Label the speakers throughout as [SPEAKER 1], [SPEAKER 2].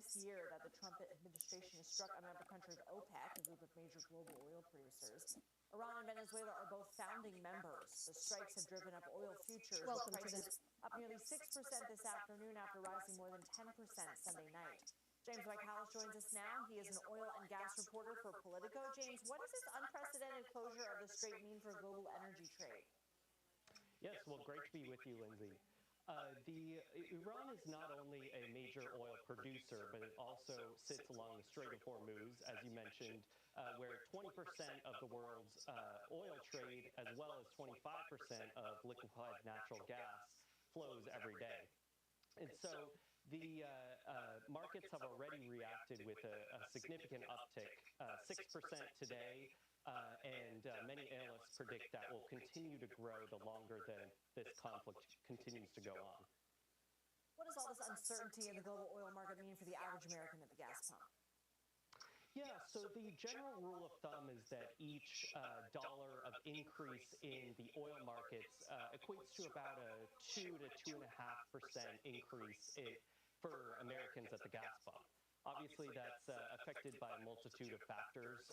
[SPEAKER 1] this year that the Trump administration has struck on another country of OPEC, a group of major global oil producers. Iran and Venezuela are both founding members. The strikes have driven up oil futures, with prices up nearly 6% this afternoon after rising more than 10% Sunday night. James Michaelis joins us now. He is an oil and gas reporter for Politico. James, what does this unprecedented closure of the strait mean for global energy trade?
[SPEAKER 2] Yes, well, great to be with you, Lindsay. Iran is not only a major oil producer, but it also sits along the Strait of Hormuz, as you mentioned, where 20% of the world's oil trade, as well as 25% of liquefied natural gas, flows every day. And so the markets have already reacted with a significant uptick, 6% today, and many analysts predict that will continue to grow the longer that this conflict continues to go on.
[SPEAKER 1] What does all this uncertainty in the global oil market mean for the average American at the gas pump?
[SPEAKER 2] Yeah, so the general rule of thumb is that each dollar of increase in the oil markets equates to about a 2 to 2.5% increase for Americans at the gas pump. Obviously, that's affected by a multitude of factors.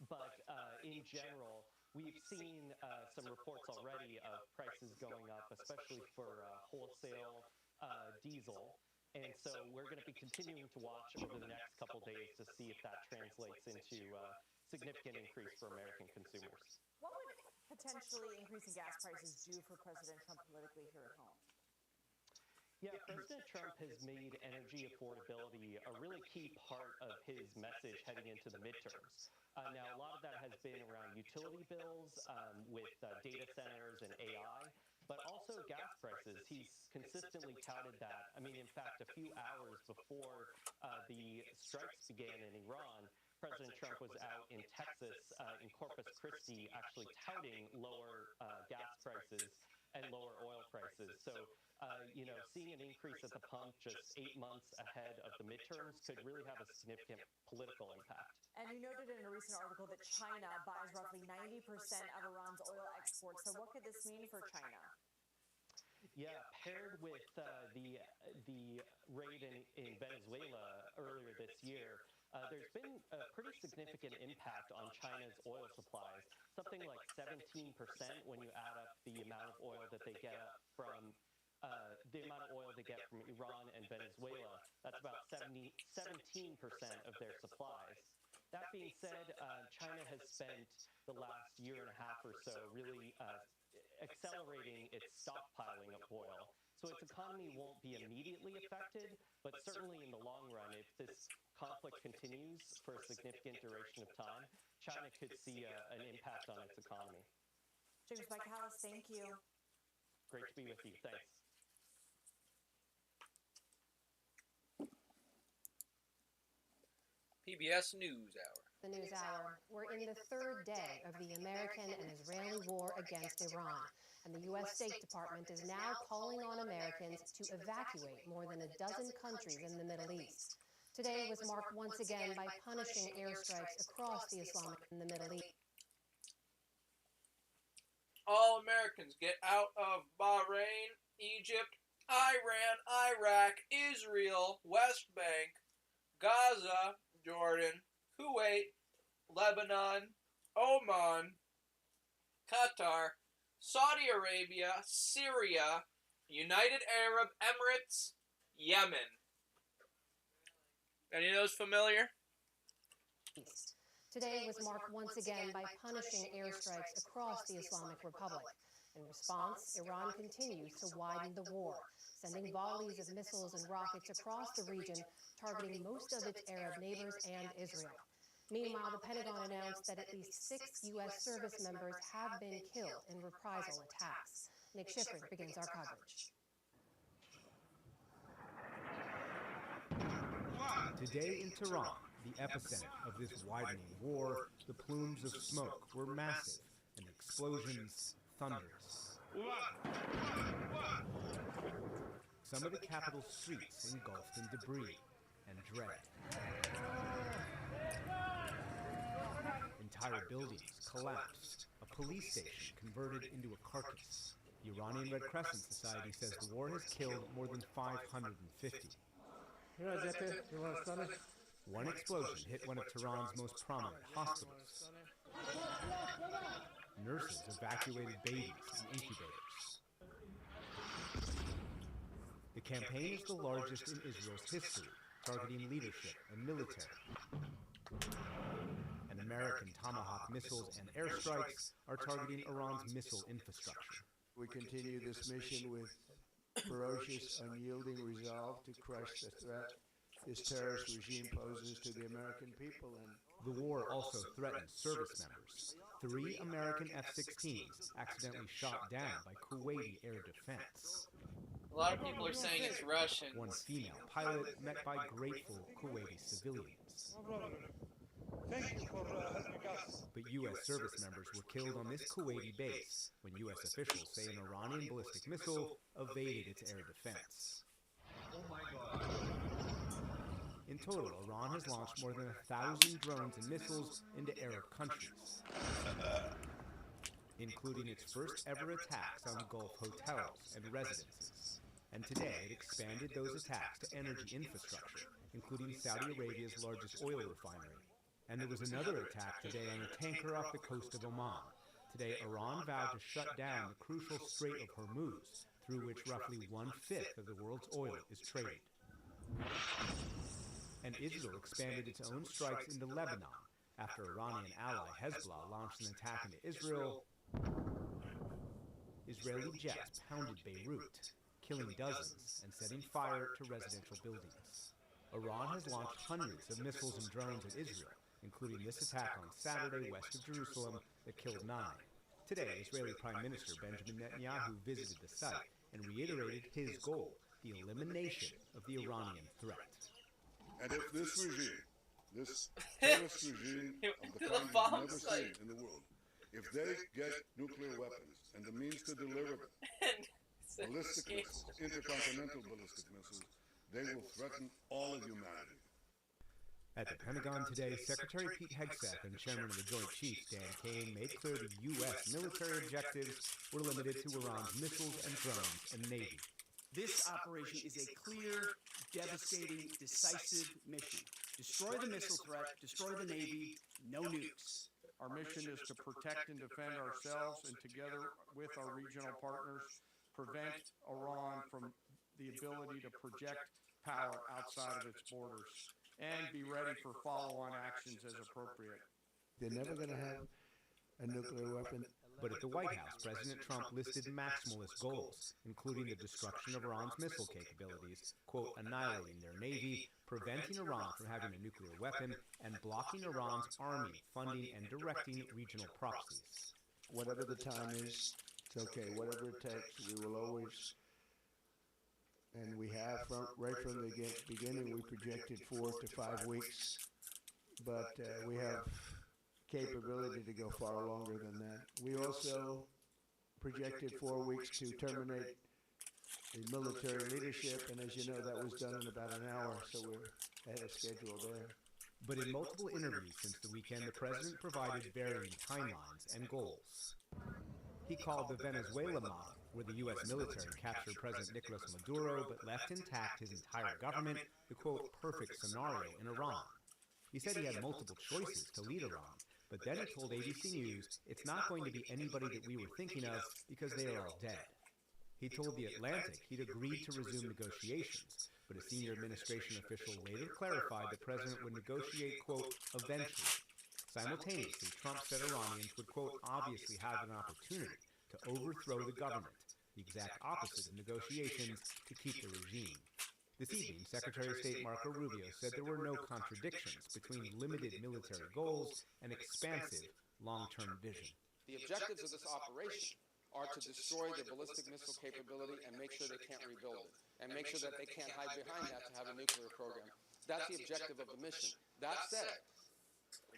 [SPEAKER 2] But in general, we've seen some reports already of prices going up, especially for wholesale diesel. And so we're going to be continuing to watch over the next couple days to see if that translates into a significant increase for American consumers.
[SPEAKER 1] What would potentially increasing gas prices do for President Trump politically here at home?
[SPEAKER 2] Yeah, President Trump has made energy affordability a really key part of his message heading into the midterms. Now, a lot of that has been around utility bills with data centers and AI, but also gas prices. He's consistently touted that. I mean, in fact, a few hours before the strikes began in Iran, President Trump was out in Texas, in Corpus Christi, actually touting lower gas prices and lower oil prices. So, seeing an increase at the pump just 8 months ahead of the midterms could really have a significant political impact.
[SPEAKER 1] And you noted in a recent article that China buys roughly 90% of Iran's oil exports. So what could this mean for China?
[SPEAKER 2] Yeah, paired with the raid in Venezuela earlier this year, there's been a pretty significant impact on China's oil supplies, something like 17% when you add up the amount of oil that they get from Iran and Venezuela. That's about 17% of their supplies. That being said, China has spent the last year and a half or so really accelerating its stockpiling of oil. So its economy won't be immediately affected, but certainly in the long run, if this conflict continues for a significant duration of time, China could see an impact on its economy.
[SPEAKER 1] James Michaelis, thank you.
[SPEAKER 2] Great to be with you. Thanks.
[SPEAKER 3] PBS NewsHour.
[SPEAKER 4] The NewsHour. We're in the third day of the American and Israeli war against Iran, and the U.S. State Department is now calling on Americans to evacuate more than a dozen countries in the Middle East. Today was marked once again by punishing airstrikes across the Islamic in the Middle East.
[SPEAKER 3] All Americans get out of Bahrain, Egypt, Iran, Iraq, Israel, West Bank, Gaza, Jordan, Kuwait, Lebanon, Oman, Qatar, Saudi Arabia, Syria, United Arab Emirates, Yemen. Any of those familiar?
[SPEAKER 4] Today was marked once again by punishing airstrikes across the Islamic Republic. In response, Iran continues to widen the war, sending volleys of missiles and rockets across the region, targeting most of its Arab neighbors and Israel. Meanwhile, the Pentagon announced that at least 6 U.S. service members have been killed in reprisal attacks. Nick Schifrin begins our coverage.
[SPEAKER 5] Today in Tehran, the epicenter of this widening war, the plumes of smoke were massive and explosions thunderous. Some of the capital's streets engulfed in debris and dread. Entire buildings collapsed, a police station converted into a carcass. The Iranian Red Crescent Society says the war has killed more than 550. One explosion hit one of Tehran's most prominent hospitals. Nurses evacuated babies in incubators. The campaign is the largest in Israel's history, targeting leadership and military. And American Tomahawk missiles and airstrikes are targeting Iran's missile infrastructure.
[SPEAKER 6] We continue this mission with ferocious, unyielding resolve to crush the threat this terrorist regime poses to the American people. And
[SPEAKER 5] the war also threatens service members. 3 American F-16s accidentally shot down by Kuwaiti air defense.
[SPEAKER 3] A lot of people are saying it's Russian.
[SPEAKER 5] One female pilot met by grateful Kuwaiti civilians.
[SPEAKER 7] Thank you for helping us.
[SPEAKER 5] But U.S. service members were killed on this Kuwaiti base when U.S. officials say an Iranian ballistic missile evaded its air defense.
[SPEAKER 7] Oh my God.
[SPEAKER 5] In total, Iran has launched more than 1,000 drones and missiles into Arab countries, including its first ever attacks on Gulf hotels and residences. And today, it expanded those attacks to energy infrastructure, including Saudi Arabia's largest oil refinery. And there was another attack today on a tanker off the coast of Oman. Today, Iran vowed to shut down the crucial Strait of Hormuz, through which roughly 1/5 of the world's oil is traded. And Israel expanded its own strikes into Lebanon after Iranian ally Hezbollah launched an attack into Israel. Israeli jets pounded Beirut, killing dozens and setting fire to residential buildings. Iran has launched hundreds of missiles and drones at Israel, including this attack on Saturday west of Jerusalem that killed 9. Today, Israeli Prime Minister Benjamin Netanyahu visited the site and reiterated his goal, the elimination of the Iranian threat.
[SPEAKER 8] And if this regime, this terrorist regime of the kind we've never seen in the world, if they get nuclear weapons and the means to deliver them, ballistic missiles, intercontinental ballistic missiles, they will threaten all of humanity.
[SPEAKER 5] At the Pentagon today, Secretary Pete Hegseth and Chairman of the Joint Chiefs Dan Kane made clear the U.S. military objectives were limited to Iran's missiles and drones and Navy.
[SPEAKER 9] This operation is a clear, devastating, decisive mission. Destroy the missile threat, destroy the Navy, no nukes.
[SPEAKER 10] Our mission is to protect and defend ourselves and together with our regional partners, prevent Iran from the ability to project power outside of its borders and be ready for follow-on actions as appropriate.
[SPEAKER 6] they're never going to have a nuclear weapon.
[SPEAKER 5] But at the White House, President Trump listed maximalist goals, including the destruction of Iran's missile capabilities, quote, annihilating their navy, preventing Iran from having a nuclear weapon, and blocking Iran's army, funding and directing regional proxies.
[SPEAKER 6] Whatever the time is, it's okay. Whatever it takes, we will always, and we have right from the beginning, we projected 4 to 5 weeks, but we have capability to go far longer than that. We also projected 4 weeks to terminate the military leadership, and as you know, that was done in about an hour, so we're ahead of schedule there.
[SPEAKER 5] But in multiple interviews since the weekend, the president provided varying timelines and goals. He called the Venezuela model, where the U.S. military captured President Nicolas Maduro but left intact his entire government, the, quote, perfect scenario in Iran. He said he had multiple choices to lead Iran, but then he told ABC News it's not going to be anybody that we were thinking of because they are all dead. He told The Atlantic he'd agreed to resume negotiations, but a senior administration official later clarified the president would negotiate, quote, eventually. Simultaneously, Trump said Iranians would, quote, obviously have an opportunity to overthrow the government, the exact opposite of negotiations to keep the regime. This evening, Secretary of State Marco Rubio said there were no contradictions between limited military goals and expansive long-term vision.
[SPEAKER 11] The objectives of this operation are to destroy their ballistic missile capability and make sure they can't rebuild it, and make sure that they can't hide behind that to have a nuclear program. That's the objective of the mission. That said,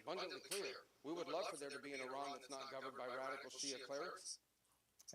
[SPEAKER 11] abundantly clear, we would love for there to be an Iran that's not governed by radical Shia clerics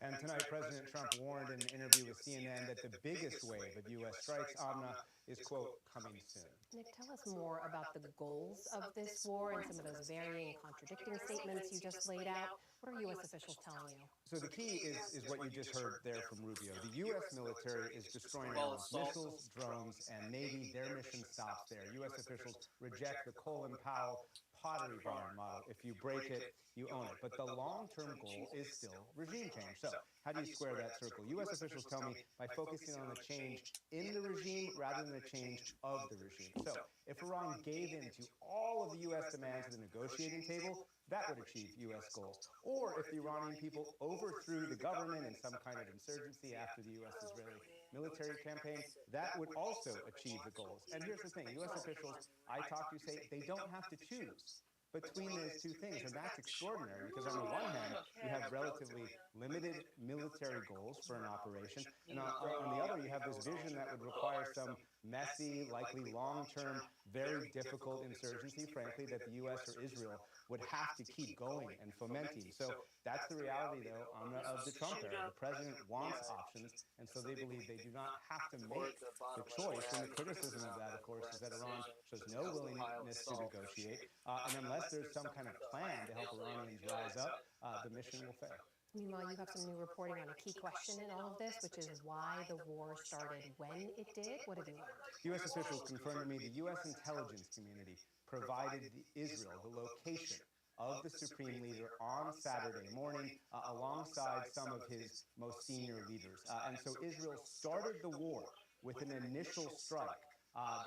[SPEAKER 5] And tonight, President Trump warned in an interview with CNN that the biggest wave of U.S. strikes, Amna, is, quote, coming soon.
[SPEAKER 4] Nick, tell us more about the goals of this war and some of those varying, contradicting statements you just laid out. What are U.S. officials telling you?
[SPEAKER 5] So the key is what you just heard there from Rubio. The U.S. military is destroying Iran's missiles, drones, and Navy. Their mission stops there. U.S. officials reject the Colin Powell pottery barn model. If you break it, you own it. But the long-term goal is still regime change. So how do you square that circle? U.S. officials tell me by focusing on a change in the regime rather than a change of the regime. So if Iran gave in to all of the U.S. demands at the negotiating table, that would achieve U.S. goals. Or if the Iranian people overthrew the government in some kind of insurgency after the U.S.-Israeli military campaign, that would also achieve the goals. And here's the thing, U.S. officials I talk to say they don't have to choose between those two things, and that's extraordinary because on the one hand, you have relatively limited military goals for an operation, and on the other, you have this vision that would require some messy, likely long-term, very difficult insurgency, frankly, that the U.S. or Israel would have to keep going and fomenting. So that's the reality, though, of the Trump era. The president wants options, and so they believe they do not have to make the choice. And the criticism of that, of course, is that Iran shows no willingness to negotiate, and unless there's some kind of plan to help Iranians rise up, the mission will fail.
[SPEAKER 4] Meanwhile, you have some new reporting on a key question in all of this, which is why the war started when it did. What have you learned?
[SPEAKER 5] U.S. officials confirmed to me the U.S. intelligence community provided Israel the location of the Supreme Leader on Saturday morning alongside some of his most senior leaders. And so Israel started the war with an initial strike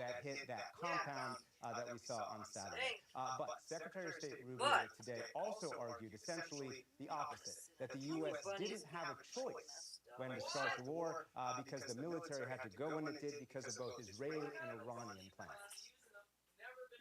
[SPEAKER 5] that hit that compound that we saw on Saturday. But Secretary of State Rubio today also argued essentially the opposite, that the U.S. didn't have a choice when to start the war because the military had to go when it did because of both Israeli and Iranian plans.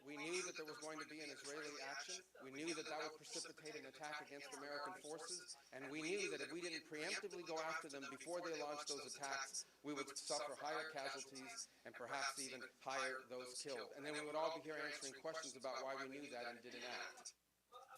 [SPEAKER 11] We knew that there was going to be an Israeli action. We knew that that would precipitate an attack against American forces. And we knew that if we didn't preemptively go after them before they launched those attacks, we would suffer higher casualties and perhaps even higher those killed. And then we would all be here answering questions about why we knew that and didn't act.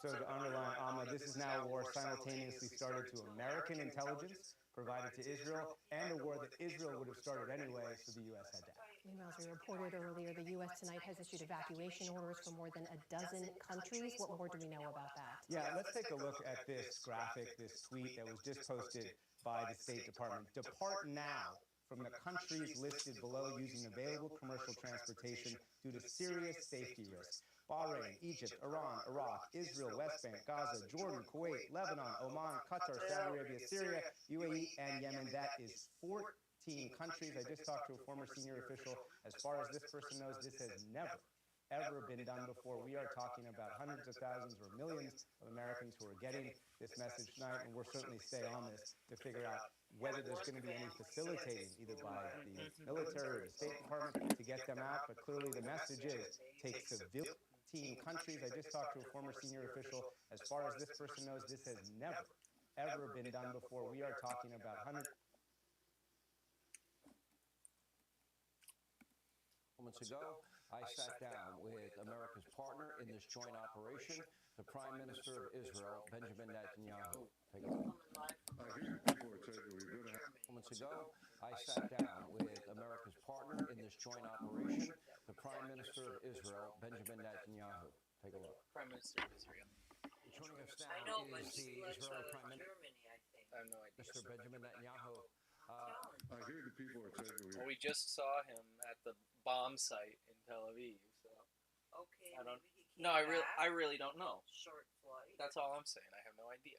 [SPEAKER 5] So to underline, Amna, this is now a war simultaneously started to American intelligence provided to Israel and a war that Israel would have started anyway, so the U.S. had to act.
[SPEAKER 4] Meanwhile, as we reported earlier, the U.S. tonight has issued evacuation orders for more than a dozen countries. What more do we know about that?
[SPEAKER 5] Yeah, let's take a look at this graphic, this tweet that was just posted by the State Department. Depart now from the countries listed below using available commercial transportation due to serious safety risks. Bahrain, Egypt, Iran, Iraq, Israel, West Bank, Gaza, Jordan, Kuwait, Lebanon, Oman, Qatar, Saudi Arabia, Syria, UAE, and Yemen. That is 14 countries. I just talked to a former senior official. As far as this person knows, this has never, ever been done before. We are talking about hundreds of thousands or millions of Americans who are getting this message tonight, and we'll certainly stay on this to figure out whether there's going to be any facilitating, either by the military or the State Department, to get them out. But clearly the message is take civilian countries. I just talked to a former senior official. As far as this person knows, this has never, ever been done before. We are talking about hundreds.
[SPEAKER 12] Moments ago, I sat down with America's partner in this joint operation, the Prime Minister of Israel, Benjamin Netanyahu. Take a look. Moments ago, I sat down with America's partner in this joint operation, the Prime Minister of Israel, Benjamin Netanyahu. Take a look.
[SPEAKER 3] Prime Minister of Israel.
[SPEAKER 12] Joining us now is the Israeli Prime Minister.
[SPEAKER 3] I have no idea.
[SPEAKER 12] Mr. Benjamin Netanyahu.
[SPEAKER 8] I hear the people are saying
[SPEAKER 3] Well, we just saw him at the bomb site in Tel Aviv. So
[SPEAKER 13] Okay.
[SPEAKER 3] I don't. No, I really don't know.
[SPEAKER 13] Short flight.
[SPEAKER 3] That's all I'm saying. I have no idea.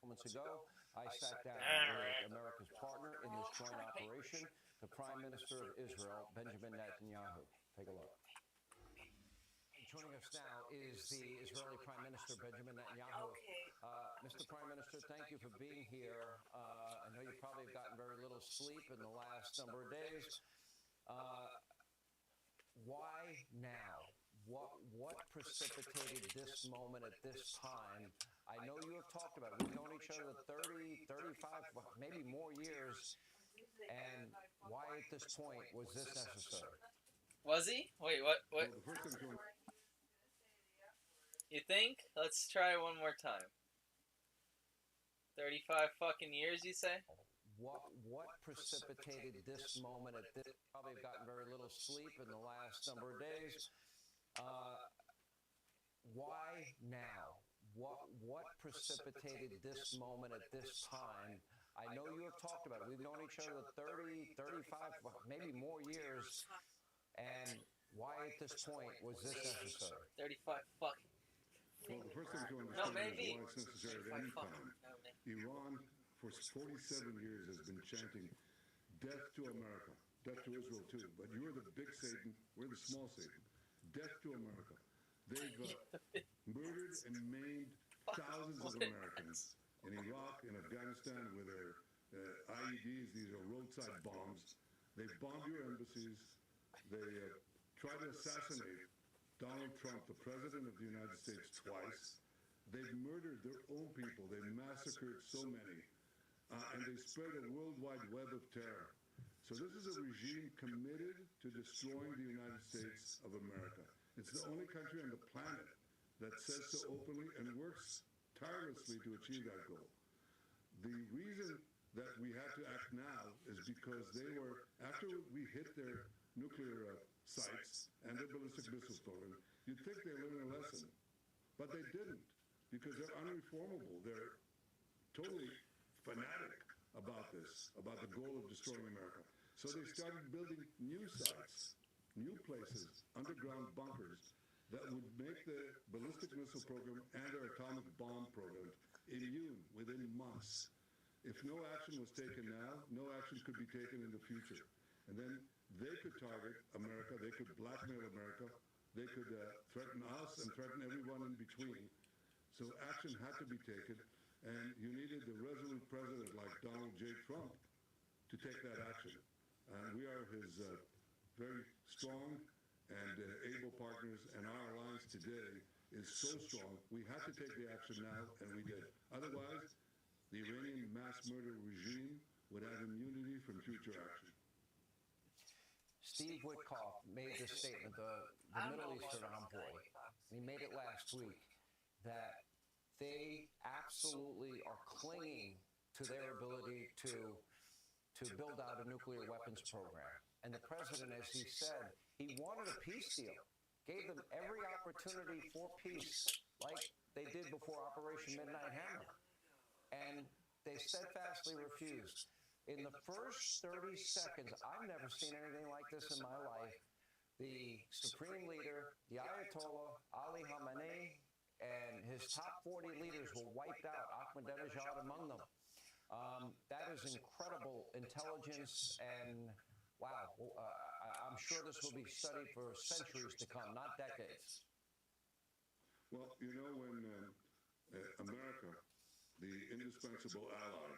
[SPEAKER 12] Moments ago, I sat down with America's partner in this joint operation, the Prime Minister of Israel, Benjamin Netanyahu. Take a look. Joining us now is the Israeli Prime Minister, Benjamin Netanyahu. Mr. Prime Minister, thank you for being here. I know you probably have gotten very little sleep in the last number of days. Why now? What precipitated this moment at this time? I know you have talked about it. We've known each other 30, 35, maybe more years. And why at this point was this necessary?
[SPEAKER 3] Was he? Wait, what? You think? Let's try one more time. 35 fucking years, you say?
[SPEAKER 12] What precipitated this moment at this? Probably have gotten very little sleep in the last number of days. Why now? What precipitated this moment at this time? I know you have talked about it. We've known each other 30, 35, maybe more years. And why at this point was this necessary?
[SPEAKER 3] 35 fucking.
[SPEAKER 8] Well, the first thing to understand
[SPEAKER 3] No,
[SPEAKER 8] is
[SPEAKER 3] maybe.
[SPEAKER 8] why it's necessary at any time. Iran, for 47 years, has been chanting, death to America, death to Israel too, but you're the big Satan, we're the small Satan. Death to America. They've murdered and maimed thousands of Americans in Iraq and Afghanistan with their IEDs, these are roadside bombs. They've bombed your embassies. They tried to assassinate Donald Trump, the President of the United States, twice. They've murdered their own people. They've massacred so many. And they spread a worldwide web of terror. So this is a regime committed to destroying the United States of America. It's the only country on the planet that says so openly and works tirelessly to achieve that goal. The reason that we had to act now is because they were, after we hit their nuclear sites and their ballistic missiles program, you'd think they learned a lesson. But they didn't, because they're unreformable. They're totally fanatic about this, about the goal of destroying America. So they started building new sites, new places, underground bunkers that would make the ballistic missile program and their atomic bomb program immune within months. If no action was taken now, no action could be taken in the future. And then they could target America, they could blackmail America, they could threaten us and threaten everyone in between. So action had to be taken, and you needed the resolute president like Donald J. Trump to take that action. And we are his very strong and able partners, and our alliance today is so strong. We had to take the action now, and we did. Otherwise, the Iranian mass murder regime would have immunity from future action.
[SPEAKER 12] Steve Witkoff made this statement, the Middle Eastern envoy, and he made it last week, that they absolutely are clinging to their ability to build out a nuclear weapons program. And the president, as he said, he wanted a peace deal, gave them every opportunity for peace, like they did before Operation Midnight Hammer. And they steadfastly refused. In the first 30 seconds, I've never seen anything like this in my life. The supreme leader, the Ayatollah Ali Khamenei, and his top 40 leaders were wiped out, Ahmadinejad among them. That is incredible intelligence, and wow, I'm sure this will be studied for centuries to come, not decades.
[SPEAKER 8] Well, you know, when America, the indispensable ally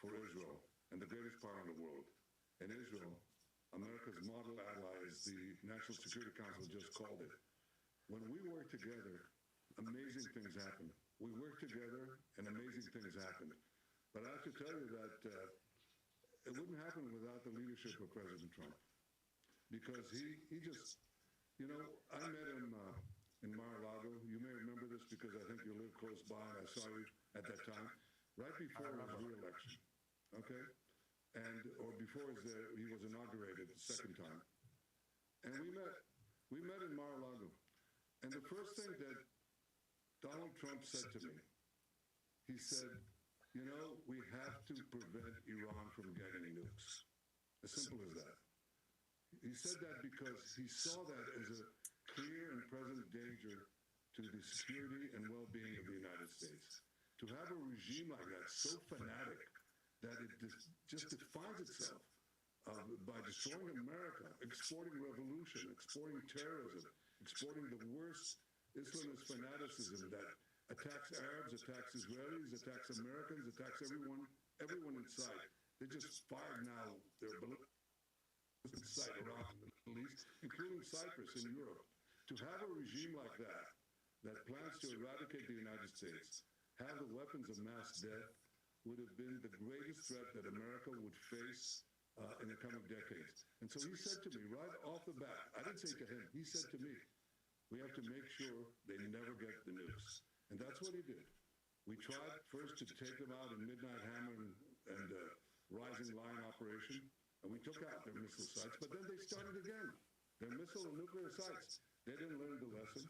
[SPEAKER 8] for Israel and the greatest power in the world, and Israel, America's model ally, as the National Security Council just called it. When we work together, amazing things happen. We work together and amazing things happen. But I have to tell you that it wouldn't happen without the leadership of President Trump. Because he just, you know, I met him in Mar-a-Lago. You may remember this because I think you live close by and I saw you at that time, right before his re-election, okay? And, or before he was inaugurated the second time. And we met in Mar-a-Lago. And the first thing that Donald Trump said to me, he said, you know, we have to prevent Iran from getting nukes. As simple as that. He said that because he saw that as a clear and present danger to the security and well-being of the United States. To have a regime like that, so fanatic, that it just defines itself by destroying America, exporting revolution, exporting terrorism, exporting the worst Islamist fanaticism that attacks Arabs, attacks Israelis, attacks Americans, attacks everyone in sight. They just fired now their ballistic site around the Middle East, including Cyprus in Europe. To have a regime like that, that plans to eradicate the United States, have the weapons of mass death, would have been the greatest threat that America would face in the coming decades. And so he said to me right off the bat, I didn't say to him, he said to me, we have to make sure they never get the nukes. And that's what he did. We tried first to take them out in Midnight Hammer and Rising Lion operation, and we took out their missile sites, but then they started again. Their missile and nuclear sites. They didn't learn the lesson.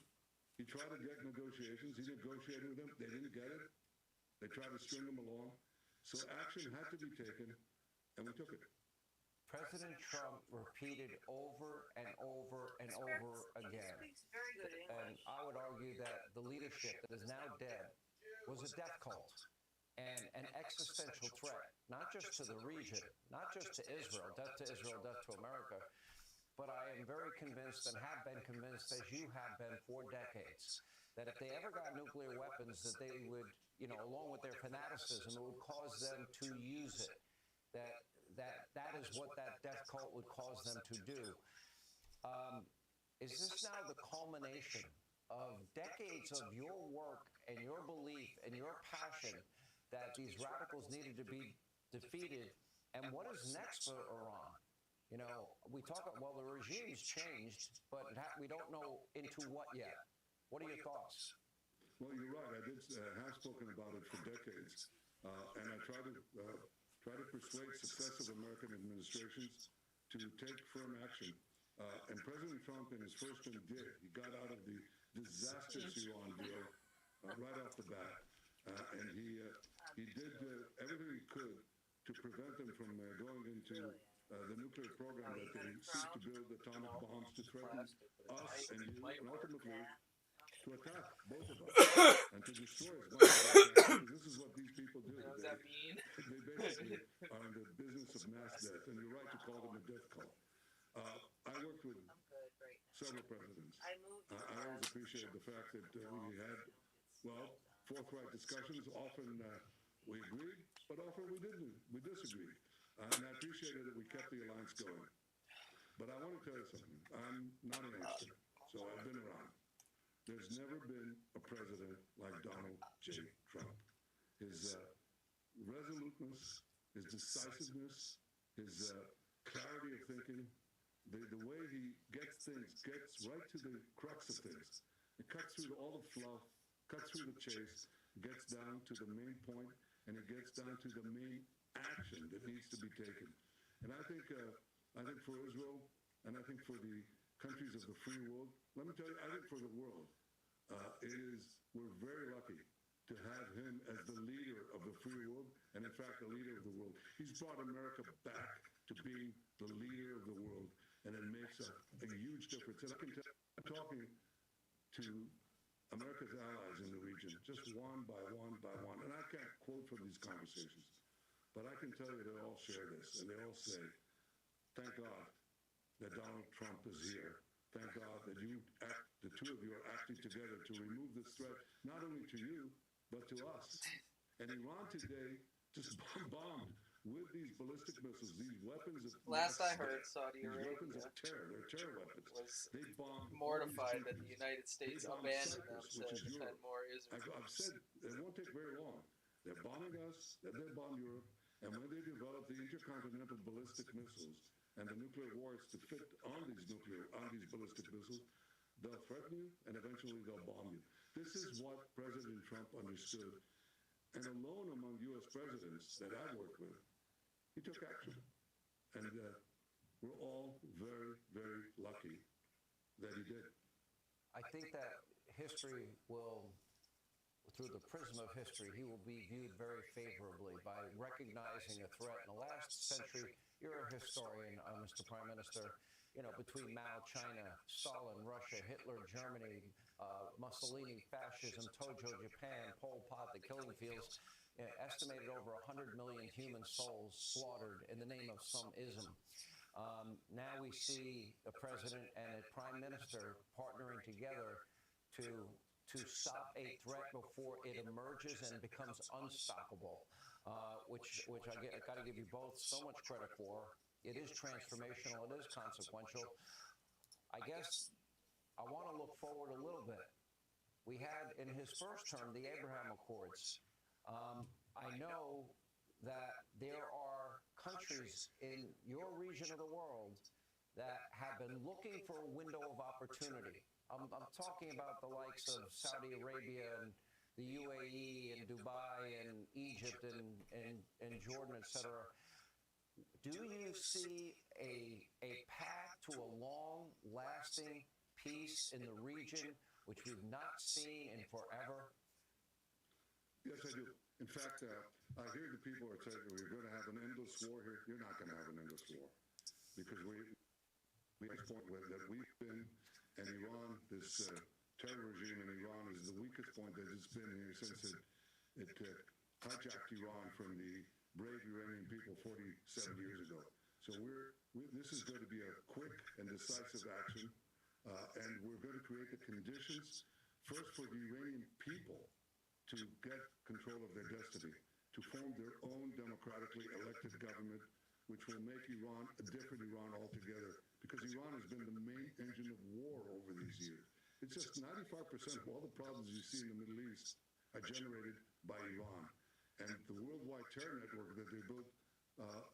[SPEAKER 8] He tried to get negotiations. He negotiated with them. They didn't get it. They tried to string them along. So action had to be taken, and we took it.
[SPEAKER 12] President Trump repeated over and over and over again, and I would argue that the leadership that is now dead was a death cult and an existential threat, not just to the region, not just to Israel, death to Israel, death to America, but I am very convinced and have been convinced, as you have been for decades, that if they ever got nuclear weapons, that they would, along with their fanaticism, it would cause them to use it. That is what that death cult would cause them to do. Is this now the culmination of decades of your work and your belief and your passion that these radicals needed to be defeated? And what is next for Iran? We talk about, well, the regime's changed, but we don't know into what yet. What are your thoughts?
[SPEAKER 8] Well, you're right. I did have spoken about it for decades, and I try to persuade successive American administrations to take firm action. And President Trump, in his first term, did. He got out of the disastrous Iran deal right off the bat, and he did everything he could to prevent them from going into the nuclear program that they seek to build atomic bombs to threaten us and you, and ultimately to attack both of us and to destroy as much as they can. Because this is what these people do.
[SPEAKER 3] What does that mean?
[SPEAKER 8] They basically are in the business of mass death, and you're right to call them a death cult. I worked with several presidents. I always appreciated the fact that we had, forthright discussions. Often we agreed, but often we didn't. We disagreed. And I appreciated that we kept the alliance going. But I want to tell you something. I'm not an expert, so I've been around. There's never been a president like Donald J. Trump. His resoluteness, his decisiveness, his clarity of thinking, the way he gets right to the crux of things. It cuts through all the fluff, cuts through the chase, gets down to the main point, and it gets down to the main action that needs to be taken. And I think for Israel, and I think for the countries of the free world, let me tell you, I think for the world, we're very lucky to have him as the leader of the free world, and in fact, the leader of the world. He's brought America back to being the leader of the world, and it makes a huge difference. And I can tell, I'm talking to America's allies in the region, just one by one by one, and I can't quote from these conversations, but I can tell you they all share this, and they all say, thank God that Donald Trump is here. Thank God that the two of you are acting together to remove this threat, not only to you, but to us. And Iran today just bombed with these ballistic missiles, these weapons of
[SPEAKER 3] Last I heard, Saudi Arabia
[SPEAKER 8] weapons of terror, they're terror weapons. They bombed
[SPEAKER 3] mortified that the United States abandoned them to defend more Israel.
[SPEAKER 8] I've said it won't take very long. They're bombing us, they'll bomb Europe, and when they develop the intercontinental ballistic missiles and the nuclear wars to fit on these ballistic missiles, they'll threaten you, and eventually they'll bomb you. This is what President Trump understood. And alone among U.S. presidents that I've worked with, he took action. And we're all very, very lucky that he did.
[SPEAKER 12] I think that history will, through the prism of history, he will be viewed very favorably by recognizing a threat. In the last century, you're a historian, Mr. Prime Minister, between Mao, China, Stalin, Russia, Hitler, Germany, Mussolini, fascism, Tojo, Japan, Pol Pot, the killing fields, estimated over 100 million human souls slaughtered in the name of some ism. Now we see a president and a prime minister partnering together to stop a threat before it emerges and becomes unstoppable, which I got to give you both so much credit for. It is transformational. It is consequential. I guess I want to look forward a little bit. We had in his first term the Abraham Accords. I know that there are countries in your region of the world that have been looking for a window of opportunity. I'm talking about the likes of Saudi Arabia and the UAE and Dubai and Egypt and Jordan, etc. Do you see a path to a long-lasting peace in the region, which we've not seen in forever?
[SPEAKER 8] Yes, I do. In fact, I hear the people are saying we're going to have an endless war here. You're not going to have an endless war because we have a point that we've been, and Iran, this terror regime in Iran is the weakest point that it's been here since it hijacked Iran from the brave Iranian people 47 years ago. So this is going to be a quick and decisive action, and we're going to create the conditions first for the Iranian people to get control of their destiny, to form their own democratically elected government, which will make Iran a different Iran altogether, because Iran has been the main engine of war over these years. It's just 95% of all the problems you see in the Middle East are generated by Iran. And the worldwide terror network that they built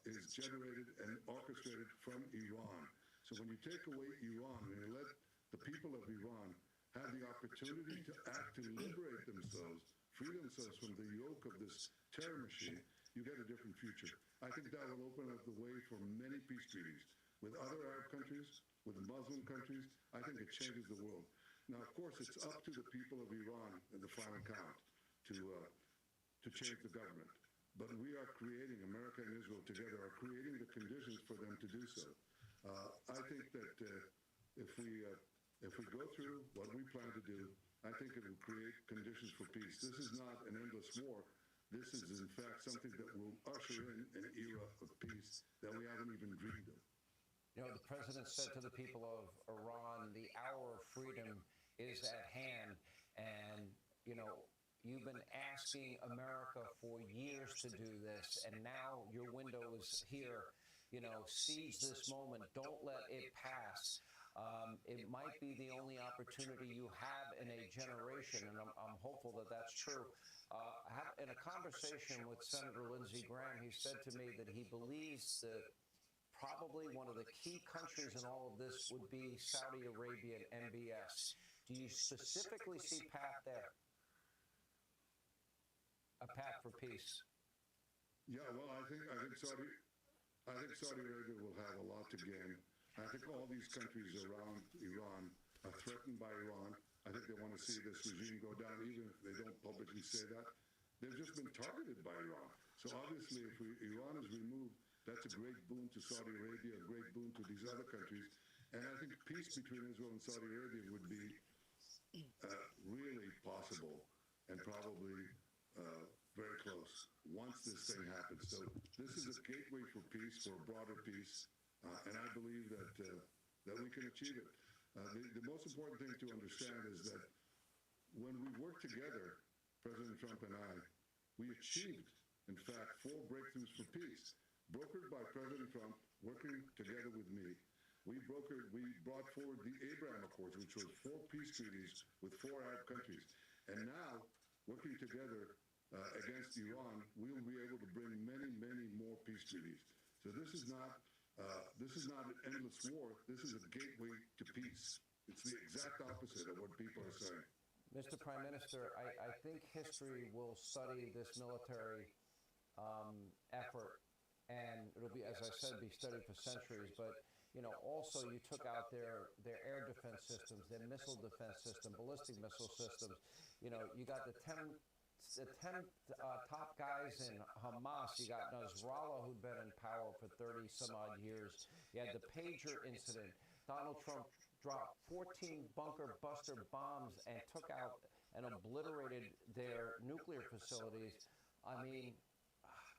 [SPEAKER 8] is generated and orchestrated from Iran. So when you take away Iran and you let the people of Iran have the opportunity to act, to liberate themselves, free themselves from the yoke of this terror machine, you get a different future. I think that will open up the way for many peace treaties with other Arab countries, with Muslim countries. I think it changes the world. Now, of course, it's up to the people of Iran in the final count to change the government. But we are creating, America and Israel together are creating the conditions for them to do so. I think that if we go through what we plan to do, I think it will create conditions for peace. This is not an endless war. This is, in fact, something that will usher in an era of peace that we haven't even dreamed of.
[SPEAKER 12] You know, the president said to the people of Iran, the hour of freedom is at hand. And, you know, you've been asking America for years to do this, and now your window is here. You know, seize this moment. Don't let it pass. It might be the only opportunity you have in a generation, and I'm hopeful that that's true. In a conversation with Senator Lindsey Graham, he said to me that he believes that probably one of the key countries in all of this would be Saudi Arabia and MBS. Do you specifically see path there? A path for peace?
[SPEAKER 8] Yeah, well, I think Saudi Arabia will have a lot to gain. I think all these countries around Iran are threatened by Iran. I think they want to see this regime go down, even if they don't publicly say that. They've just been targeted by Iran. So obviously, if Iran is removed, that's a great boon to Saudi Arabia, a great boon to these other countries. And I think peace between Israel and Saudi Arabia would be really possible and probably very close once this thing happens. So this is a gateway for peace, for a broader peace. And I believe that we can achieve it. The most important thing to understand is that when we work together, President Trump and I, we achieved, in fact, 4 breakthroughs for peace, brokered by President Trump, working together with me. We brought forward the Abraham Accords, which was 4 peace treaties with 4 Arab countries. And now, working together against Iran, we will be able to bring many, many more peace treaties. So this is not an endless war. This is a gateway to peace. It's the exact opposite of what people are saying.
[SPEAKER 12] Mr. Prime Minister, I think history will study this military effort, and it'll be, as I said, be studied for centuries. But, you know, also you took out their air defense systems, their missile defense system, ballistic missile systems. You know, you got the 10 top guys in Hamas. You got Nasrallah, who'd been in power for 30 some odd years. You had the pager incident. Donald Trump dropped 14 bunker buster bombs and took out and obliterated their nuclear facilities. I mean,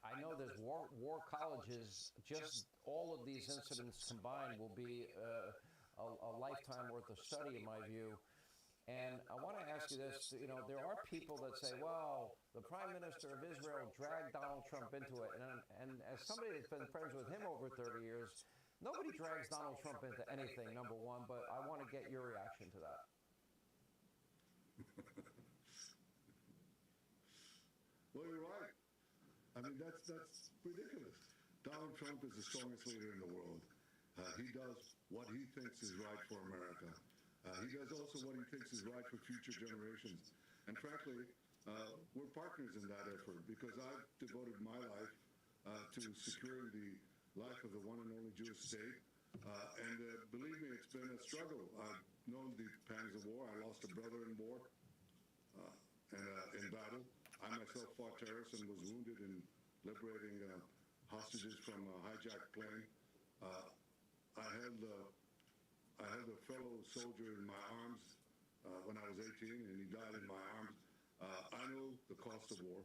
[SPEAKER 12] I know there's war colleges. Just all of these incidents combined will be a lifetime worth of study, in my view. And I want to ask you this, you know, there are people that say, well, the Prime Minister of Israel dragged Donald Trump into it. And as somebody that's been friends with him over 30 years, nobody drags Donald Trump into anything, number one, but I want to get your reaction to that.
[SPEAKER 8] Well, you're right. I mean, that's ridiculous. Donald Trump is the strongest leader in the world. He does what he thinks is right for America. He does also what he thinks is right for future generations. And frankly, we're partners in that effort because I've devoted my life to securing the life of the one and only Jewish state. And believe me, it's been a struggle. I've known the pangs of war. I lost a brother in war and in battle. I myself fought terrorists and was wounded in liberating hostages from a hijacked plane. I held a fellow soldier in my arms when I was 18, and he died in my arms. I know the cost of war,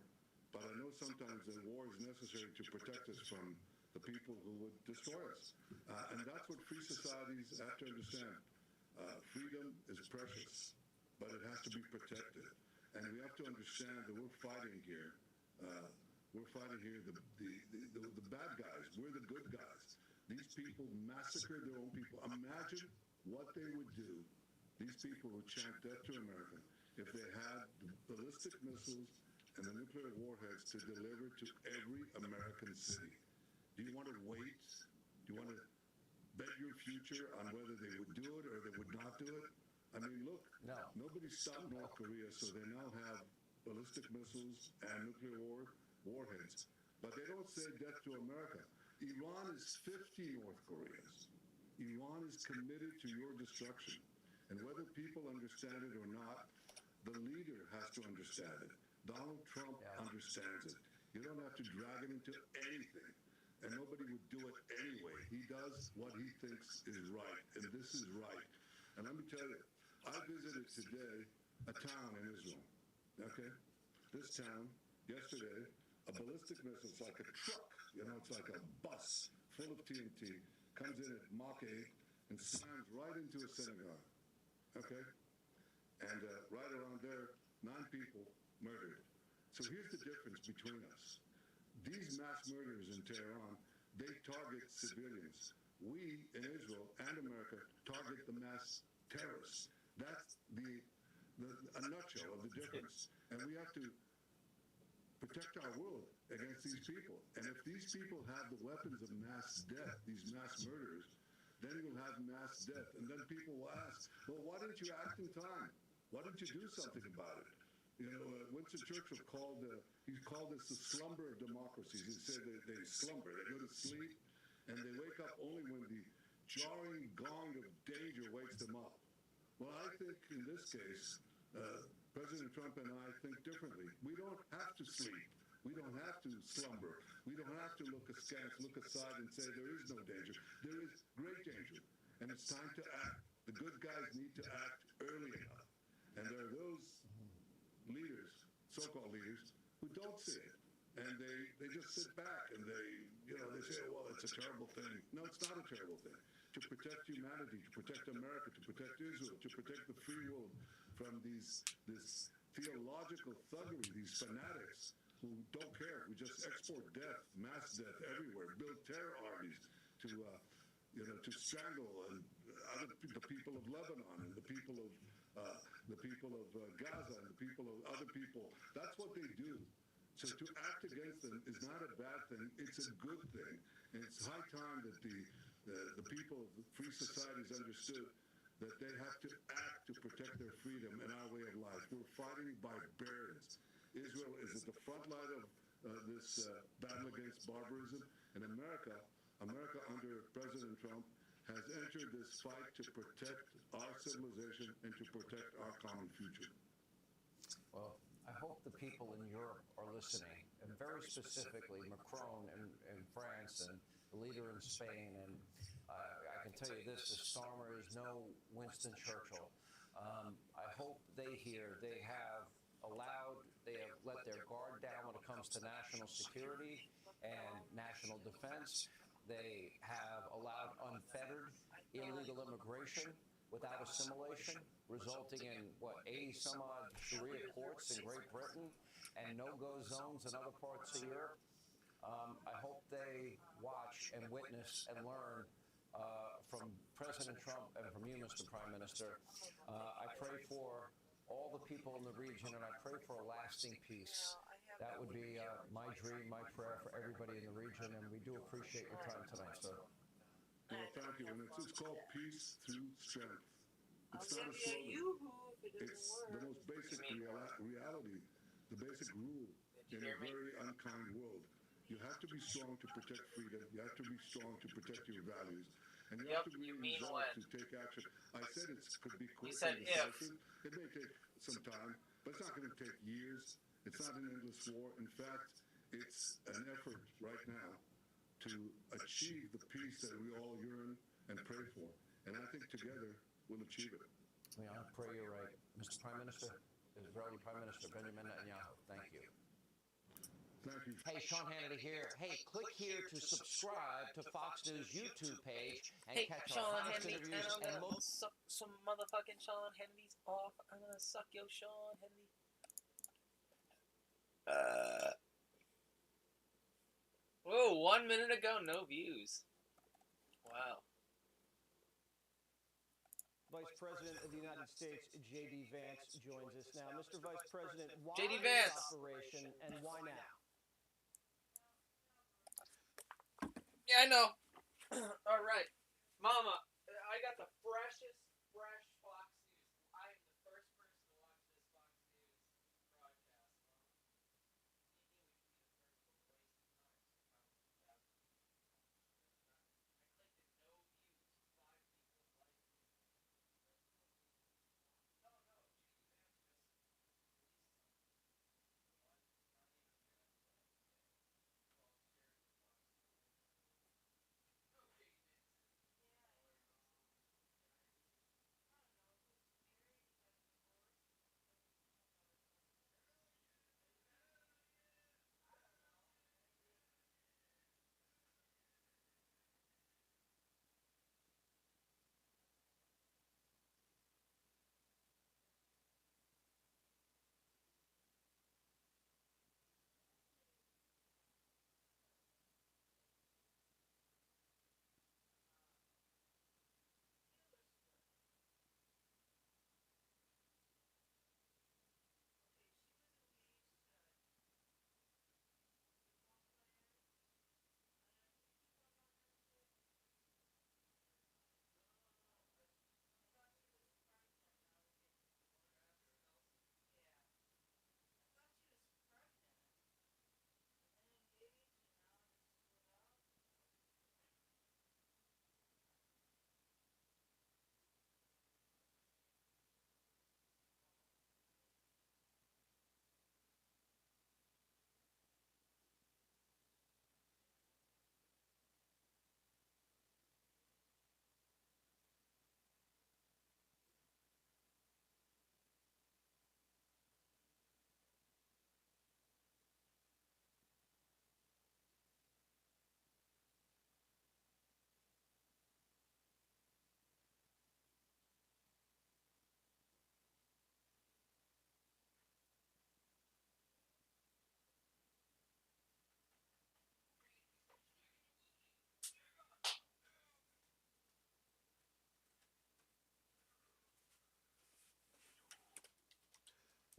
[SPEAKER 8] but I know sometimes that war is necessary to protect us from the people who would destroy us. And that's what free societies have to understand. Freedom is precious, but it has to be protected. And we have to understand that we're fighting here. We're fighting here the bad guys. We're the good guys. These people massacred their own people. Imagine what they would do, these people who chant death to America, if they had the ballistic missiles and the nuclear warheads to deliver to every American city. Do you want to wait? Do you want to bet your future on whether they would do it or they would not do it? I mean, look, nobody stopped North Korea, so they now have ballistic missiles and nuclear warheads. But they don't say death to America. Iran is 50 North Koreas. Iran is committed to your destruction. And whether people understand it or not, the leader has to understand it. Donald Trump understands it. You don't have to drag him into anything. And nobody would do it anyway. He does what he thinks is right. And this is right. And let me tell you, I visited today a town in Israel. Okay? This town, yesterday, a ballistic missile, it's like a truck, it's like a bus full of TNT, comes in at Mach 8 and slams right into a synagogue. Okay? And right around there, 9 people murdered. So here's the difference between us. These mass murders in Tehran, they target civilians. We in Israel and America target the mass terrorists. That's a nutshell of the difference. And we have to protect our world against these people. And if these people have the weapons of mass death, these mass murders, then you'll have mass death. And then people will ask, well, why didn't you act in time? Why didn't you do something about it? Winston Churchill called this the slumber of democracies. He said they slumber, they go to sleep, and they wake up only when the jarring gong of danger wakes them up. Well, I think in this case, President Trump and I think differently. We don't have to sleep. We don't have to slumber. We don't have to look askance, look aside and say there is no danger. There is great danger, and it's time to act. The good guys need to act early enough. And there are those leaders, so-called leaders, who don't see it. And they just sit back and they say, well, it's a terrible thing. No, it's not a terrible thing. To protect humanity, to protect America, to protect Israel, to protect the free world from this theological thuggery, these fanatics who don't care, who just export death, mass death everywhere, build terror armies to strangle the people of Lebanon and the people of Gaza and the people of other people. That's what they do. So to act against them is not a bad thing. It's a good thing. And it's high time that the people of the free societies understood that they have to act to protect their freedom and our way of life. We're fighting barbarians. Israel is at the front line of this battle against barbarism. And America under President Trump has entered this fight to protect our civilization and to protect our common future.
[SPEAKER 12] Well, I hope the people in Europe are listening, and very specifically Macron in France and the leader in Spain. And I can tell you this, the Starmer is no Winston Churchill. I hope they hear they have let their guard down when it comes to national security and national defense. They have allowed unfettered illegal immigration without assimilation, resulting in, 80-some-odd Sharia courts in Great Britain and no-go zones in other parts of Europe. I hope they watch and witness and learn from President Trump and from you, Mr. Prime Minister. I pray for all the people in the region, and I pray for a lasting peace. That would be my dream, my prayer for everybody in the region, and we do appreciate your time tonight, sir.
[SPEAKER 8] Well, thank you. And it's called peace through strength. It's not a slogan. It's the most basic reality the basic rule in a very unkind world. You have to be strong to protect freedom. You have to be strong to protect your values. And you have to be resolved to take action. I said it could be quick and decisive. It may take some time, but it's not going to take years. It's not an endless war. In fact, it's an effort right now to achieve the peace that we all yearn and pray for. And I think together we'll achieve it.
[SPEAKER 12] Yeah, I pray you're right. Mr. Prime Minister, Israeli Prime Minister Benjamin Netanyahu, thank you.
[SPEAKER 8] Thank you.
[SPEAKER 12] Hey, Sean Hannity here. Hey, click here to subscribe to Fox News YouTube page and catch our hottest interviews and most.
[SPEAKER 3] Suck some motherfucking Sean Hannity's off. I'm gonna suck your Sean Hannity. Whoa, 1 minute ago, no views. Wow.
[SPEAKER 2] Vice President of the United States, J.D. Vance, joins us now. Mr. Vice President, why
[SPEAKER 3] J.D.
[SPEAKER 2] this
[SPEAKER 3] Vance.
[SPEAKER 2] operation and why now?
[SPEAKER 3] Yeah, I know. All right. Mama, I got the freshest, fresh Fox News. I am the first person to watch this Fox News broadcast.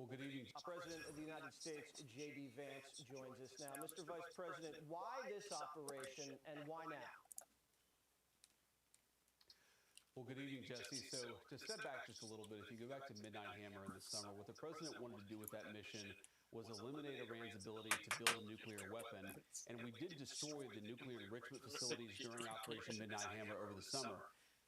[SPEAKER 2] Well, good evening. President of the United States, J.D. Vance, joins us now. Mr. Vice President, why this operation and why now?
[SPEAKER 13] Well, good evening, Jesse. So to step back just a little bit, if you go back to Midnight Hammer in the summer, what the president wanted to do with that mission was eliminate Iran's ability to build a nuclear weapon. And we did destroy the nuclear enrichment facilities during Operation Midnight Hammer over the summer.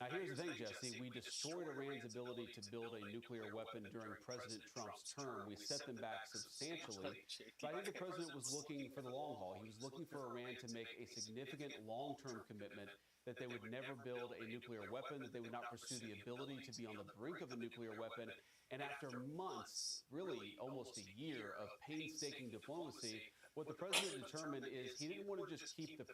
[SPEAKER 13] Now, here's the thing, Jesse. We destroyed Iran's ability to build a nuclear weapon during President Trump's term. We set them back substantially. But I think the president was looking for the long haul. He was looking for Iran to make a significant long-term commitment that they would never build a nuclear weapon, that they would not pursue the ability to be on the brink of a nuclear weapon. And after months, really almost a year of painstaking diplomacy, what the president determined is he didn't want to just keep the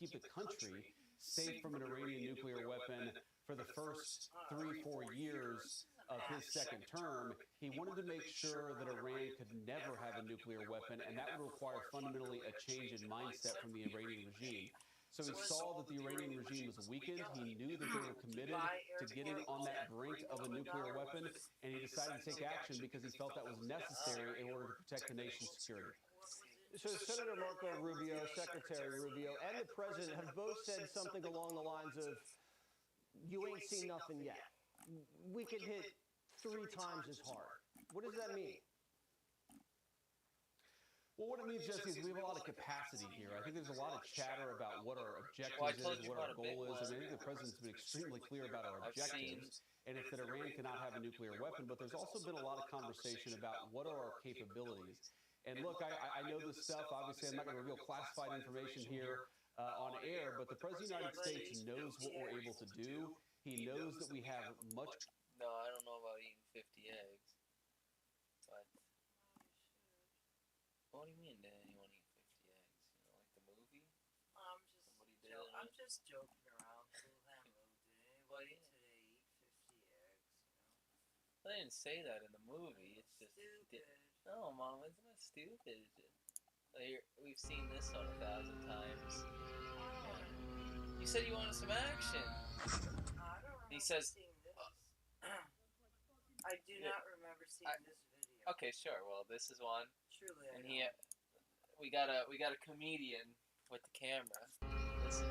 [SPEAKER 13] keep the country safe from an Iranian nuclear weapon for the first 3-4 years of his second term. He wanted to make sure that Iran could never have a nuclear weapon, and that would require fundamentally a change in mindset from the Iranian regime. So he saw that the Iranian regime was weakened. He knew that they were committed to getting on that brink of a nuclear weapon, and he decided to take action because he felt that was necessary in order to protect the nation's security.
[SPEAKER 2] So Senator Marco Rubio, Secretary Rubio, and the president have both said something along the lines of, you ain't seen nothing yet. We could hit 3 times as hard. What does that mean?
[SPEAKER 13] Well, what it means, Jesse, is we have a lot of capacity here. I think there's a lot of chatter about what our objective
[SPEAKER 14] Well, I told
[SPEAKER 13] is,
[SPEAKER 14] you
[SPEAKER 13] what our
[SPEAKER 14] about a big
[SPEAKER 13] goal is. I
[SPEAKER 14] one.
[SPEAKER 13] mean, I think the president's been extremely clear about our
[SPEAKER 14] I've seen.
[SPEAKER 13] objectives, and it's that Iran cannot have a nuclear weapon. But there's also been a lot of conversation about what are our capabilities. And look, I know this stuff. Obviously, I'm not going to reveal classified information here on air, but the President of the United States knows what we're able to do. He knows that we have much.
[SPEAKER 14] No, I don't know about eating 50 eggs. But what do you mean that you want to eat 50 eggs? You know, like the movie?
[SPEAKER 15] I'm just joking around. What today? Eat 50 eggs.
[SPEAKER 14] I didn't say that in the movie. It's just
[SPEAKER 15] Stupid.
[SPEAKER 14] No, Mom, it's not stupid. It's just, we've seen this one 1,000 times. Yeah. You said you wanted some action.
[SPEAKER 15] I don't remember
[SPEAKER 14] He says,
[SPEAKER 15] seeing this. I do not remember seeing this video.
[SPEAKER 14] Okay, sure. Well, this is one.
[SPEAKER 15] Truly,
[SPEAKER 14] and we got a comedian with the camera. Listen,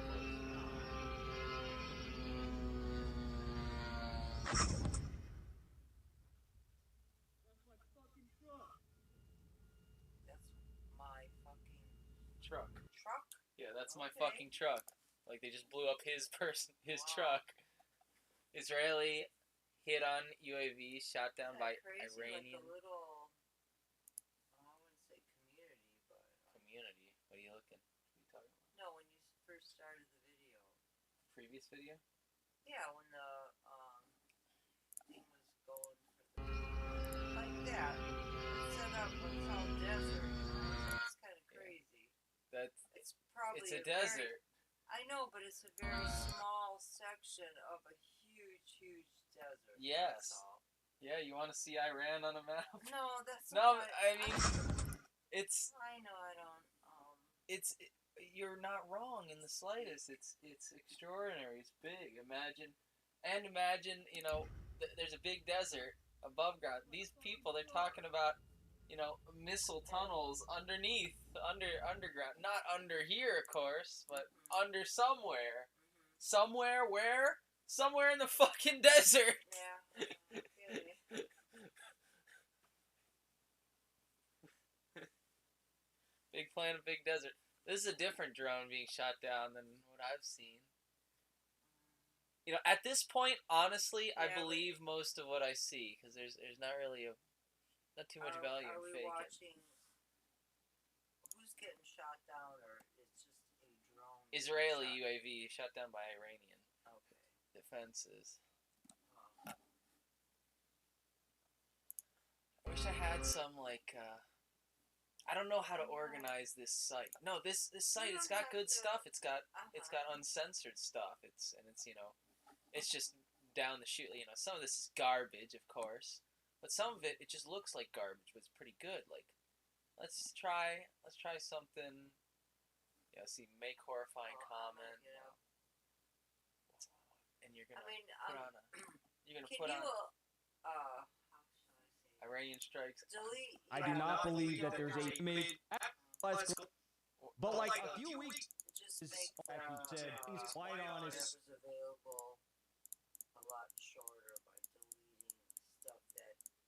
[SPEAKER 15] That's my fucking
[SPEAKER 14] truck.
[SPEAKER 15] Truck?
[SPEAKER 14] Yeah, that's my fucking truck. Like they just blew up his truck. Israeli hit on UAV, shot down by
[SPEAKER 15] crazy,
[SPEAKER 14] Iranian.
[SPEAKER 15] Like a little, I wouldn't say community, but
[SPEAKER 14] Community? What are you looking? What are you talking about?
[SPEAKER 15] no, when you first started the video.
[SPEAKER 14] Previous video?
[SPEAKER 15] Yeah, when the thing was going for the like that. It's set up, but it's all desert. It's kind of crazy. It's probably
[SPEAKER 14] it's a desert.
[SPEAKER 15] I know, but it's a very small section of a huge desert.
[SPEAKER 14] Yes.
[SPEAKER 15] That's all.
[SPEAKER 14] Yeah, you want to see Iran on a map?
[SPEAKER 15] No, that's
[SPEAKER 14] no.
[SPEAKER 15] not
[SPEAKER 14] I mean, it's.
[SPEAKER 15] I know. I don't.
[SPEAKER 14] You're not wrong in the slightest. It's extraordinary. It's big. Imagine, you know, there's a big desert above ground. These people, they're talking about, you know, missile tunnels underneath, underground. Not under here, of course, but under somewhere. Somewhere where? Somewhere in the fucking desert.
[SPEAKER 15] Yeah.
[SPEAKER 14] Big planet, big desert. This is a different drone being shot down than what I've seen. You know, at this point, honestly, I believe most of what I see because there's not really not too much value in faking.
[SPEAKER 15] Are we watching who's getting shot down, or it's just a drone?
[SPEAKER 14] Israeli UAV shot down by Iranian defenses. I wish I had some like. I don't know how to organize this site. No, this site, it's got good stuff. It's got uncensored stuff. It's you know, it's just down the chute. You know, some of this is garbage, of course, but some of it just looks like garbage, but it's pretty good. Like, let's try something. You know, see, make horrifying comment.
[SPEAKER 15] You know.
[SPEAKER 14] And you're gonna
[SPEAKER 15] put on.
[SPEAKER 14] Iranian strikes.
[SPEAKER 15] Delete.
[SPEAKER 5] I do not believe that there's a made, but like a few weeks, like you said, he's quite honest.
[SPEAKER 15] Was available a lot shorter by deleting stuff that you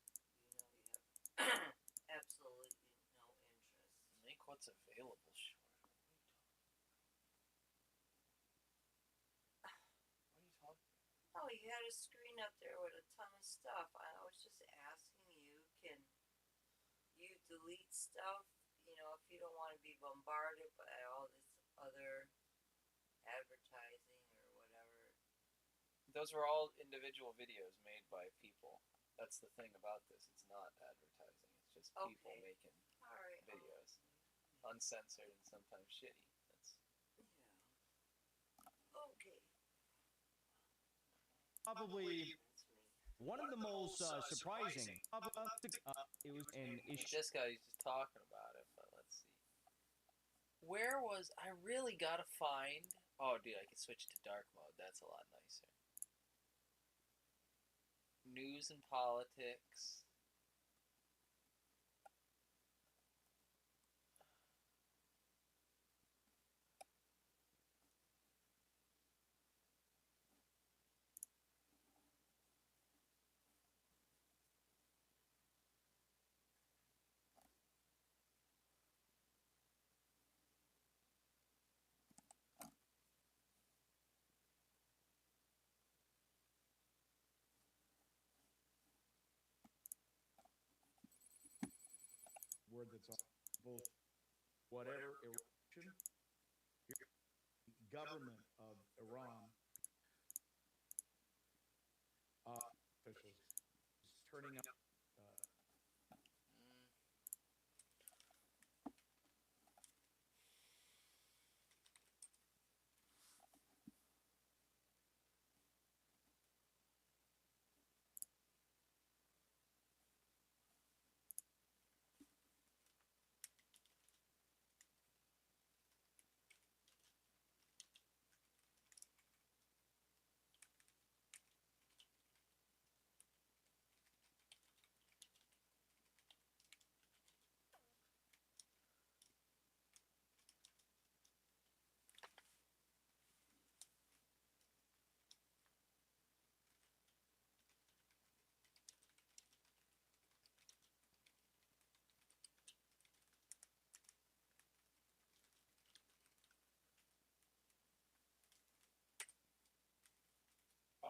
[SPEAKER 15] have absolutely no interest.
[SPEAKER 14] Make what's available short. What are you talking about?
[SPEAKER 15] Oh, you had a screen up there with a ton of stuff. I was just asking you, can you delete stuff? You know, if you don't want to be bombarded by all this other advertising or whatever.
[SPEAKER 14] Those were all individual videos made by people. That's the thing about this. It's not advertising. It's just people making videos. Uncensored and sometimes shitty.
[SPEAKER 15] Okay.
[SPEAKER 5] Probably one of the most surprising. It was an issue.
[SPEAKER 14] This guy's just talking about it, but let's see. Where was I really gotta find? Oh, dude, I can switch to dark mode. That's a lot nicer. News and politics.
[SPEAKER 10] word that's on both whatever eruption, government of Iran officials turning up.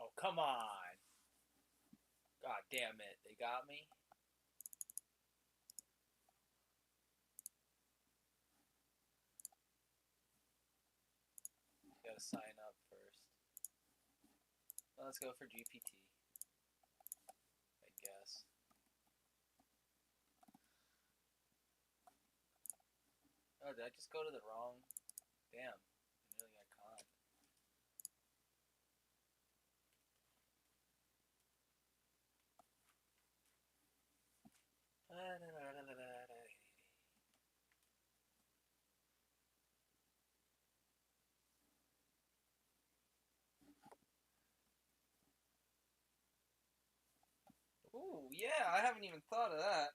[SPEAKER 14] Oh, come on. God damn it. They got me. Gotta sign up first. Well, let's go for GPT, I guess. Oh, did I just go to the wrong? Damn. I nearly got caught. Ooh, yeah, I haven't even thought of that.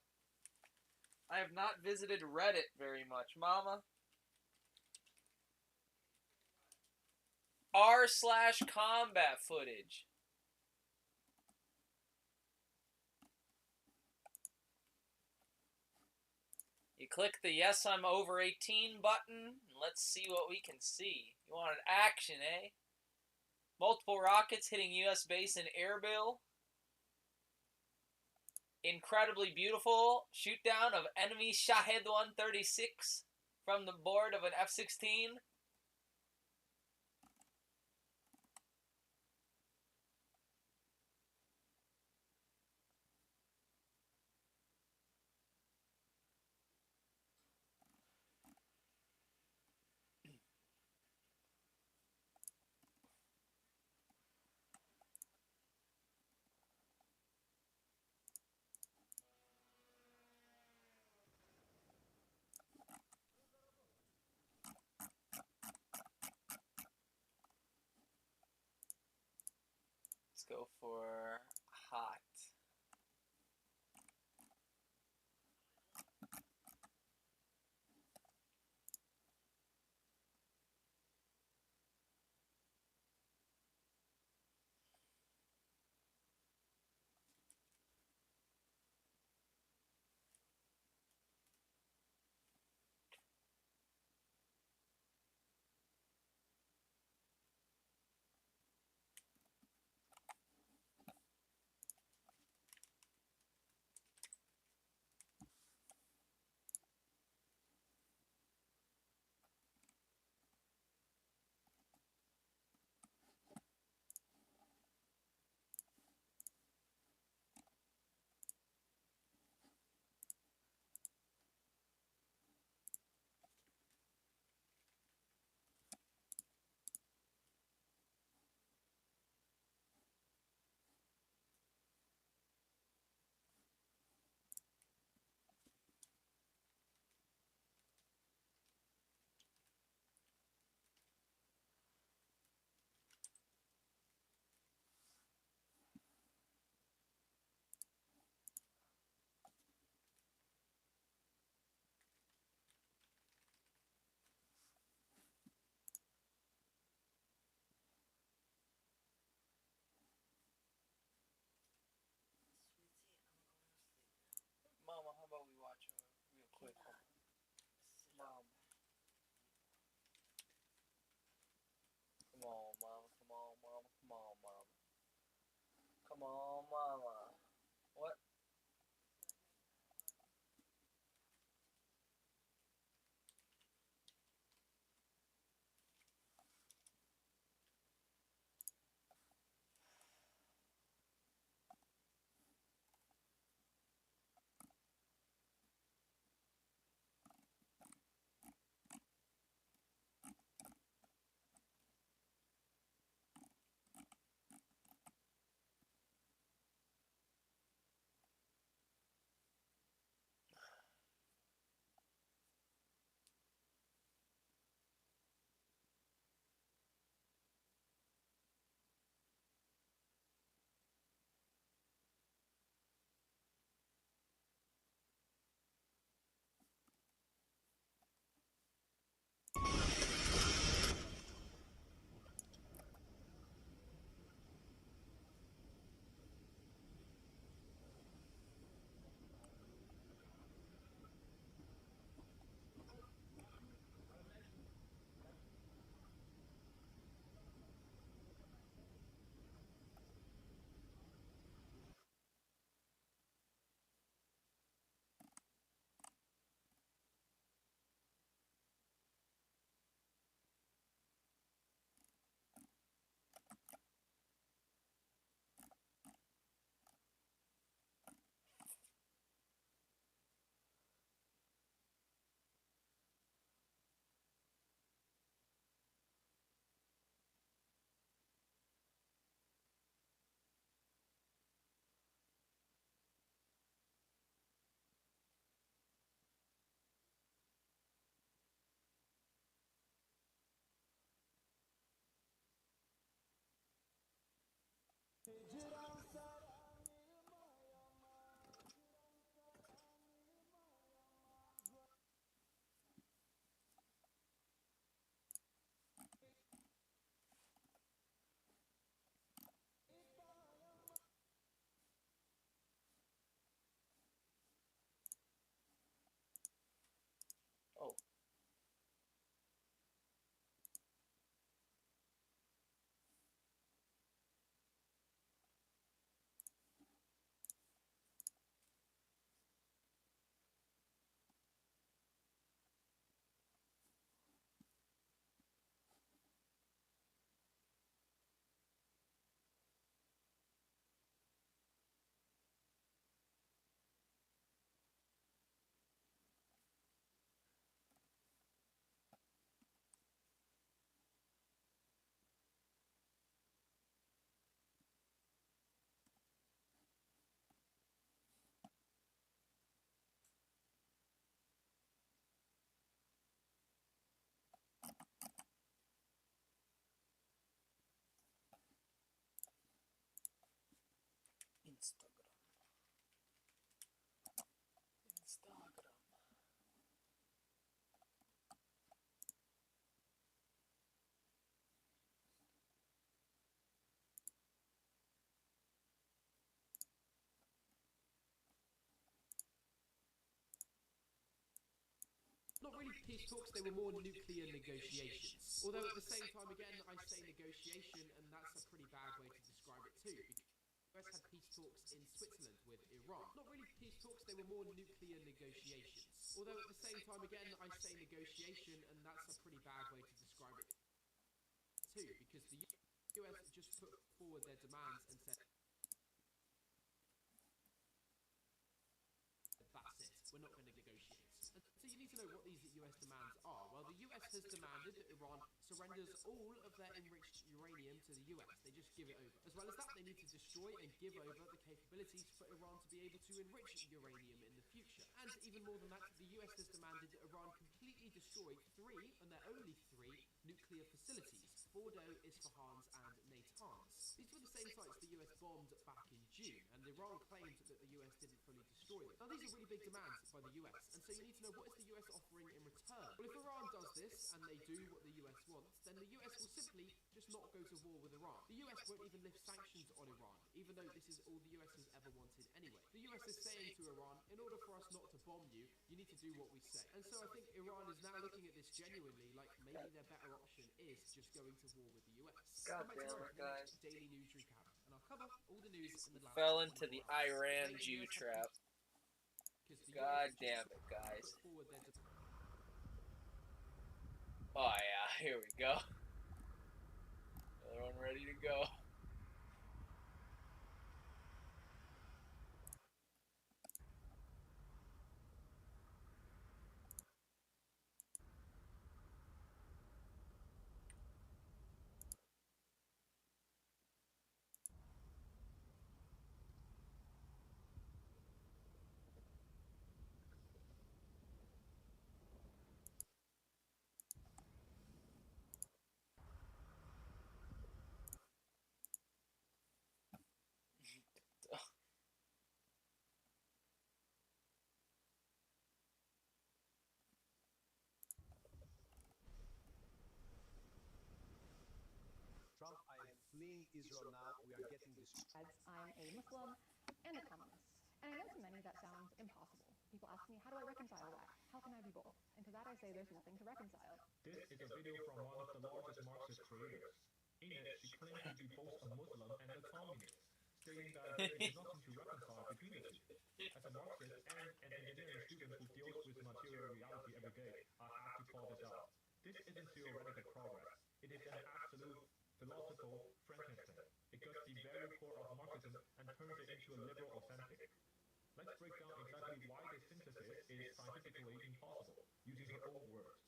[SPEAKER 14] I have not visited Reddit very much, Mama. r/combat footage. You click the yes, I'm over 18 button, and let's see what we can see. You want an action, eh? Multiple rockets hitting U.S. base in Erbil. Incredibly beautiful shoot down of enemy Shahed 136 from the board of an F-16. Let's go for hot.
[SPEAKER 16] really peace talks, they were more nuclear negotiations. Although at the same time, again, I say negotiation, and that's a pretty bad way to describe it too. The US had peace talks in Switzerland with Iran. Not really peace talks, they were more nuclear negotiations. Although at the same time, again, I say negotiation, and that's a pretty bad way to describe it too, because the US just put forward their demands and said, that's it, we're not going to negotiate. And so you need to know what these US demands are. Well, the US has demanded that Iran surrenders all of their enriched uranium to the US. They just give it over. As well as that, they need to destroy and give over the capabilities for Iran to be able to enrich uranium in the future. And even more than that, the US has demanded that Iran completely destroy 3, and their only 3, nuclear facilities: Fordo, Isfahan's, and Natanz. These were the same sites the US bombed back in June, and Iran claimed that the US didn't fully destroy them. Now, these are really big demands by the US, and so you need to know, what is the US offering in return? Well, if Iran does this, and they do what the US wants, then the US will simply just not go to war with Iran. The US won't even lift sanctions on Iran, even though this is all the US has ever wanted anyway. The US is saying to Iran, in order for us not to bomb you, you need to do what we say. And so I think Iran is now looking at this genuinely like maybe their better option is just going to war with the US.
[SPEAKER 14] God damn it, guys.
[SPEAKER 16] Daily news recap, and I'll cover all the news in the last
[SPEAKER 14] Fell into the Iran Jew trap. God damn it, guys. Oh yeah, here we go. Another one ready to go.
[SPEAKER 17] Trump, I am fleeing Israel now. We are getting destroyed.
[SPEAKER 18] I'm a Muslim and a communist. And I know to many that sounds impossible. People ask me, how do I reconcile that? How can I be both? And to that I say there's nothing to reconcile.
[SPEAKER 7] This is a video from one of the largest Marxist creators. In it, she claims to be both a Muslim and a communist, stating that there is nothing to reconcile between the two. As a Marxist and an engineering student who deals with material reality every day, I have to call this out. This isn't theoretical progress. It is an absolute philosophical Frankenstein. It goes to the very core of Marxism and turns it into a liberal authentic. Let's break down exactly why this synthesis is scientifically impossible, using her own words.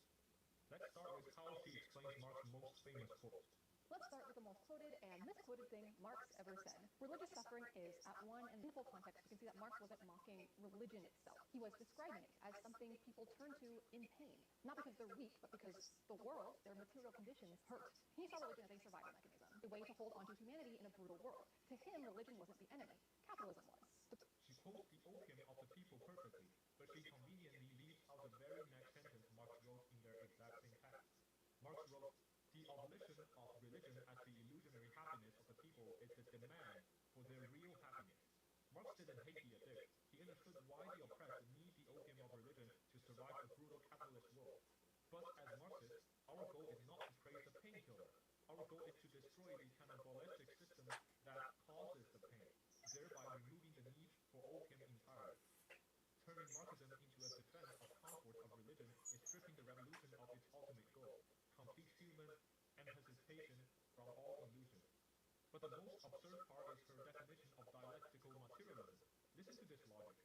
[SPEAKER 7] Let's start with how she explains Marx's most famous quote.
[SPEAKER 18] Let's start with the most quoted and misquoted thing Marx ever said. Religious suffering is, at one and full context, you can see that Marx wasn't mocking religion itself. He was describing it as something people turn to in pain. Not because they're weak, but because the world, their material conditions, hurt. He saw religion as a survival mechanism, a way to hold onto humanity in a brutal world. To him, religion wasn't the enemy. Capitalism was.
[SPEAKER 7] She quotes the opium of the people perfectly, but she conveniently leaves out the very next sentence Marx wrote in their exact same text. Marx wrote, "The abolition of religion as the illusionary happiness of the people is the demand for their real happiness." Marx didn't hate the addict. He understood why the oppressed need the opium of religion to survive a brutal capitalist world. But as Marxists, our goal is not to praise the painkiller. Our goal is to destroy the cannibalistic system that causes the pain, thereby removing the need for opium entirely. Turning Marxism into a defense of comfort of religion is stripping the revolution of its ultimate goal, complete human emancipation from all illusion. But the most absurd part is her definition of dialectical materialism. Listen to this logic.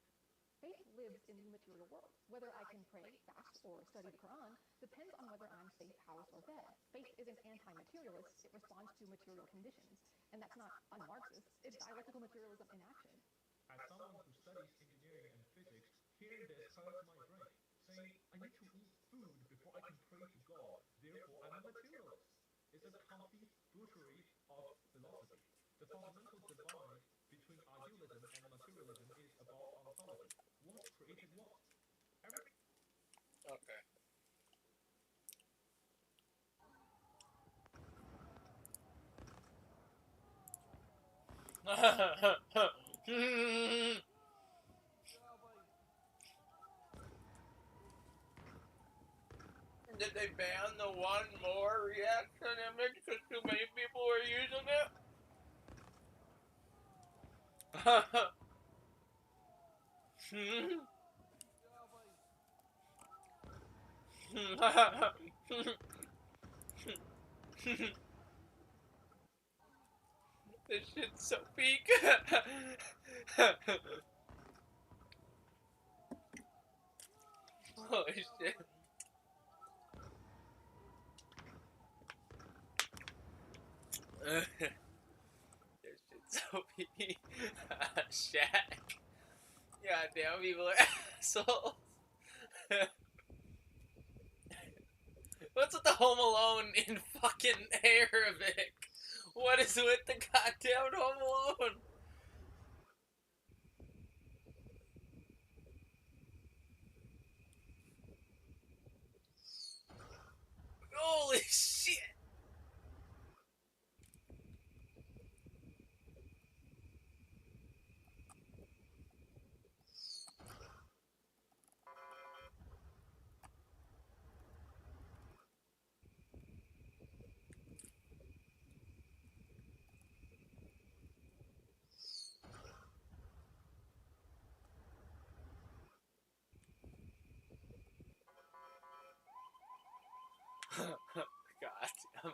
[SPEAKER 18] Faith lives in the material world. Whether I can pray, fast, or study the Quran depends on whether I'm safe, housed, or fed. Faith isn't anti-materialist, it responds to material conditions. And that's not un-Marxist, it's dialectical materialism in action.
[SPEAKER 7] As someone who studies engineering and physics, hearing this hurts my brain, saying, I need to eat food before I can pray to God, therefore I'm a materialist. It's a complete butchery of philosophy. The fundamental divide between idealism and materialism is about ontology. What created what?
[SPEAKER 14] Okay. This shit's so peak. Holy shit. This shit's so peak. Shaq. God damn, people are assholes. What's with the Home Alone in fucking Arabic? What is with the goddamn Home Alone? Holy shit! God damn.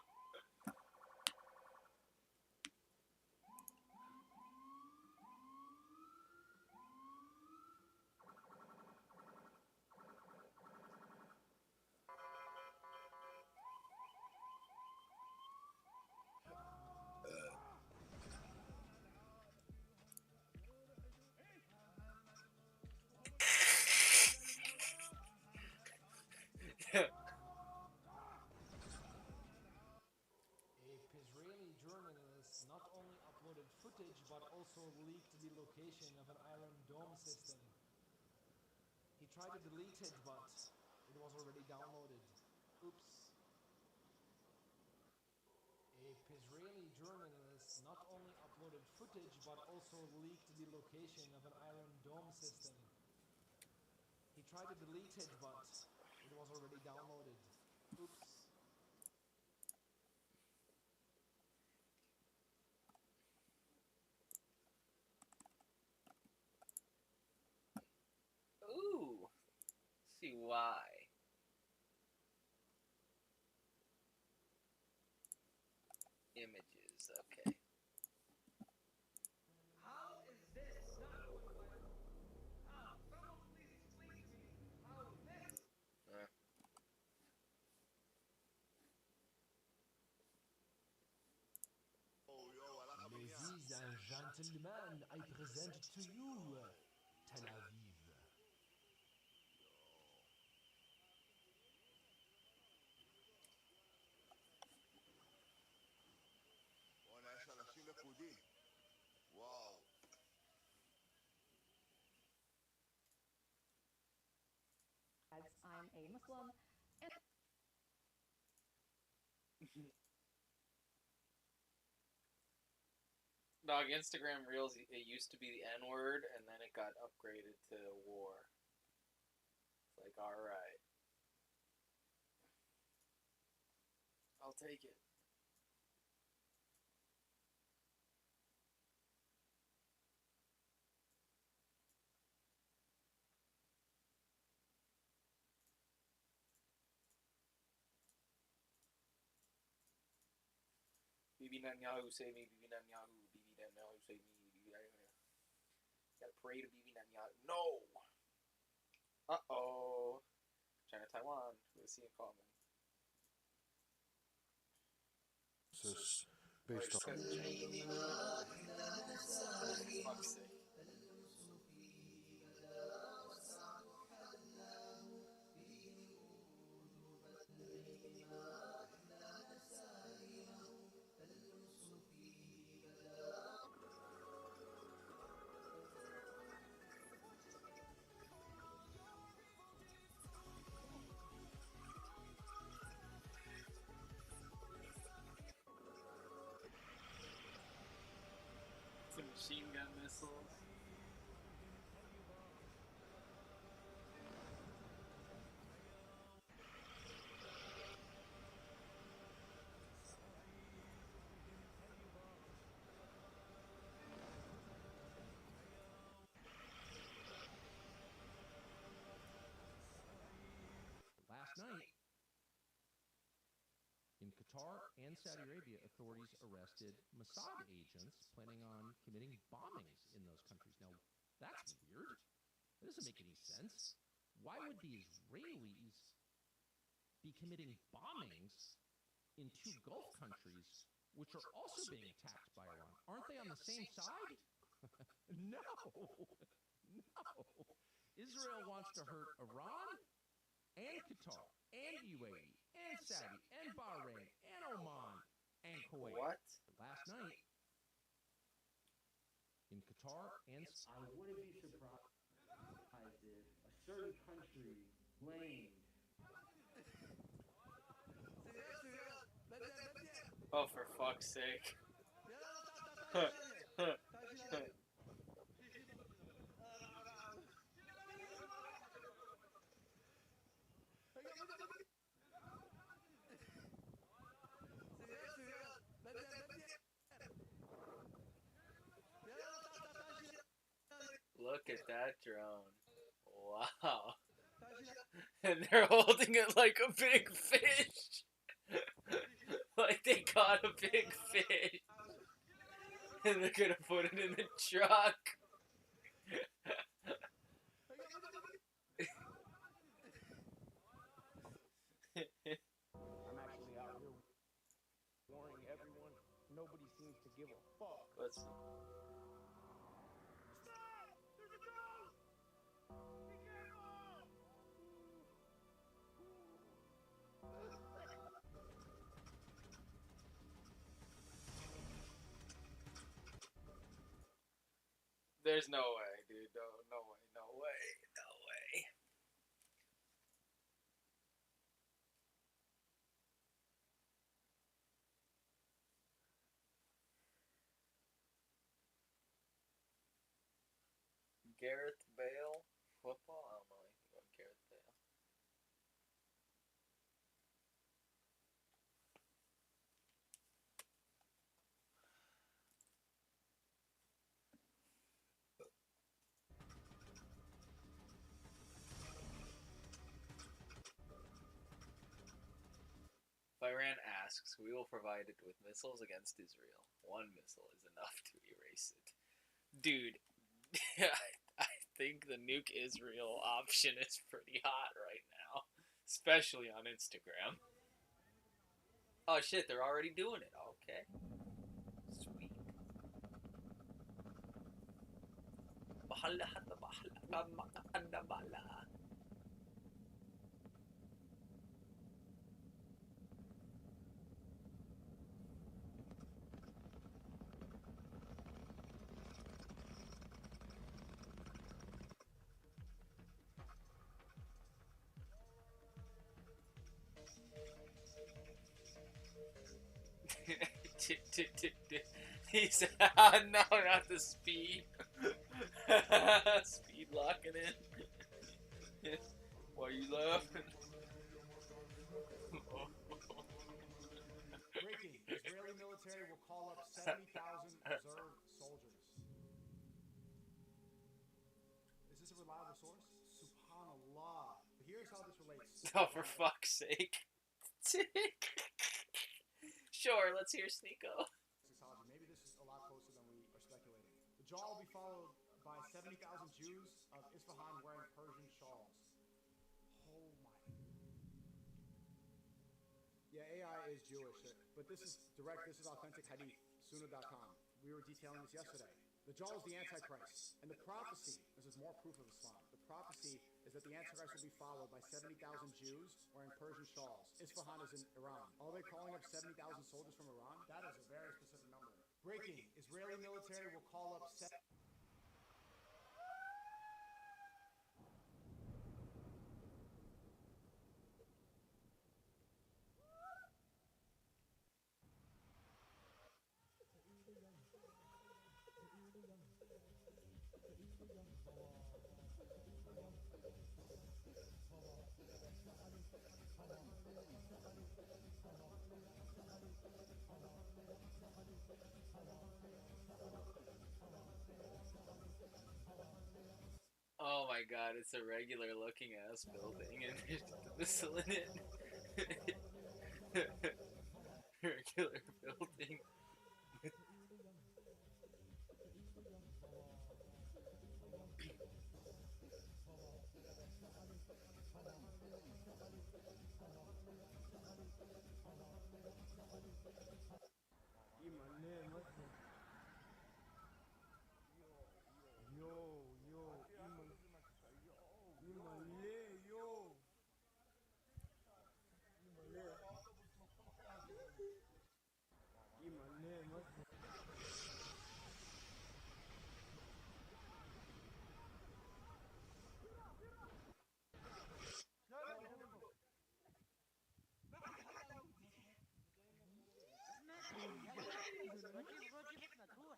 [SPEAKER 19] Israeli journalist not only uploaded footage but also leaked the location of an Iron Dome system. He tried to delete it, but it was already downloaded. Oops. A Israeli journalist not only uploaded footage but also leaked the location of an Iron Dome system. He tried to delete it, but it was already downloaded. Oops.
[SPEAKER 14] Ooh. See why. Images, okay.
[SPEAKER 20] How is this not going viral? How? Someone please explain to me how this. Ladies and gentlemen, I present to you Tel Aviv.
[SPEAKER 8] וואלה, יש אנשים לכודים. וואו.
[SPEAKER 18] I'm a Muslim. And
[SPEAKER 14] Dog, Instagram Reels, it used to be the N-word, and then it got upgraded to war. It's like, alright. I'll take it. Bibi Netanyahu, save me, Bibi Netanyahu, Bibi Netanyahu, save me, Bibi Netanyahu. Gotta pray to Bibi Netanyahu. No! Uh-oh. China, Taiwan. Let's see in common.
[SPEAKER 8] This is based on...
[SPEAKER 14] Fuck's sake. It's a machine gun missile.
[SPEAKER 21] Qatar and Saudi Arabia, authorities arrested Mossad agents planning on committing bombings in those countries. Now, that's weird. That doesn't make any sense. Why would the Israelis be committing bombings in two Gulf countries, which are also being attacked by Iran? Aren't they on the same side? No. No. Israel wants to hurt Iran and Qatar and UAE and Saudi and Bahrain and Oman and Kuwait.
[SPEAKER 14] What?
[SPEAKER 21] Last night in Qatar and
[SPEAKER 22] I wouldn't be surprised if a certain country blamed.
[SPEAKER 14] Oh, for fuck's sake. Look at that drone. Wow. And they're holding it like a big fish. Like they caught a big fish. And they're gonna put it in the truck.
[SPEAKER 22] I'm actually out here warning everyone. Nobody seems to give a fuck.
[SPEAKER 14] Let's see. There's no way, dude. No way, no way, no way. Gareth Bale football? I don't know anything about Gareth Bale. If Iran asks, we will provide it with missiles against Israel. One missile is enough to erase it. Dude, I think the nuke Israel option is pretty hot right now. Especially on Instagram. Oh shit, they're already doing it. Okay. Sweet. He said, no, not the speed. Speed locking in. Why you laughing?
[SPEAKER 10] Breaking. Israeli military will call up 70,000 reserve soldiers. Is this a reliable source? Subhanallah. Here's how this relates.
[SPEAKER 14] Oh, for fuck's sake. Sure, let's hear Sneeko.
[SPEAKER 10] Maybe this is a lot closer than we are speculating. The jaw will be followed by 70,000 Jews of Isfahan wearing Persian shawls. Oh my. Yeah, AI is Jewish, but this is direct, this is authentic hadith, sunnah.com. We were detailing this yesterday. The jaw is the Antichrist, and the prophecy, this is more proof of Islam, the prophecy is that the Antichrist will be followed by 70,000 Jews wearing Persian shawls. Isfahan is in Iran. Are they calling up 70,000 soldiers from Iran? That is a very specific number. Breaking. Israeli military will call up
[SPEAKER 14] Oh my god, it's a regular looking ass building and there's a missile in it. Regular building.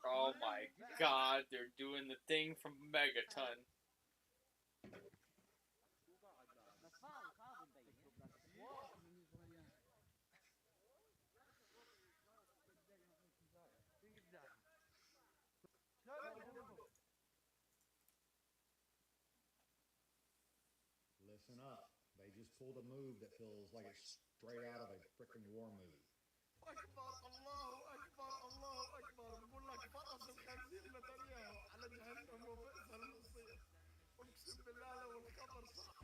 [SPEAKER 14] Oh my god, they're doing the thing from Megaton.
[SPEAKER 1] Listen up. They just pulled a move that feels like it's straight out of a frickin' war movie.
[SPEAKER 20] أكبر الله أكبر الله أكبر بقول لك فطس الخنزير نتنياهو على جهنم وبئس المصير أقسم بالله لو الخبر صح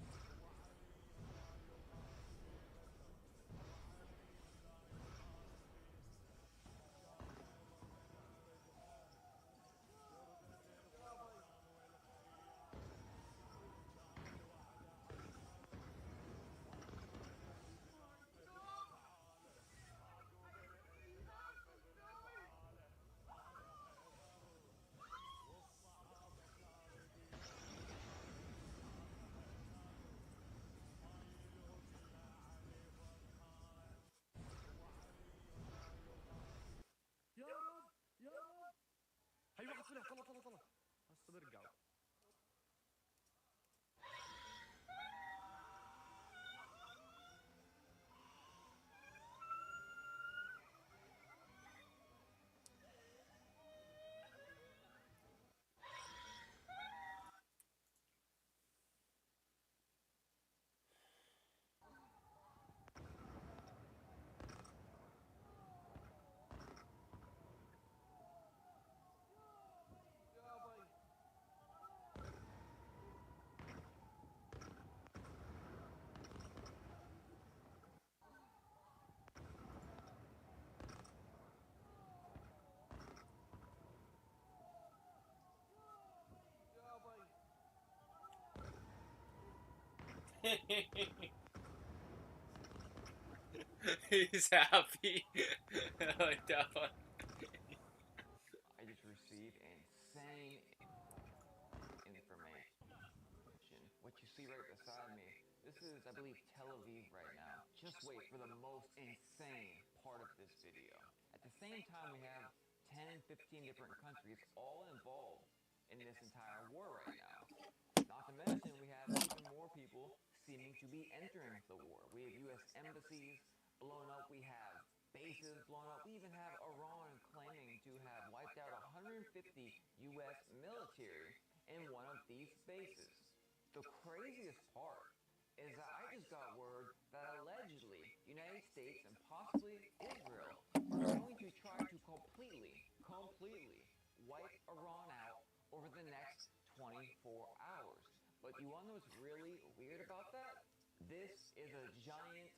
[SPEAKER 19] هي واحد طلع طلع هسه برجعوا.
[SPEAKER 14] He's happy. I like that one.
[SPEAKER 9] I just received insane information. What you see right beside me, this is, I believe, Tel Aviv right now. Just wait for the most insane part of this video. At the same time, we have 10, 15 different countries all involved in this entire war right now. Not to mention, we have even more people seeming to be entering the war. We have U.S. embassies blown up. We have bases blown up. We even have Iran claiming to have wiped out 150 U.S. military in one of these bases. The craziest part is that I just got word that allegedly United States and possibly Israel are going to try to completely wipe Iran out over the next 24 hours. But you want to know what's really weird about that? This is a giant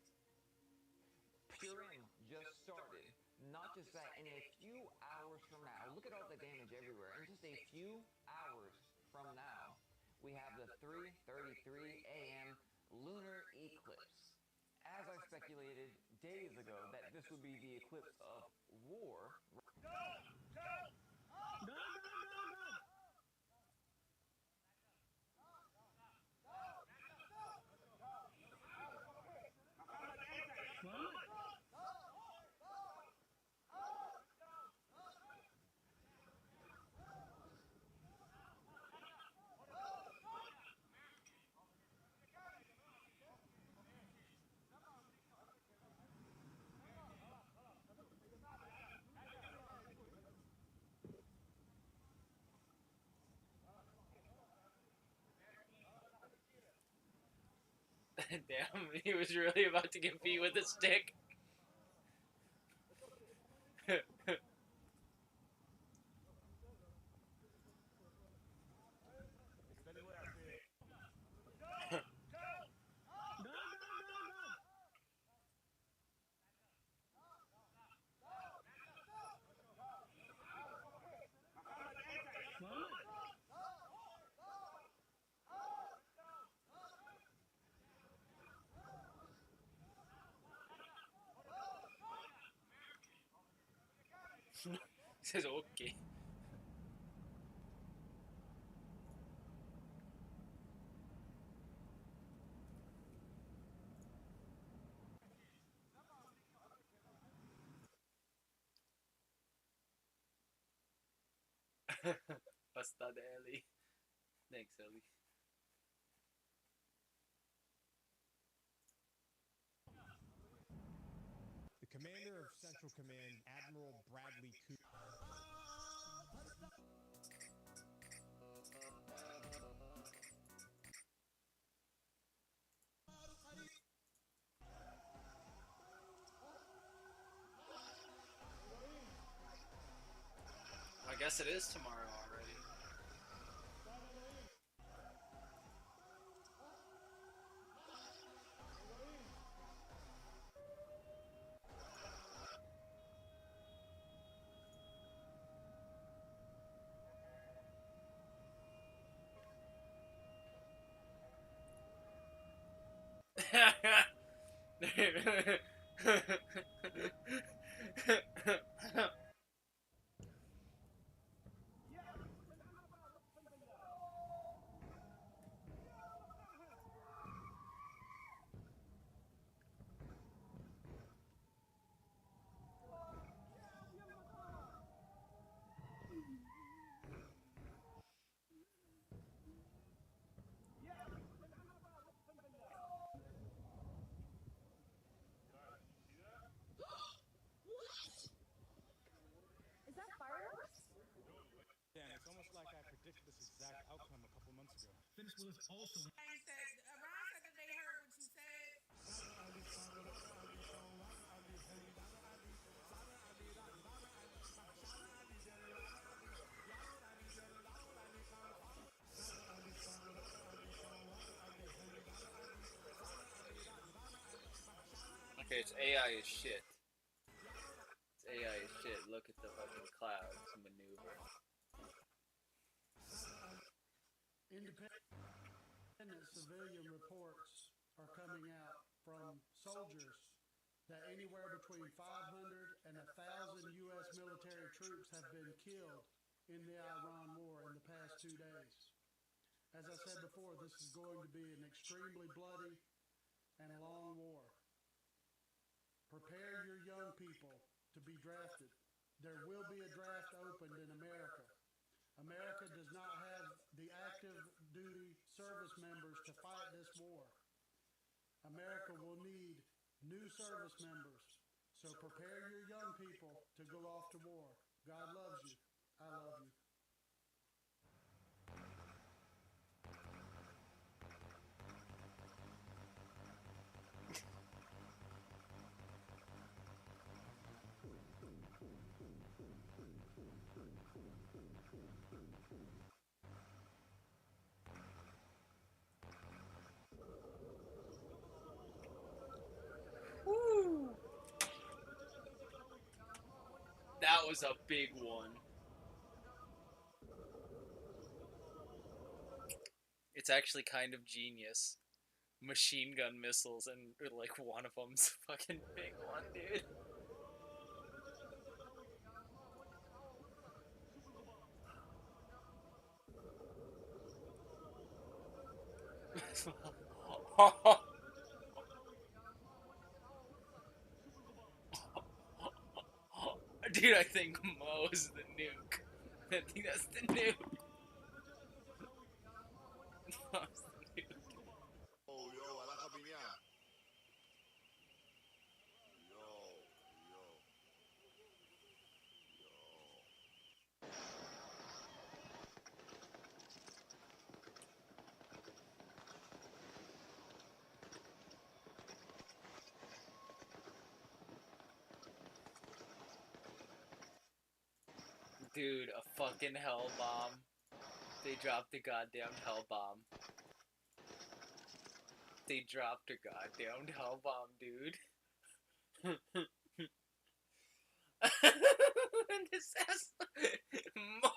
[SPEAKER 9] Purim just started. Not just that, in a few hours from now, look at all the damage everywhere. In just a few hours from now, we have the 3:33 a.m. lunar eclipse. As I speculated days ago that this would be the eclipse of war.
[SPEAKER 14] Damn, he was really about to get beat with a stick. says okay. Bastard Ellie. Thanks, Ellie.
[SPEAKER 6] The commander of Central Command, Admiral Bradley Cooper.
[SPEAKER 14] I guess it is tomorrow already.
[SPEAKER 18] Is that fireworks?
[SPEAKER 6] Damn, it's almost like I predicted this exact outcome a couple months ago.
[SPEAKER 16] This was also.
[SPEAKER 11] Ron said that they heard what you said.
[SPEAKER 14] Okay, it's AI as shit. It's AI as shit. Look at the fucking clouds maneuver.
[SPEAKER 23] Independent civilian reports are coming out from soldiers that anywhere between 500 and 1,000 U.S. military troops have been killed in the Iran war in the past 2 days. As I said before, this is going to be an extremely bloody and long war. Prepare your young people to be drafted. There will be a draft opened in America. America does not have the active duty service members to fight this war. America will need new service members. So prepare your young people to go off to war. God loves you. I love you.
[SPEAKER 14] Woo! That was a big one. It's actually kind of genius. Machine gun missiles, and like one of them's a fucking big one, dude. Dude, I think Mo's the nuke. I think that's the nuke. Mo's the nuke.
[SPEAKER 8] Oh, yo, a la capiña.
[SPEAKER 14] Dude, a fucking hell bomb. They dropped a goddamn hell bomb. They dropped a goddamn hell bomb, dude. And this has more.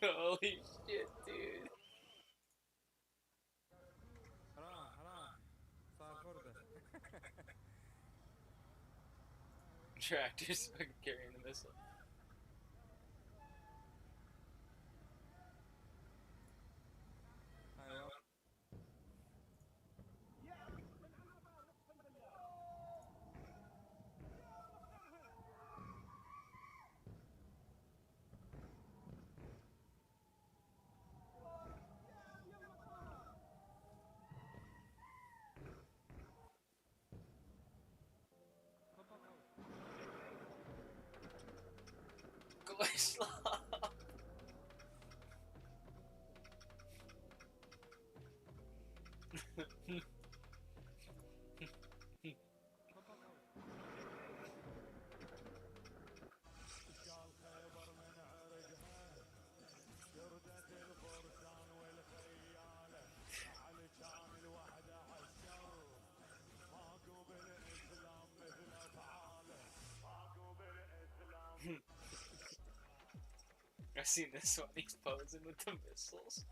[SPEAKER 14] Holy shit, dude. tractors carrying the missile. I've seen this one. He's posing with the missiles.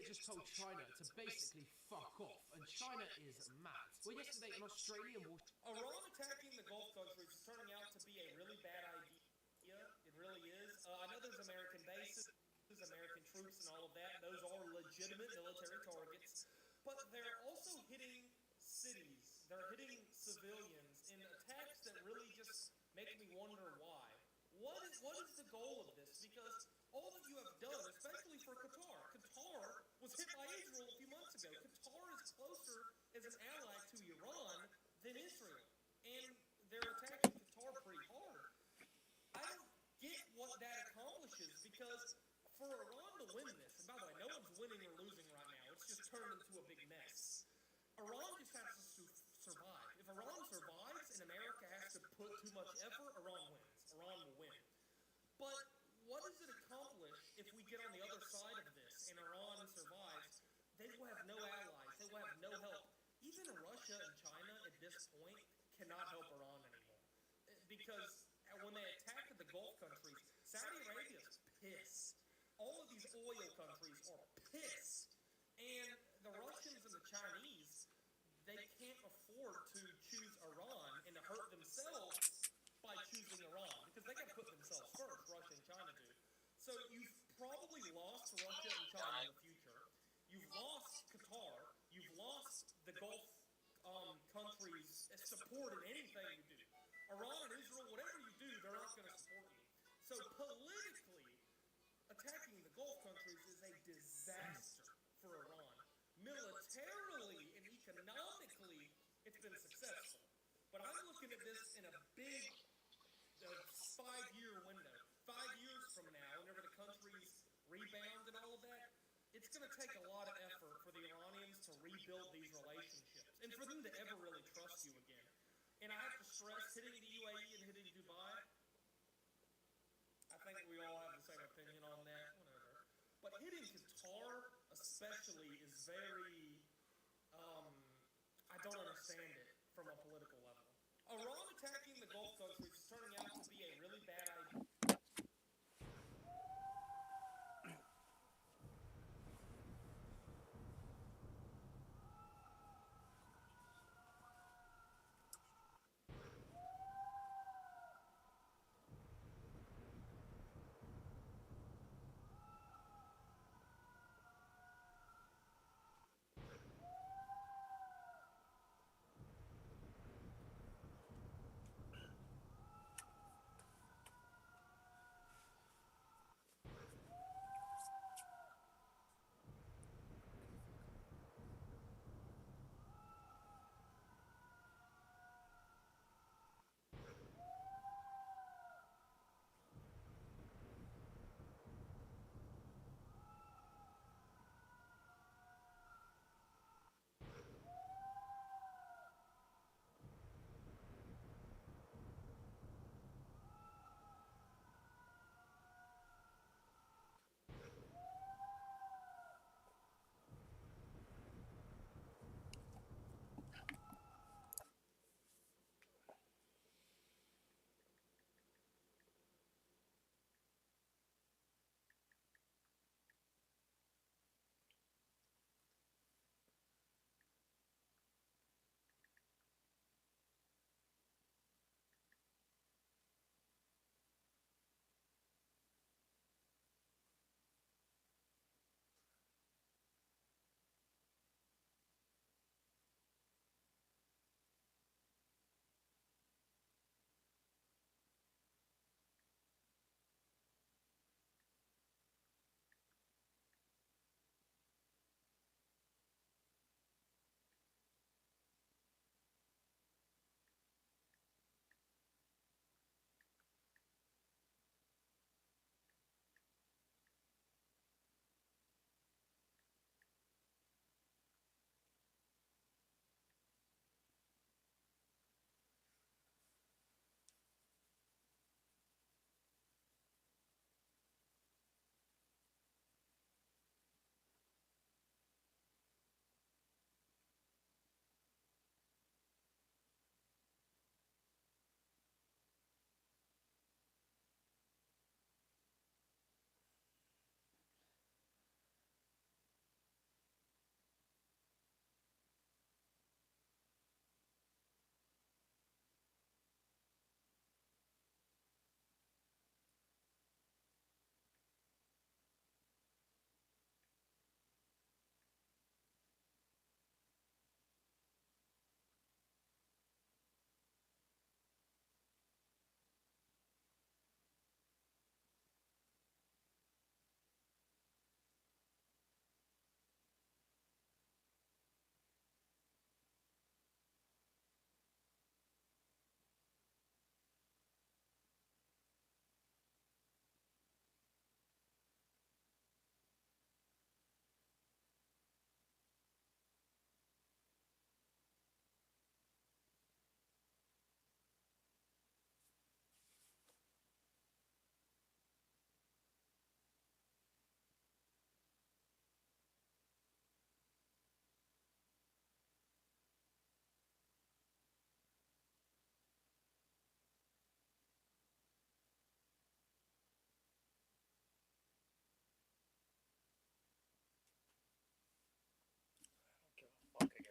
[SPEAKER 16] Just told China to basically fuck off, and China is mad. Well, yesterday an Australian
[SPEAKER 3] Iran attacking the Gulf countries is turning out to be a really bad idea. It really is. I know there's American bases, American troops, and all of that. Those are legitimate military targets, but they're also hitting cities. They're hitting civilians in attacks that really just make me wonder why. What is the goal of this? Because all that you have done, especially for Qatar was hit by Israel a few months ago. Qatar is closer as an ally to Iran than Israel, and they're attacking Qatar pretty hard. I don't get what that accomplishes, because for Iran to win this, and by the way, no one's winning or losing right now, it's just turned into a big mess. Iran just has to survive. If Iran survives and America has to put too much effort, Iran wins. Iran will win. But what does it accomplish if we get on the other side of this and Iran survives? They will have no allies. They will have no help. Even Russia and China at this point cannot help Iran anymore. Because when they attacked the Gulf countries, Saudi Arabia is pissed. All of these oil countries are pissed. And the Russians and the Chinese, they can't afford to choose Iran and to hurt themselves by choosing Iran, because they got to put themselves first, Russia and China do. So you've probably lost Russia and China in the future. You've lost Qatar. You've lost the Gulf countries' support in anything you do. Iran and Israel, whatever you do, they're not going to support you. So politically, attacking the Gulf countries is a disaster for Iran. Militarily and economically, it's been successful. But I'm looking at this in a big 5-year window. 5 years from now, whenever the countries rebound and all of that, it's going to take a lot of effort for the Iranians to rebuild these relationships and for them to ever really trust you again. And I have to stress, hitting the UAE and hitting Dubai, I think we all have the same opinion on that, whatever. But hitting Qatar especially is very, I don't understand it from a political level. Iran attacking the Gulf countries is turning out to be a really bad idea.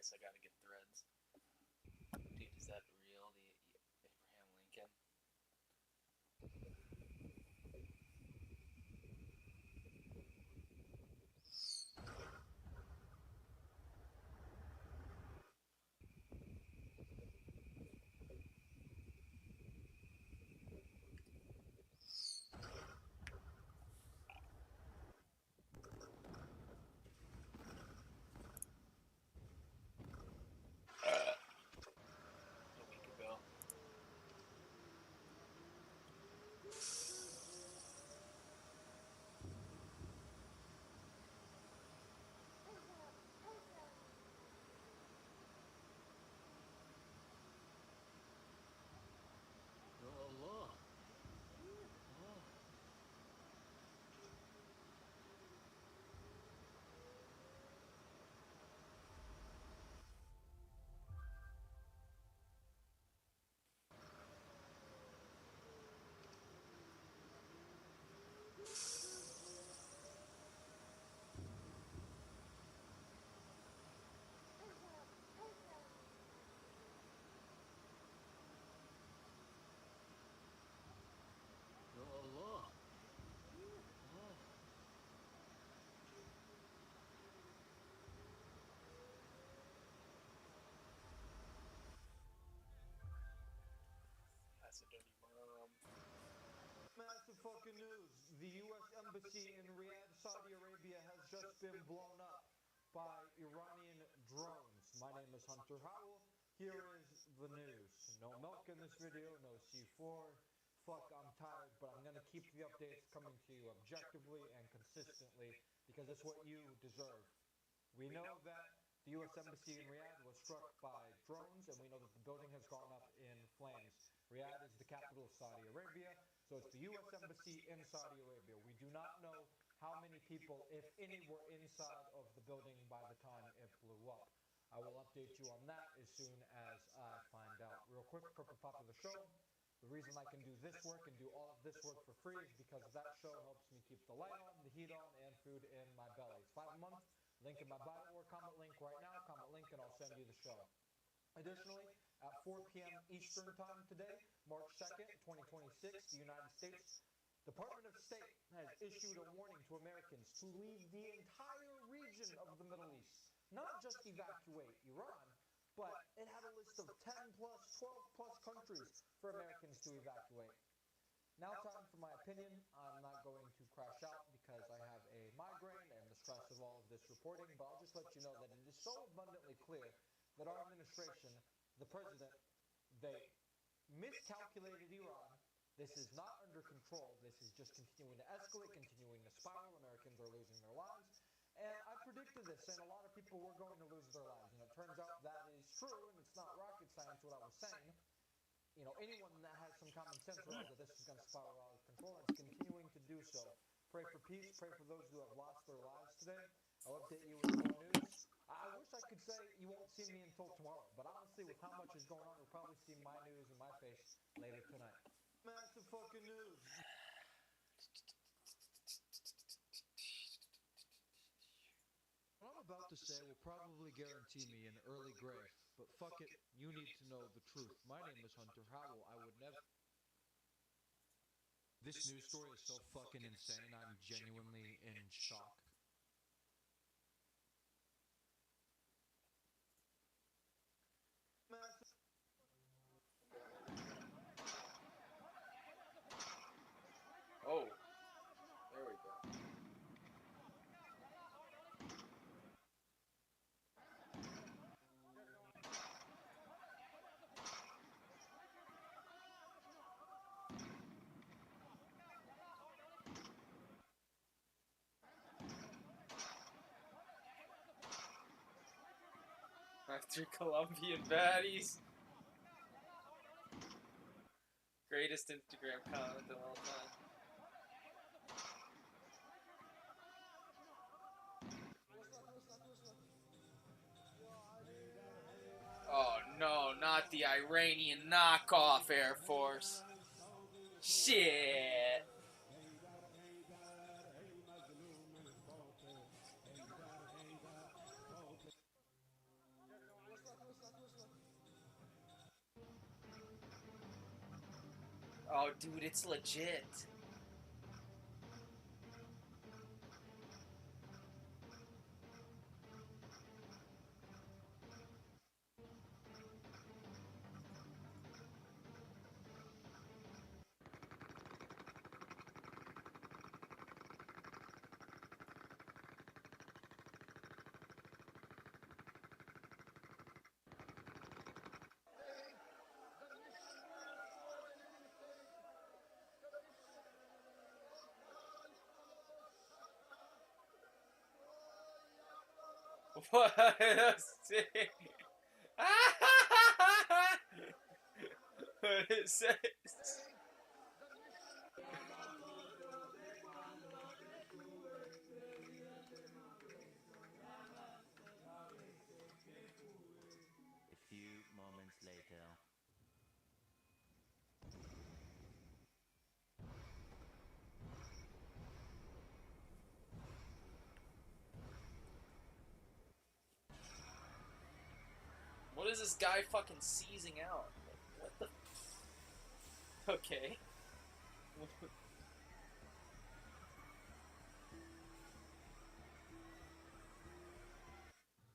[SPEAKER 14] guess I gotta get Threads. Dude, is that real? The Abraham Lincoln? A week ago.
[SPEAKER 2] Ya Allah. Ya Allah.
[SPEAKER 14] That's a dirty mom.
[SPEAKER 4] Massive fucking news. The U.S. Embassy in Riyadh, Saudi Arabia has just been blown up by Iranian drones. My name is Hunter Howell. Here is the news. No milk in this video, no C4. Fuck, I'm tired, but I'm going to keep the updates coming to you objectively and consistently because it's what you deserve. We know that the U.S. Embassy in Riyadh was struck by drones, and we know that the building has gone up in flames. Riyadh is the capital of Saudi Arabia, so it's the U.S. Embassy in Saudi Arabia. We do not know how many people, if any, were inside of the building by the time it blew up. I will update you on that as soon as I find out. Real quick, purple pop of the show. The reason I can do this work and do all of this work for free is because that show helps me keep the light on, the heat on, and food in my belly. It's 5 a month. Link in my bio or comment link right now. Comment link and I'll send you the show. Additionally, at 4 p.m. Eastern Time today, March 2nd, 2026, the United States Department of State has issued a warning to Americans to leave the entire region of the Middle East. Not just evacuate Iran, but it had a list of 10 plus, 12 plus countries for Americans to evacuate. Now time for my opinion. I'm not going to crash out because I have a migraine and the stress of all of this reporting, but I'll just let you know that it is so abundantly clear that our administration, the president, they miscalculated Iran. This is not under control. This is just continuing to escalate, continuing to spiral. Americans are losing their lives. And I predicted this, and a lot of people were going to lose their lives. And it turns out that is true, and it's not rocket science what I was saying. You know, anyone that has some common sense knows that this is going to spiral out of control, and it's continuing to do so. Pray for peace. Pray for those who have lost their lives today. I'll update you with more news. I wish I could say you won't see me until tomorrow, but honestly, with how much is going on, you'll probably see my news and my face later tonight. Massive fucking news.
[SPEAKER 12] What I'm about to say will probably guarantee me an early grave, but fuck it, you need to know the truth. My name is Hunter Howell. I would never... This news story is so fucking insane, I'm genuinely in shock.
[SPEAKER 14] Oh, there we go. After Colombian baddies. Greatest Instagram comment of all time. Oh no, not the Iranian knockoff Air Force. Shit. Oh, dude, it's legit. What? What it says?
[SPEAKER 9] A few moments later.
[SPEAKER 14] What is this guy fucking seizing out? What the? Okay.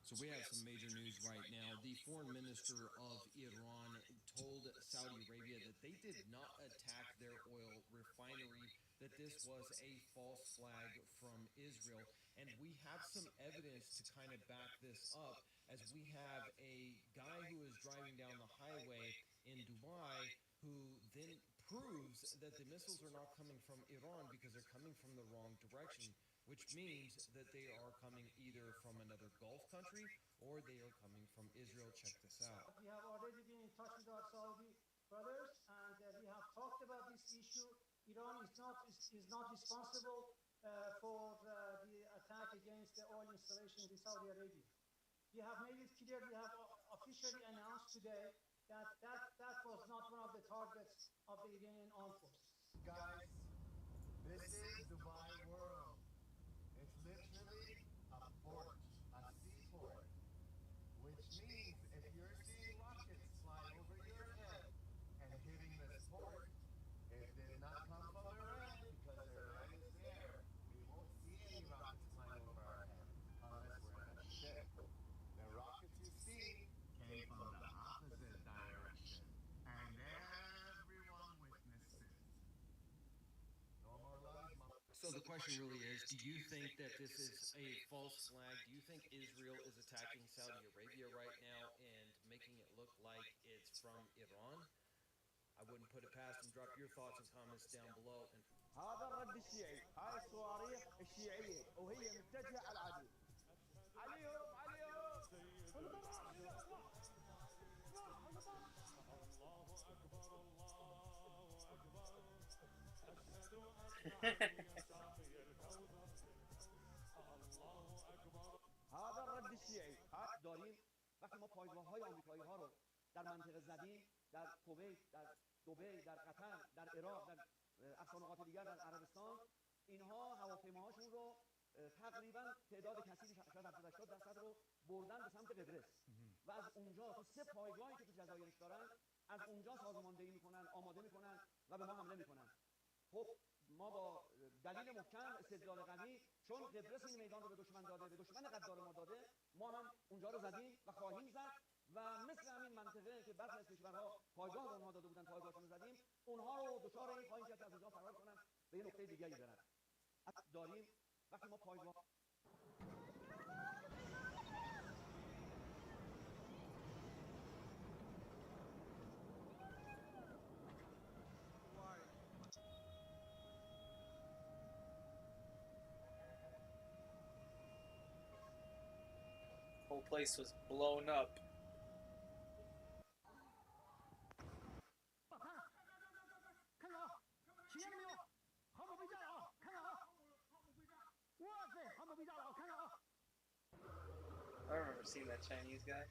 [SPEAKER 21] So we have some major news right now. The foreign minister of Iran told Saudi Arabia that they did not attack their oil refinery, that this was a false flag from Israel. And we have some evidence to kind of back this up, as we have a guy who is driving down the highway in Dubai who then proves that the missiles are not coming from Iran because they're coming from the wrong direction, which means that they are coming either from another Gulf country or they are coming from Israel. Check this out.
[SPEAKER 5] We have already been in touch with our Saudi brothers, and we have talked about this issue. Iran is not responsible for the attack against the oil installations in Saudi Arabia. We have made it clear, we have officially announced today that was not one of the targets of the Iranian armed forces.
[SPEAKER 20] Guys, this is Dubai World. It's literally a port, a seaport. Which means if you're seeing rockets fly over your head and hitting this port, it did not come from Iran because Iran is there. We won't see any rockets flying over our head unless we're in a ship. The rockets you see came from the opposite direction, and everyone witnessed it. No more lies, mama.
[SPEAKER 21] So the question really is, do you think that this is a false flag? Do you think Israel is attacking Saudi Arabia right now and making it look like it's from Iran? I wouldn't put it past them. Drop your thoughts and comments down below.
[SPEAKER 13] هذا الرد الشيعي، هاي الصواريخ الشيعية وهي متجهة على العدو. عليهم هذا الرد الشیعی. داریم وقتی ما پایگاه‌های آمریکایی‌ها رو در منطقه زدیم، در کویت، در دبی، در قطر، در عراق، در اقصا نقاط دیگر در عربستان، اینها هواپیماهاشون رو تقریبا تعداد کثیری شاید 70-80% رو بردن به سمت قبرس و از اونجا تو 3 پایگاهی که تو جزایرش دارن، از اونجا سازماندهی میکنن، آماده میکنن و به ما حمله میکنن. خب ما با دلیل محکم، استدلال قوی، چون قبرس این میدان رو به دشمن داده، به دشمن غدار ما داده، ما هم اونجا رو زدیم و خواهیم زد و مثل همین منطقه که برخی از کشورها پایگاه به اونها داده بودن، پایگاهشون رو زدیم، اونها رو دچار این خواهیم کرد که از اونجا فرار کنن به یه نقطه دیگری برن. داریم وقتی ما پایگاه
[SPEAKER 14] Whole place was blown up. I remember seeing that Chinese guy.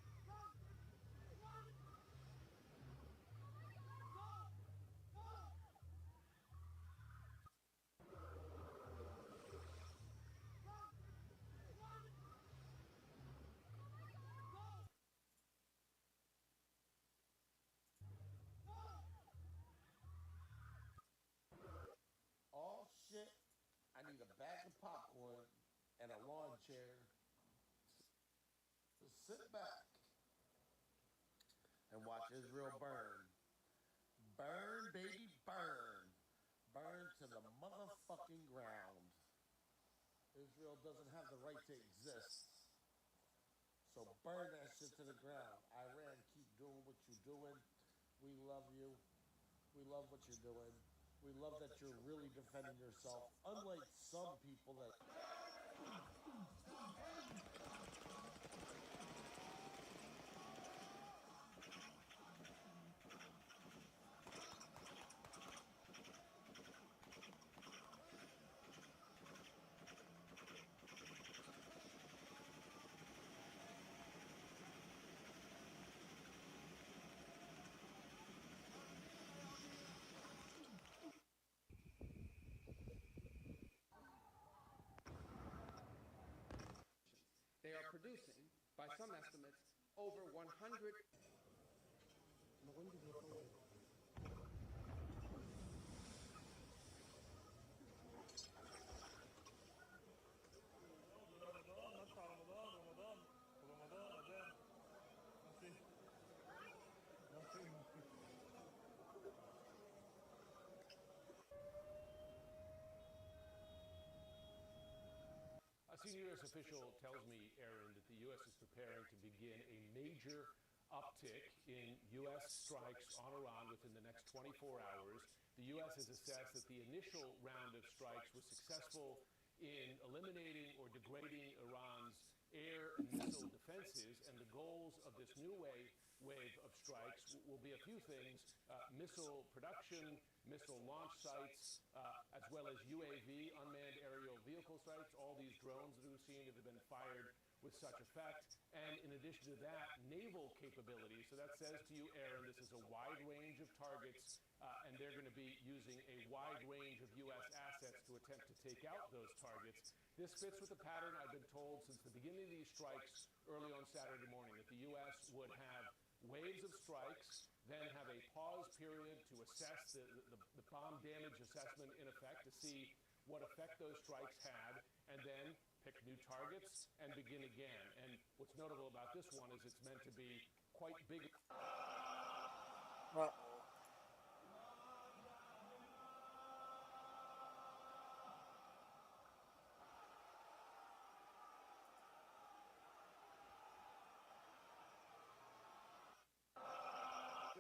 [SPEAKER 7] bag of popcorn and a lawn chair. Just sit back and watch Israel burn. Burn, baby, burn. Burn to the motherfucking ground. Israel doesn't have the right to exist. So burn that shit to the ground. Iran, keep doing what you're doing. We love you. We love what you're doing. We love that you're really defending yourself, unlike some people that...
[SPEAKER 16] They are producing, by some estimates, over 100.
[SPEAKER 15] A senior U.S. official tells me, Aaron, that the U.S. is preparing to begin a major uptick in U.S. strikes on Iran within the next 24 hours. The U.S. has assessed that the initial round of strikes was successful in eliminating or degrading Iran's air and missile defenses, and the goals of this new wave of strikes will be a few things: missile production, missile launch sites, as well as UAV, unmanned aerial vehicle sites. All these drones that we've seen have been fired with such effect. And in addition to that, naval capability. So that says to you, Aaron, this is a wide range of targets, and they're going to be using a wide range of U.S. assets to attempt to take out those targets. This fits with the pattern I've been told since the beginning of these strikes early on Saturday morning, that the U.S. would have waves of strikes, then have a pause period to assess the bomb damage assessment in effect to see what effect those strikes had, and then pick new targets and begin again. And what's notable about this one is it's meant to be quite big.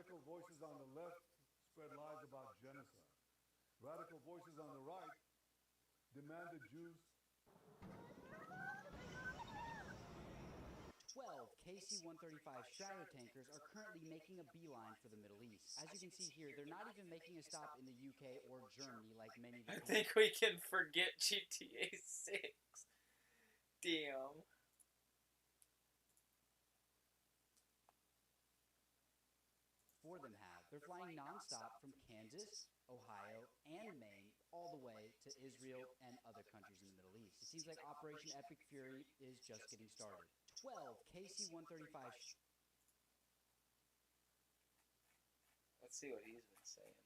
[SPEAKER 8] Radical voices on the left spread lies about genocide. Radical voices on the right demanded Jews.
[SPEAKER 17] 12 KC-135 Stratotankers are currently making a beeline for the Middle East. As you can see here, they're not even making a stop in the UK or Germany like many of the
[SPEAKER 14] I think we can forget GTA 6. Damn.
[SPEAKER 17] for them have. They're flying nonstop from Kansas, Ohio, and Maine all the way to Israel and other countries in the Middle East. It seems like Operation Epic Fury is just getting started. 12 KC-135
[SPEAKER 14] Let's see what he's been saying.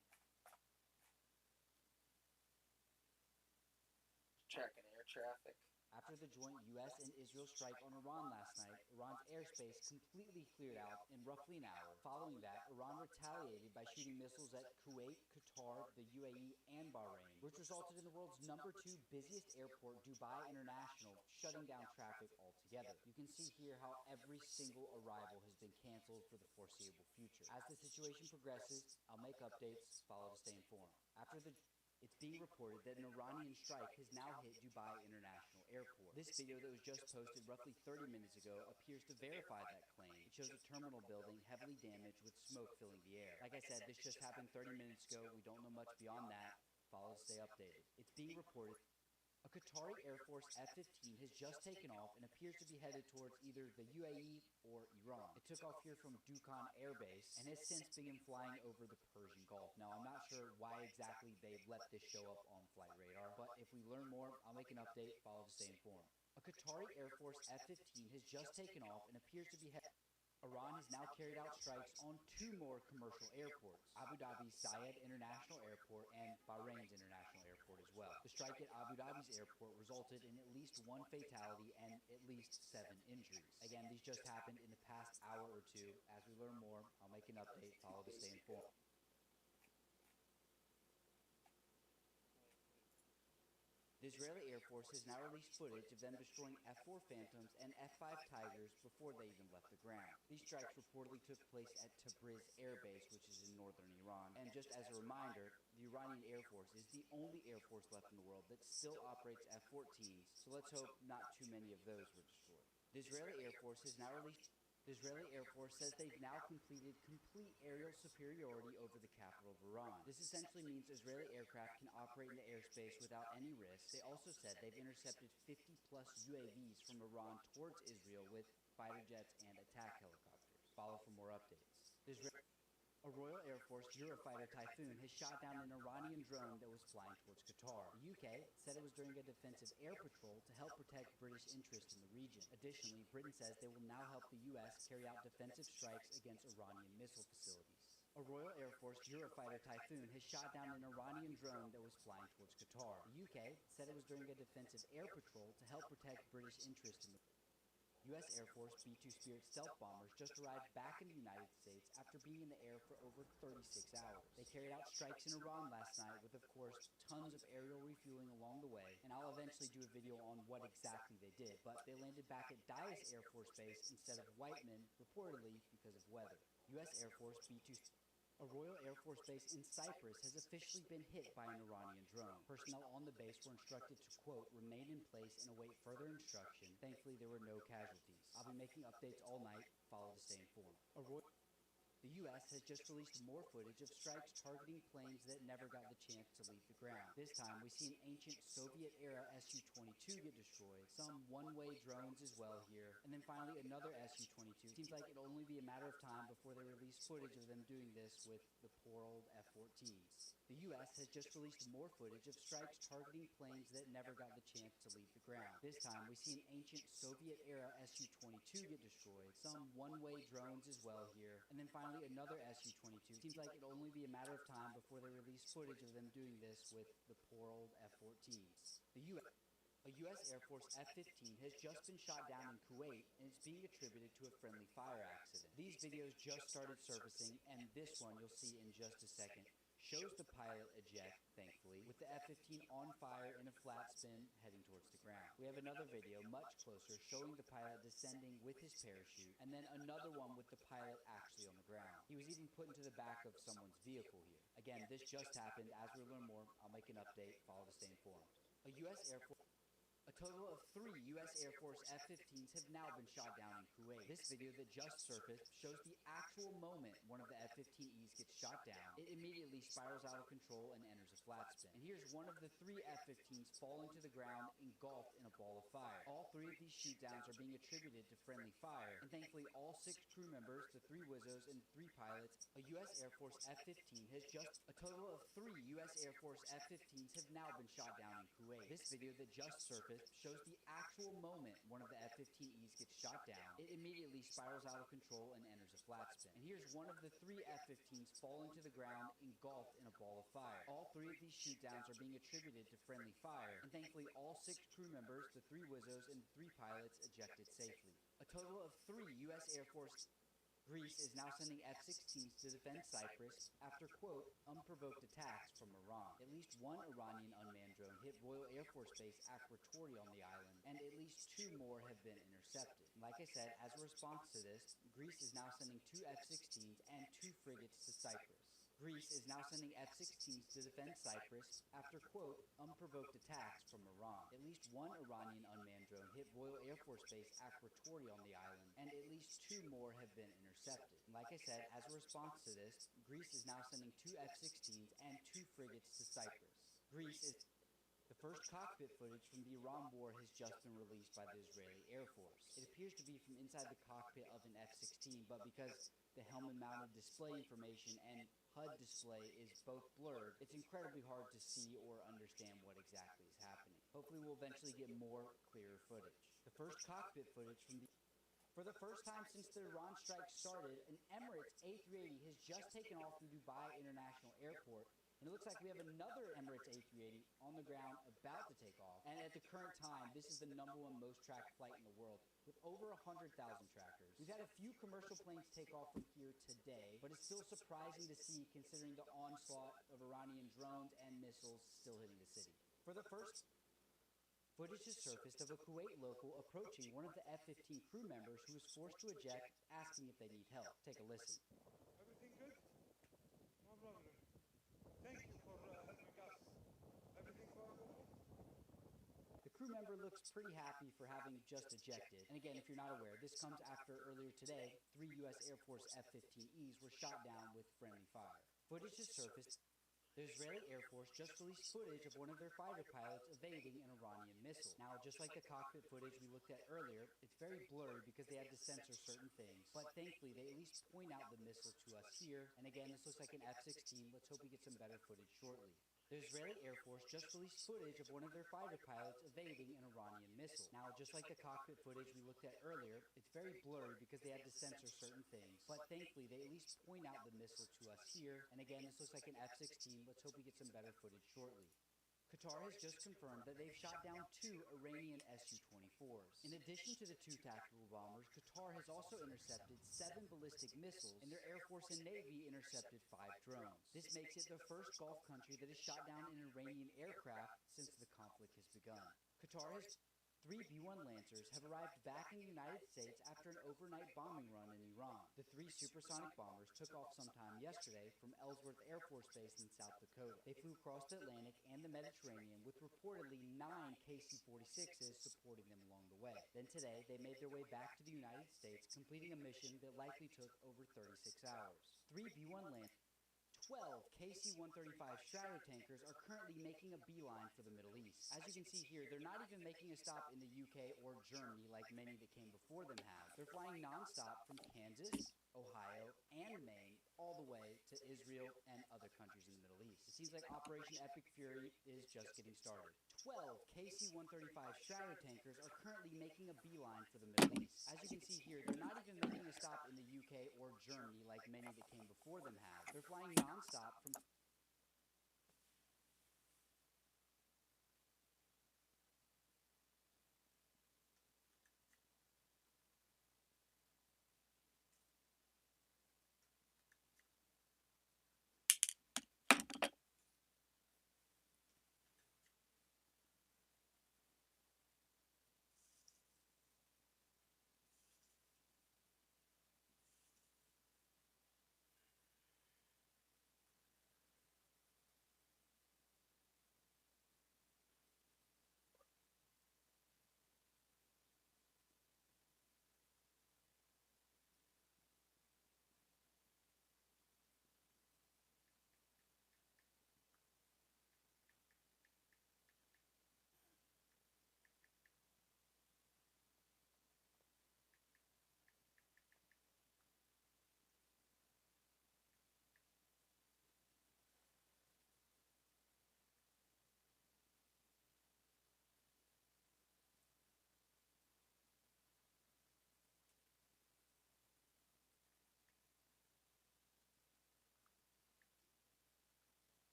[SPEAKER 14] Tracking air traffic.
[SPEAKER 17] After the joint U.S. and Israel strike on Iran last night, Iran's airspace completely cleared out in roughly an hour. Following that, Iran retaliated by shooting missiles at Kuwait, Qatar, the UAE, and Bahrain, which resulted in the world's #2 busiest airport, Dubai International, shutting down traffic altogether. You can see here how every single arrival has been canceled for the foreseeable future. As the situation progresses, I'll make updates. Follow to stay informed. It's being reported that an Iranian strike has now hit Dubai International Airport. This video that was just posted roughly 30 minutes ago appears to verify that claim. It shows a terminal building heavily damaged with smoke filling the air. Like I said, this just happened 30 minutes ago. We don't know much beyond that. Follow to stay updated. It's being reported a Qatari Air Force F-15 has just taken off and appears to be headed towards either the UAE or Iran. It took off here from Dukhan Air Base and has since begun flying over the Persian Gulf. Now, I'm not sure why exactly they've let this show up on flight radar, but if we learn more, I'll make an update. Follow to stay informed. A Qatari Air Force F-15 has just taken off and appears to be headed Iran has now carried out strikes on 2 more commercial airports, Abu Dhabi's Zayed International Airport and Bahrain's International Airport as well. The strike at Abu Dhabi's airport resulted in at least 1 fatality and at least 7 injuries. Again, these just happened in the past hour or two. As we learn more, I'll make an update. Follow to stay informed. The Israeli Air Force has now released footage of them destroying F-4 Phantoms and F-5 Tigers before they even left the ground. These strikes reportedly took place at Tabriz Air Base, which is in northern Iran. And just as a reminder, the Iranian Air Force is the only Air Force left in the world that still operates F-14s, so let's hope not too many of those were destroyed. The Israeli Air Force has now released The Israeli Air Force says they've now completed complete aerial superiority over the capital of Iran. This essentially means Israeli aircraft can operate in the airspace without any risk. They also said they've intercepted 50-plus UAVs from Iran towards Israel with fighter jets and attack helicopters. Follow for more updates. A Royal Air Force Eurofighter Typhoon has shot down an Iranian drone that was flying towards Qatar. The UK said it was during a defensive air patrol to help protect British interests in the region. Additionally, Britain says they will now help the US carry out defensive strikes against Iranian missile facilities. A Royal Air Force Eurofighter Typhoon has shot down an Iranian drone that was flying towards Qatar. The UK said it was during a defensive air patrol to help protect British interests in the U.S. Air Force B-2 Spirit stealth bombers just arrived back in the United States after being in the air for over 36 hours. They carried out strikes in Iran last night with, of course, tons of aerial refueling along the way, and I'll eventually do a video on what exactly they did, but they landed back at Dyess Air Force Base instead of Whiteman, reportedly because of weather. U.S. Air Force B-2 A Royal Air Force base in Cyprus has officially been hit by an Iranian drone. Personnel on the base were instructed to, quote, remain in place and await further instruction. Thankfully, there were no casualties. I'll be making updates all night. Follow to stay informed. The U.S. has just released more footage of strikes targeting planes that never got the chance to leave the ground. This time, we see an ancient Soviet-era Su-22 get destroyed, some one-way drones as well here, and then finally another Su-22. Seems like it'll only be a matter of time before they release footage of them doing this with the poor old F-14s. The U.S. has just released more footage of strikes targeting planes that never got the chance to leave the ground. This time, we see an ancient Soviet-era Su-22 get destroyed, some one-way drones as well here, and then finally another Su-22. Seems like it'll only be a matter of time before they release footage of them doing this with the poor old F-14s. A U.S. Air Force F-15 has just been shot down in Kuwait, and it's being attributed to a friendly fire accident. These videos just started surfacing, and this one you'll see in just a second shows the pilot eject, thankfully, with the F-15 on fire in a flat spin heading towards the ground. We have another video, much closer, showing the pilot descending with his parachute, and then another one with the pilot actually on the ground. He was even put into the back of someone's vehicle here. Again, this just happened. As we learn more, I'll make an update. Follow to stay informed. A total of 3 U.S. Air Force F-15s have now been shot down in Kuwait. This video that just surfaced shows the actual moment one of the F-15Es gets shot down. It immediately spirals out of control and enters a flat spin. And here's one of the 3 F-15s falling to the ground, engulfed in a ball of fire. All 3 of these shootdowns are being attributed to friendly fire, and thankfully all 6 crew members, the 3 Wizzos and 3 pilots, a U.S. Air Force F-15 has just... A total of 3 U.S. Air Force F-15s have now been shot down in Kuwait. This video that just surfaced shows the actual moment one of the F-15Es gets shot down. It immediately spirals out of control and enters a flat spin. And here's one of the 3 F-15s falling to the ground, engulfed in a ball of fire. All 3 of these shootdowns are being attributed to friendly fire, and thankfully all 6 crew members, the 3 Wizzos and 3 pilots, ejected safely. A total of 3 U.S. Air Force... Greece is now sending F-16s to defend Cyprus after, quote, unprovoked attacks from Iran. At least 1 Iranian unmanned drone hit Royal Air Force Base Akrotiri on the island, and at least 2 more have been intercepted. Like I said, as a response to this, Greece is now sending 2 F-16s and 2 frigates to Cyprus. Greece is now sending F-16s to defend Cyprus after, quote, unprovoked attacks from Iran. At least 1 Iranian unmanned drone hit Royal Air Force Base Akrotiri on the island, and at least 2 more have been intercepted. Like I said, as a response to this, Greece is now sending 2 F-16s and 2 frigates to Cyprus. The first cockpit footage from the Iran war has just been released by the Israeli Air Force. It appears to be from inside the cockpit of an F-16, but because the helmet-mounted display information and HUD display is both blurred, it's incredibly hard to see or understand what exactly is happening. Hopefully we'll eventually get more clearer footage. The first cockpit footage from the For the first time since the Iran strike started, an Emirates A380 has just taken off from Dubai International Airport, and it looks like we have another Emirates A380 on the ground about to take off. And at the current time, this is the #1 most tracked flight in the world, with over 100,000 trackers. We've had a few commercial planes take off from here today, but it's still surprising to see considering the onslaught of Iranian drones and missiles still hitting the city. For the first, footage has surfaced of a Kuwait local approaching one of the F-15 crew members who was forced to eject, asking if they need help. Take a listen.
[SPEAKER 6] Everything good? No problem. Thank you for helping us. Everything going okay?
[SPEAKER 17] The crew member looks pretty happy for having just ejected. And again, if you're not aware, this comes after earlier today, 3 U.S. Air Force F-15Es were shot down with friendly fire. Footage has surfaced. The Israeli Air Force just released footage of one of their fighter pilots evading an Iranian missile. Now, just like the cockpit footage we looked at earlier, it's very blurry because they had to censor certain things. But thankfully, they at least point out the missile to us here. And again, this looks like an F-16. Let's hope we get some better footage shortly. The Israeli Air Force just released footage of one of their fighter pilots evading an Iranian missile. Now, just like the cockpit footage we looked at earlier, it's very blurry because they had to censor certain things. But thankfully, they at least point out the missile to us here. And again, this looks like an F-16. Let's hope we get some better footage shortly. Qatar has just confirmed that they've shot down 2 Iranian Su-24s. In addition to the 2 tactical bombers, Qatar has also intercepted 7 ballistic missiles, and their Air Force and Navy intercepted 5 drones. This makes it the first Gulf country that has shot down an Iranian aircraft since the conflict has begun. Qatar has 3 B-1 Lancers have arrived back in the United States after an overnight bombing run in Iran. The 3 supersonic bombers took off sometime yesterday from Ellsworth Air Force Base in South Dakota. They flew across the Atlantic and the Mediterranean with reportedly 9 KC-46s supporting them along the way. Then today, they made their way back to the United States, completing a mission that likely took over 36 hours. 3 B-1 Lancers, 12 KC-135 Stratotankers are currently making a beeline for the Middle East. As you can see here, they're not even making a stop in the UK or Germany like many that came before them have. They're flying nonstop from Kansas, Ohio, and Maine all the way to Israel and other countries in the Middle East. It seems like Operation Epic Fury is just getting started. 12 KC-135 Stratotankers are currently making a beeline for the Middle East. As you can see here, they're not even making a stop in the UK or Germany like many that came before them have. They're flying nonstop from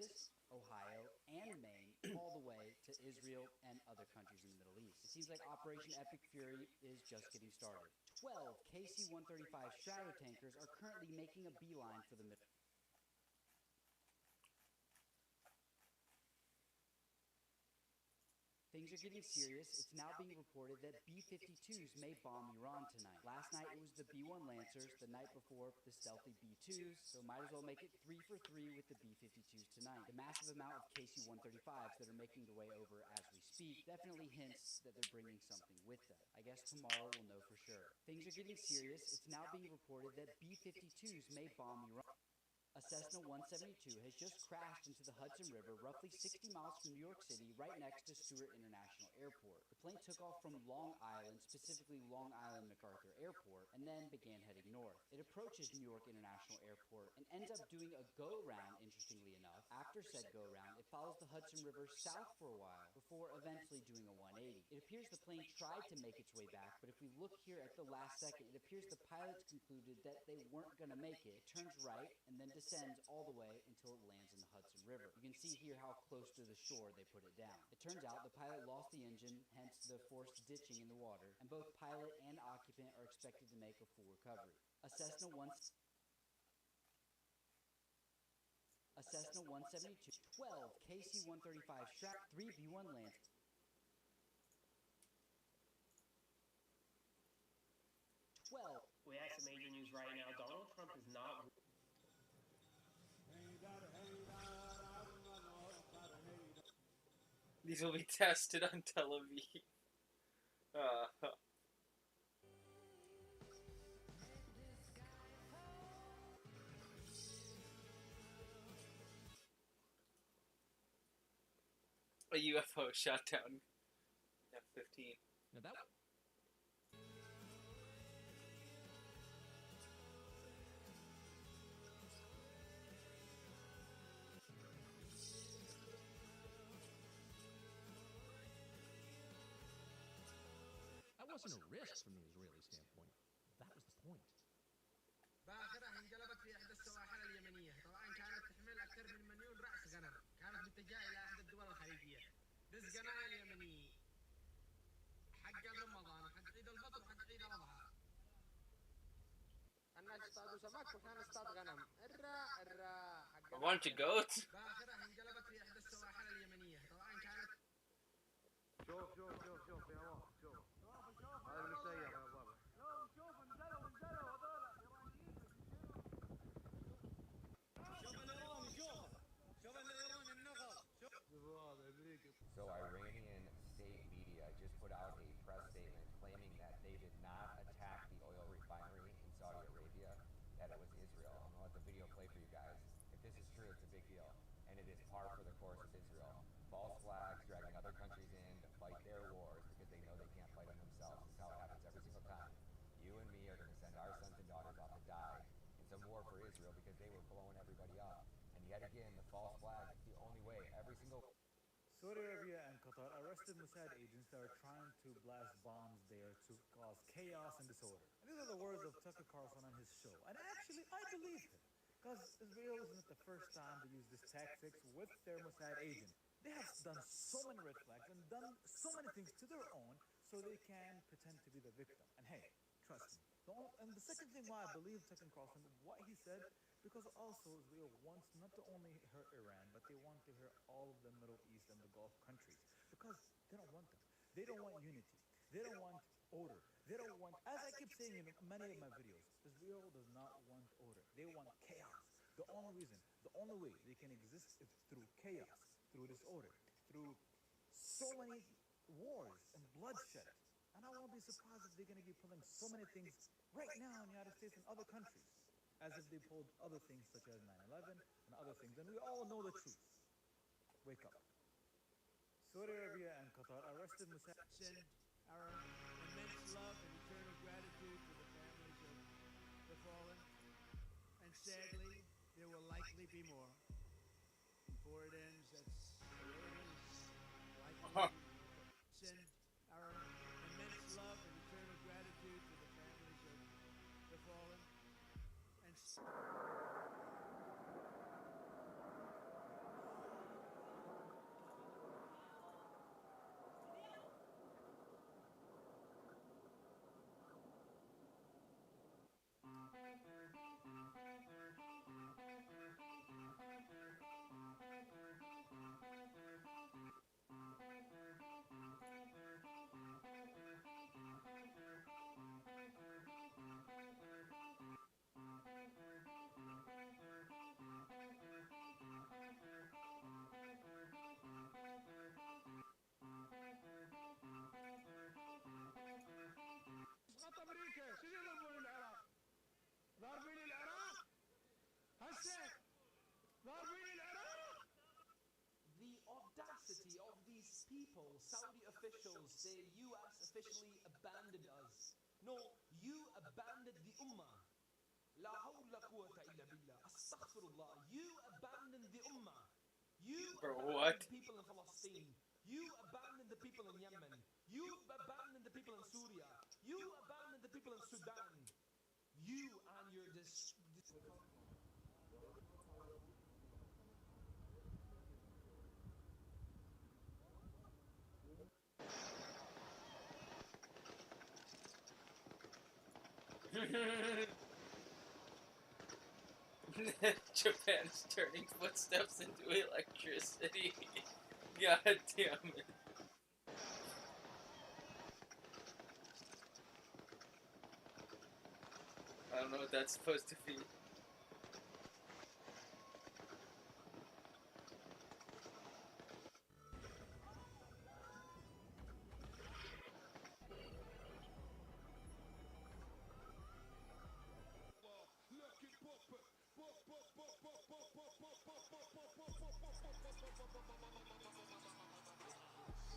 [SPEAKER 17] Texas, Ohio, and Maine, all the way to Israel and other countries in the Middle East. It seems like Operation Epic Fury is just getting started. 12 KC-135 Stratotankers are currently making a beeline for the Middle East. Things are getting serious. It's now being reported that B-52s may bomb Iran tonight. Last night it was the B-1 Lancers, the night before the stealthy B-2s, so might as well make it 3 for 3 with the B-52s tonight. The massive amount of KC-135s that are making their way over as we speak definitely hints that they're bringing something with them. I guess tomorrow we'll know for sure. Things are getting serious. It's now being reported that B-52s may bomb Iran. A Cessna 172 has just crashed into the Hudson River roughly 60 miles from New York City, right next to Stewart International Airport. The plane took off from Long Island, specifically Long Island MacArthur Airport, and then began heading north. It approaches New York International Airport and ends up doing a go-round, interestingly enough. After said go-round, it follows the Hudson River south for a while, before eventually doing a 180. It appears the plane tried to make its way back, but if we look here at the last second, it appears the pilots concluded that they weren't going to make it. It turns right and then descends all the way until it lands in the Hudson River. You can see here how close to the shore they put it down. It turns out the pilot lost the engine, hence the forced ditching in the water, and both pilot and occupant are expected to make a full recovery. A Cessna 172, 12 KC-135 Strat, 3 B-1 Lancers. 12.
[SPEAKER 1] We have some major news right now. Donald Trump is not...
[SPEAKER 14] These will be tested on television. A UFO shot down F-15.
[SPEAKER 21] Now that... That wasn't a risk from the Israeli standpoint. That was the point.
[SPEAKER 19] باخرة انقلبت في إحدى السواحل اليمنية، طبعا كانت تحمل أكثر من مليون رأس غنم، كانت باتجاه إلى إحدى الدول الخليجية. رزقنا اليمني حق رمضان وحق عيد الفطر وحق عيد الأضحى. الناس يصطادوا سمك وإحنا نصطاد غنم.
[SPEAKER 14] A bunch of goats.
[SPEAKER 19] باخرة انقلبت في إحدى السواحل اليمنية، طبعا كانت.
[SPEAKER 13] شوف يا واحد شوف. هذا المسير يا بابا. شوف انزلوا هذول ايرانيين شوف الايران النغر شوف هذا امريكا.
[SPEAKER 9] So Iranian state media just put out a press statement claiming that they did not attack the oil refinery in Saudi Arabia, that it was Israel. I'm going to let the video play for you guys. If this is true, it's a big deal. And it is par for the course with Israel. False flags, dragging other countries in to fight their wars because they know they can't fight them themselves. This is how it happens every single time. You and me are going to send our sons and daughters off to die in some war for Israel because they were blowing everybody up. And yet again, the false flag is the only way. Every single...
[SPEAKER 6] Saudi Arabia and Qatar arrested Mossad agents that are trying to blast bombs there to cause chaos and disorder. And these are the words of Tucker Carlson on his show. And actually, I believe him. Because Israel isn't the first time to use this tactics with their Mossad agent. They have done so many red flags and done so many things to their own so they can pretend to be the victim. And hey, trust me. And the second thing why I believe Tucker Carlson, what he said, because also Israel wants not to only hurt Iran, but they want to hurt all of the Middle East and the Gulf countries. Because they don't want them. They don't want unity. They don't want order. They don't want, as I keep saying in many of my videos, Israel does not want order. They want chaos. The only reason, the only way they can exist is through chaos, through disorder, through so many wars and bloodshed. And I won't be surprised if they're going to be pulling so many things right now in the United States and other countries, as if they pulled other things such as 9/11 and other things. And we all know the truth. Wake up. Saudi Arabia and Qatar arrested Mossad.
[SPEAKER 19] Send our immense love and eternal gratitude to the families of the fallen. And sadly, there will likely be more. Before it ends, that's the way it is. Likely send our immense love and eternal gratitude to the families of the fallen. And officials, the US officially abandoned us. No, you abandoned the Ummah. La hawla quwwata illa billah. Astaghfirullah. You abandoned the Ummah. You abandoned the people in Palestine. You abandoned the people in Yemen. You abandoned the people in Syria. You abandoned the people in Sudan. You and your
[SPEAKER 14] Japan's turning footsteps into electricity. God damn it. I don't know what that's supposed to be.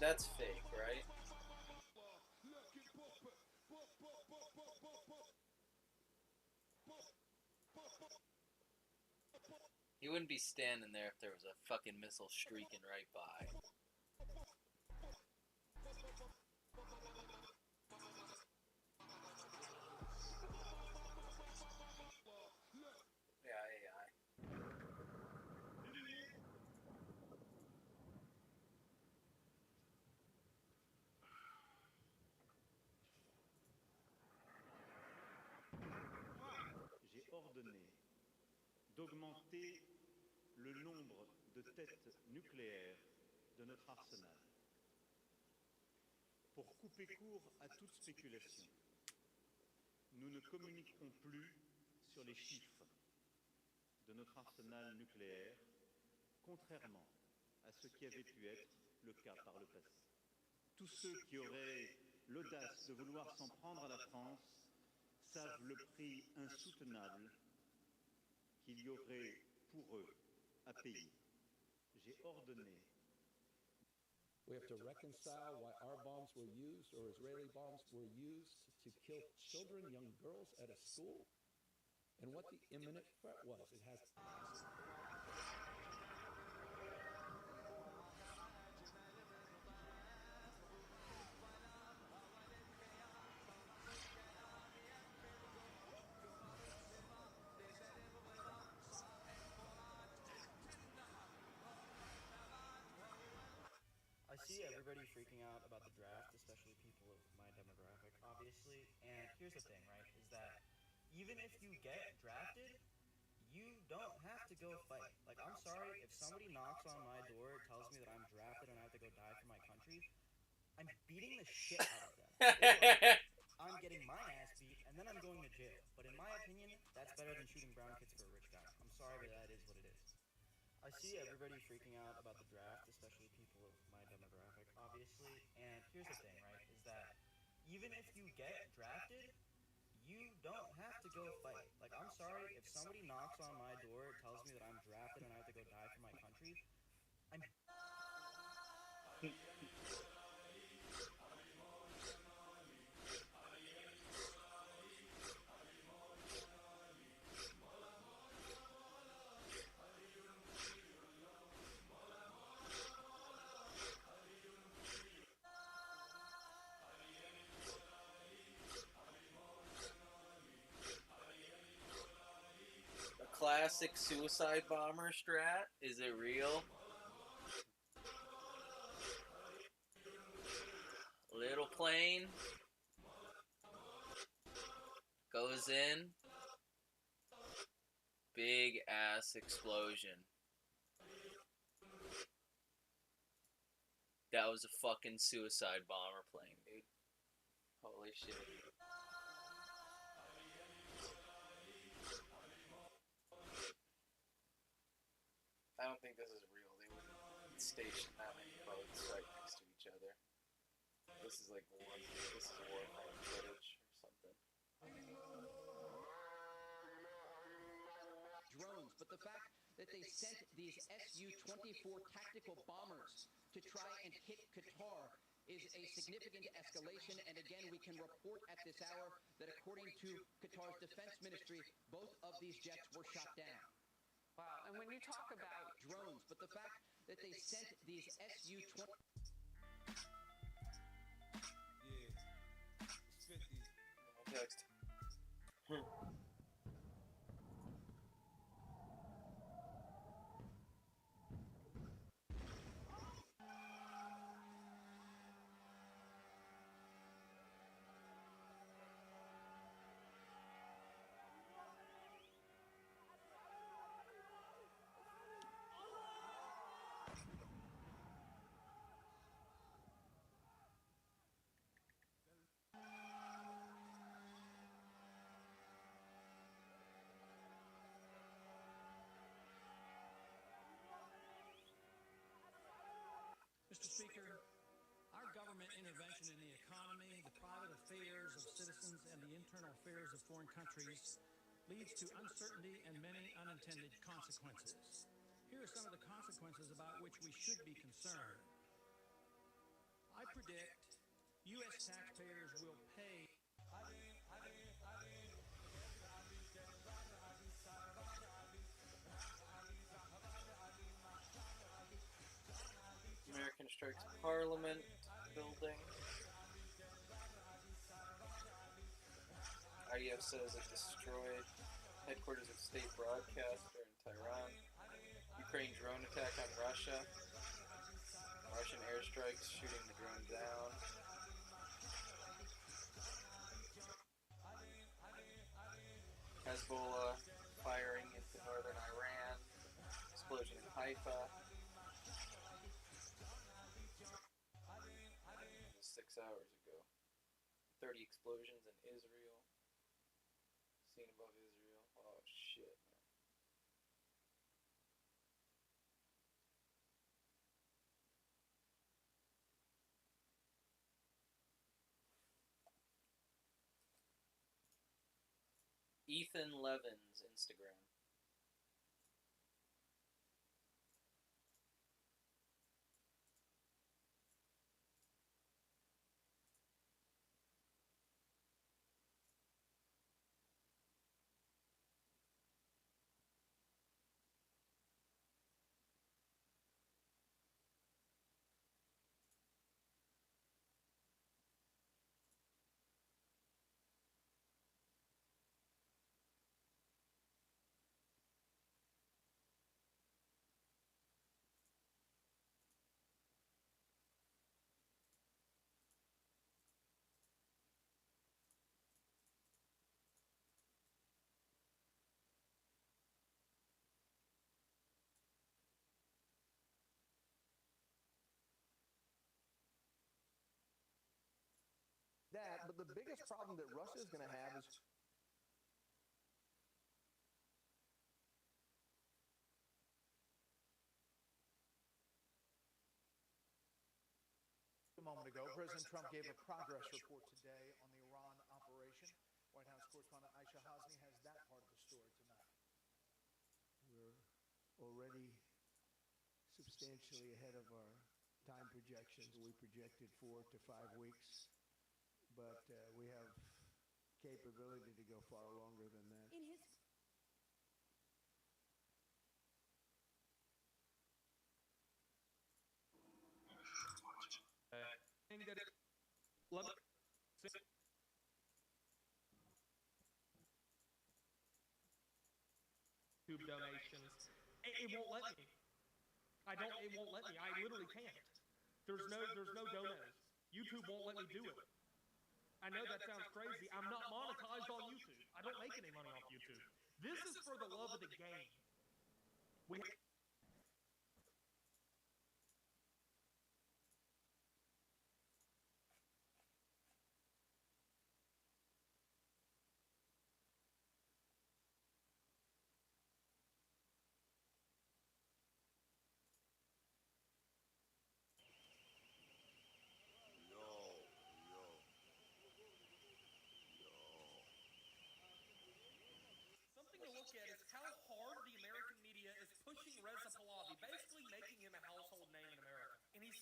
[SPEAKER 14] That's fake, right? He wouldn't be standing there if there was a fucking missile streaking right by.
[SPEAKER 10] J'ai ordonné d'augmenter le nombre de têtes nucléaires de notre arsenal pour couper court à toute spéculation. Nous ne communiquerons plus sur les chiffres de notre arsenal nucléaire, contrairement à ce qui avait pu être le cas par le passé. Tous ceux qui auraient l'audace de vouloir s'en prendre à la France savent le prix insoutenable qu'il y aurait pour eux à payer. J'ai ordonné.
[SPEAKER 21] We have to reconcile why our bombs were used or Israeli bombs were used to kill children, young girls at a school, and what the imminent threat was. It has.
[SPEAKER 18] I see everybody freaking out about the draft, especially people of my demographic, obviously. And here's the thing, right, is that even if you get drafted, you don't have to go fight. Like, I'm sorry, if somebody knocks on my door, tells me that I'm drafted and I have to go die for my country, I'm beating the shit out of them. Or I'm getting my ass beat, and then I'm going to jail. But in my opinion, that's better than shooting brown kids for a rich guy. I'm sorry, but that is what it is. I see everybody freaking out about the draft, especially people of my demographic, obviously. And here's the thing, right, is that even if you get drafted, you don't have to go fight. Like, I'm sorry, if somebody knocks on my door, tells me that I'm drafted and I have to go die for my country, I'm...
[SPEAKER 14] Classic suicide bomber strat? Is it real? Little plane goes in, big ass explosion. That was a fucking suicide bomber plane, dude. Holy shit. I don't think this is real. They wouldn't station that many boats right next to each other. This is like war. This is warfare footage or something.
[SPEAKER 22] Drones, but the fact that they sent these Su-24 tactical bombers to try and hit Qatar
[SPEAKER 3] is a significant escalation, and again, we can report at this hour that according to Qatar's defense ministry, both of these jets were shot down.
[SPEAKER 9] Wow, and when you talk about
[SPEAKER 3] Drones, but the fact that they sent these Su-20...
[SPEAKER 11] Yeah, it's 50.
[SPEAKER 14] Text.
[SPEAKER 23] Mr. Speaker, our government intervention in the economy, the private affairs of citizens, and the internal affairs of foreign countries leads to uncertainty and many unintended consequences. Here are some of the consequences about which we should be concerned. I predict U.S. taxpayers will pay
[SPEAKER 14] American strikes Parliament building. IDF says it destroyed headquarters of state broadcaster in Tehran. Ukraine drone attack on Russia. Russian airstrikes shooting the drone down. Hezbollah firing into northern Iran. Explosion in Haifa. 6 hours ago. 30 explosions in Israel. Seen above Israel. Oh shit, man. Ethan Levin's Instagram.
[SPEAKER 13] That, but the biggest problem that Russia is going to have is
[SPEAKER 6] A moment ago, President Trump gave a progress report today on the Iran operation. White House correspondent Aisha Hasni has that part of the story tonight.
[SPEAKER 2] We're already substantially ahead of our time projections. We projected 4 to 5 weeks, but we have capability to go far longer than that.
[SPEAKER 24] In his
[SPEAKER 19] YouTube donations. It won't let me. It won't let me. I literally can't. There's no donos. YouTube won't let me do it. I know that sounds crazy. I'm not monetized on YouTube. I don't make any money off YouTube. This is for the love of the game. Something to look at is how hard the American media is pushing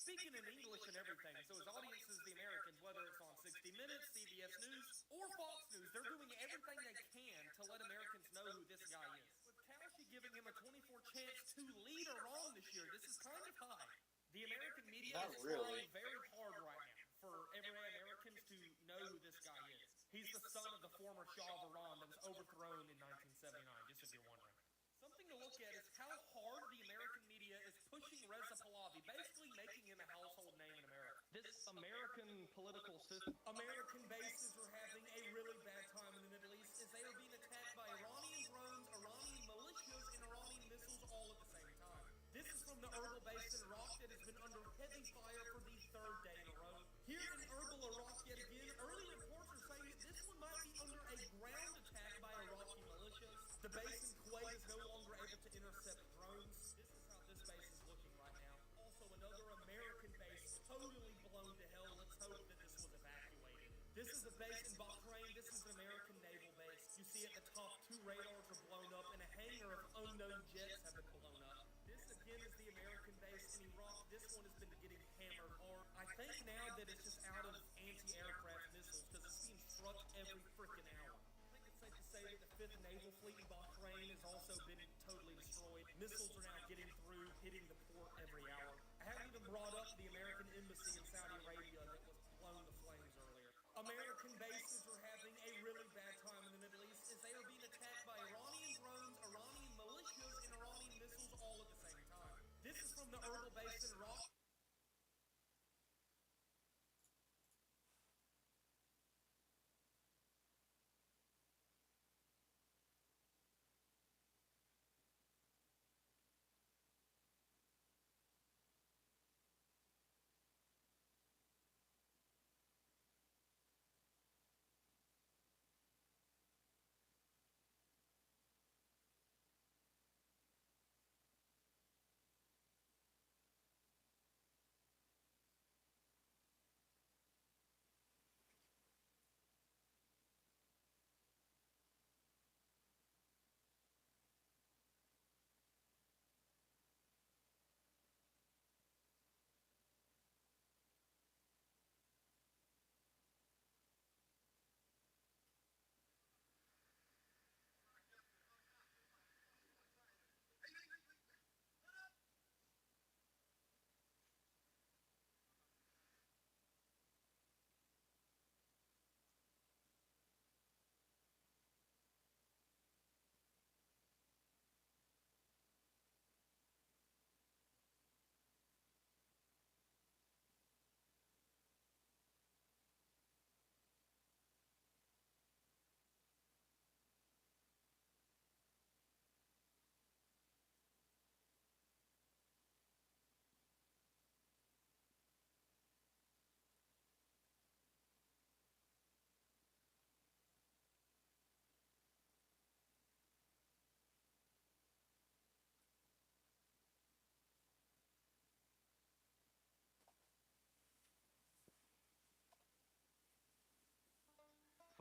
[SPEAKER 4] speaking in English and everything, so his audience is the Americans, whether it's on 60 Minutes, CBS News, or Fox News. They're doing everything they can to let Americans know who this guy is. With Kalshi giving him a 24 chance to lead Iran this year, this is kind of high. The American media is trying very hard right now for everyday Americans to know who this guy is. He's the son of the former Shah of Iran that was overthrown in 1979, just if you're wondering. Something to look at is how hard the American media is pushing Reza Pahlavi, basically making him a household name in America. This American political system, American bases are having a really bad time in the Middle East as they are being attacked by Iranian drones, Iranian militias, and Iranian missiles all at the same time. This is from the Erbil base in Iraq that has been under heavy fire for the third day in a row. Here in Erbil, Iraq, yet again, early reports are saying that this one might be under a ground attack by Iraqi militias. The base in Kuwait is no longer able to intercept drones. This is how this base is looking right now. Also, another American base totally blown to hell. Let's hope that this was evacuated. This is a base in Bahrain. This is an American naval base. You see at the top, 2 radars are blown up, and a hangar of unknown jets have been blown up. This again is the American base in Iraq. This one has been getting hammered hard. I think now that it's just out of anti-aircraft missiles because it's being struck every freaking hour. I think it's safe to say that the 5th Naval Fleet in Bahrain has also been totally destroyed. Missiles are now getting through, hitting the port every hour. I haven't even brought up the American embassy in Saudi Arabia that was blown to flames earlier. American bases are having a really bad time in the Middle East as they are being attacked by Iranian drones, Iranian militias, and Iranian missiles all at the same time. This is from the Erbil base in Iraq.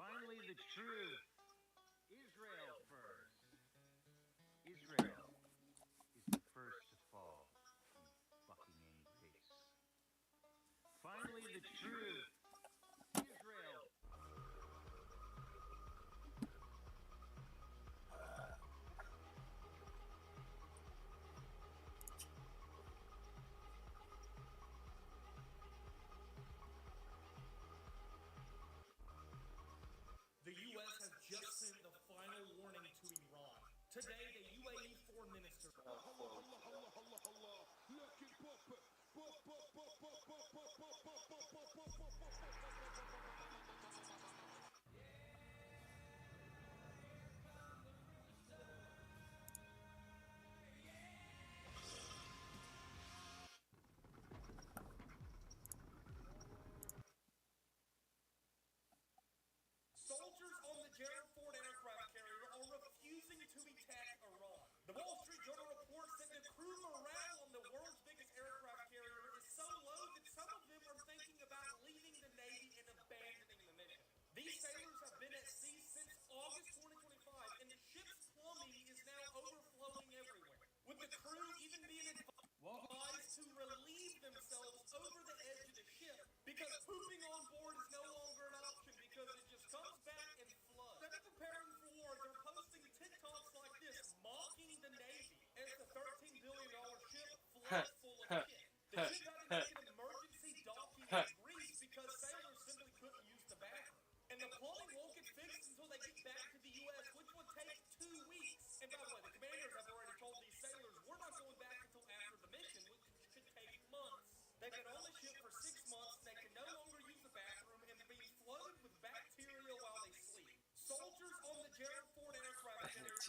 [SPEAKER 11] Finally, the truth. Israel first. Israel is the first to fall, you fucking antiques. Finally, the truth. Israel.
[SPEAKER 4] The U.S. has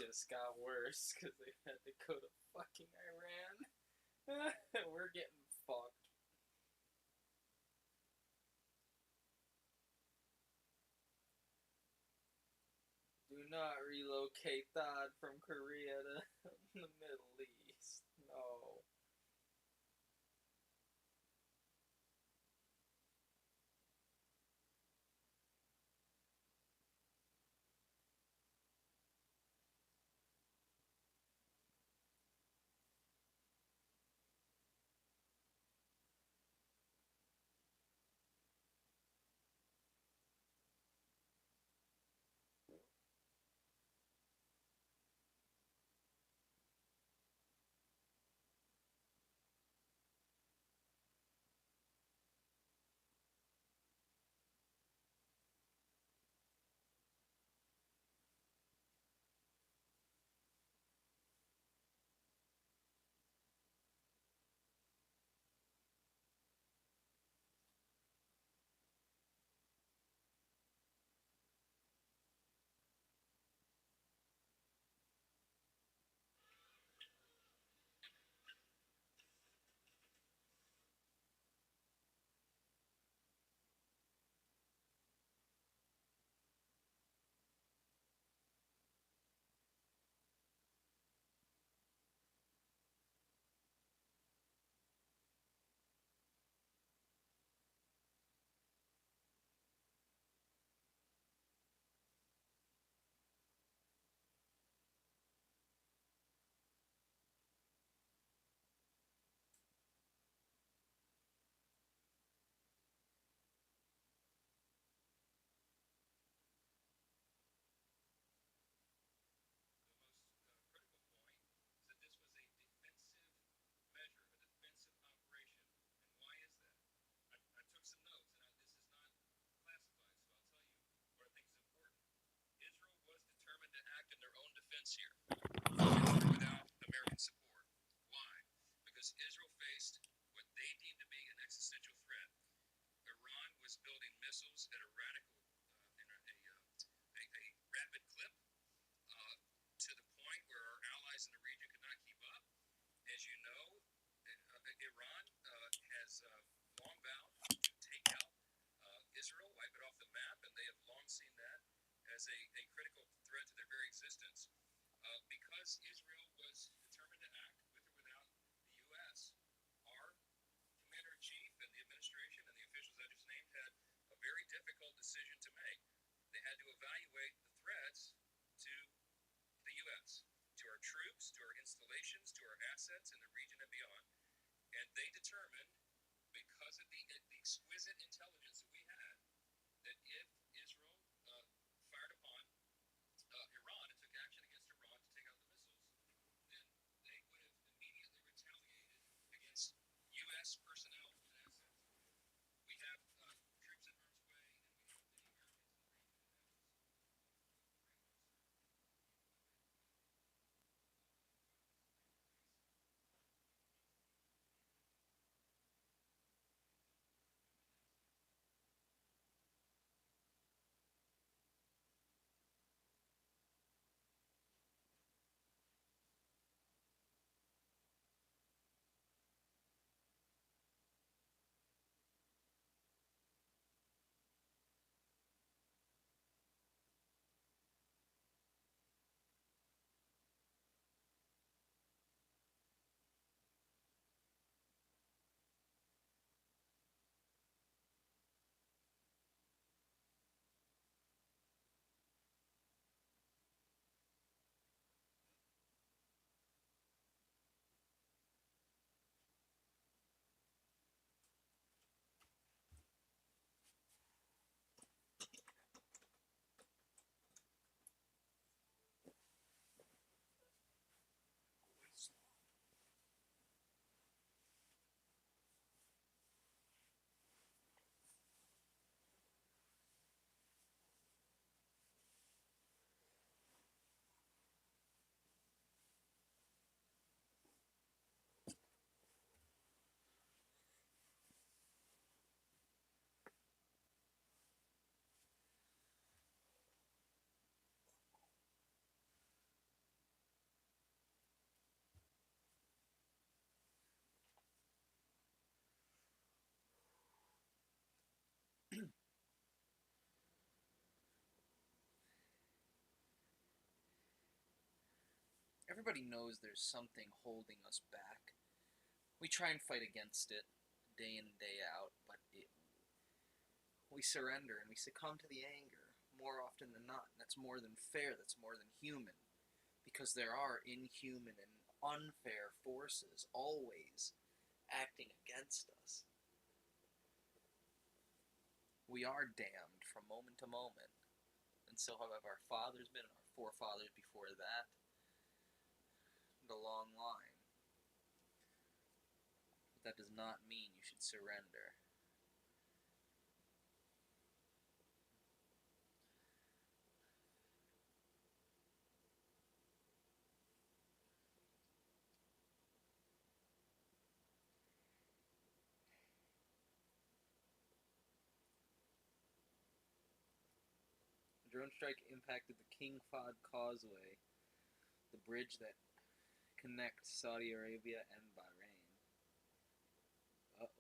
[SPEAKER 14] just got worse because they had to go to fucking Iran. We're getting fucked. Do not relocate Todd from Korea to the Middle East. No.
[SPEAKER 5] Here, without American support. Why? Because Israel faced what they deemed to be an existential threat. Iran was building missiles at a rapid clip to the point where our allies in the region could not keep up. As you know, Iran has long vowed to take out Israel, wipe it off the map, and they have long seen that as a critical threat to their very existence. Because Israel was determined to act with or without the U.S., our commander-in-chief and the administration and the officials I just named had a very difficult decision to make. They had to evaluate the threats to the U.S., to our troops, to our installations, to our assets in the region and beyond. And they determined, because of the exquisite intelligence that we had, that if Israel fired upon Iran and took action against Iran to take out the missiles, then they would have immediately retaliated against U.S. personnel and assets. We have troops in harm's way, and we have many Americans in the region.
[SPEAKER 14] Everybody knows there's something holding us back. We try and fight against it day in and day out, but we surrender and we succumb to the anger more often than not. And that's more than fair, that's more than human. Because there are inhuman and unfair forces always acting against us. We are damned from moment to moment. And so have our fathers been, and our forefathers before that. The long line. But that does not mean you should surrender. The drone strike impacted the King Fahd Causeway, the bridge that connects Saudi Arabia and Bahrain. Uh-oh.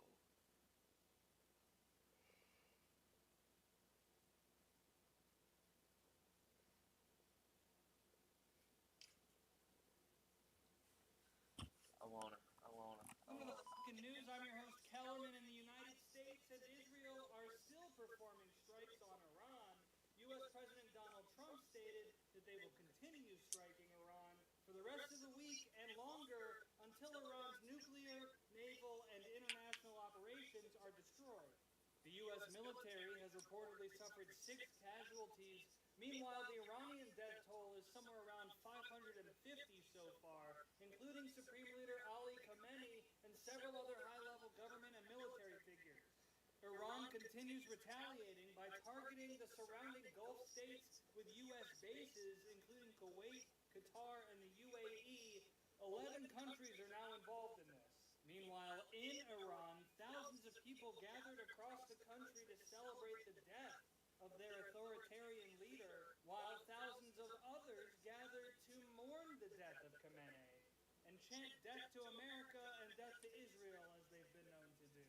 [SPEAKER 23] Welcome to the fucking news. I'm your host, Kellerman. In the United States and Israel are still performing strikes on Iran. U.S. President Donald Trump stated that they will continue striking Iran for the rest of the week and longer until Iran's nuclear, naval, and international operations are destroyed. The U.S. military has reportedly suffered 6 casualties. Meanwhile, the Iranian death toll is somewhere around 550 so far, including Supreme Leader Ali Khamenei and several other high-level government and military figures. Iran continues retaliating by targeting the surrounding Gulf states with U.S. bases, including Kuwait, Qatar, and the UAE. 11 countries are now involved in this. Meanwhile, in Iran, thousands of people gathered across the country to celebrate the death of their authoritarian leader, while thousands of others gathered to mourn the death of Khamenei and chant death to America and death to Israel, as they've been known to do.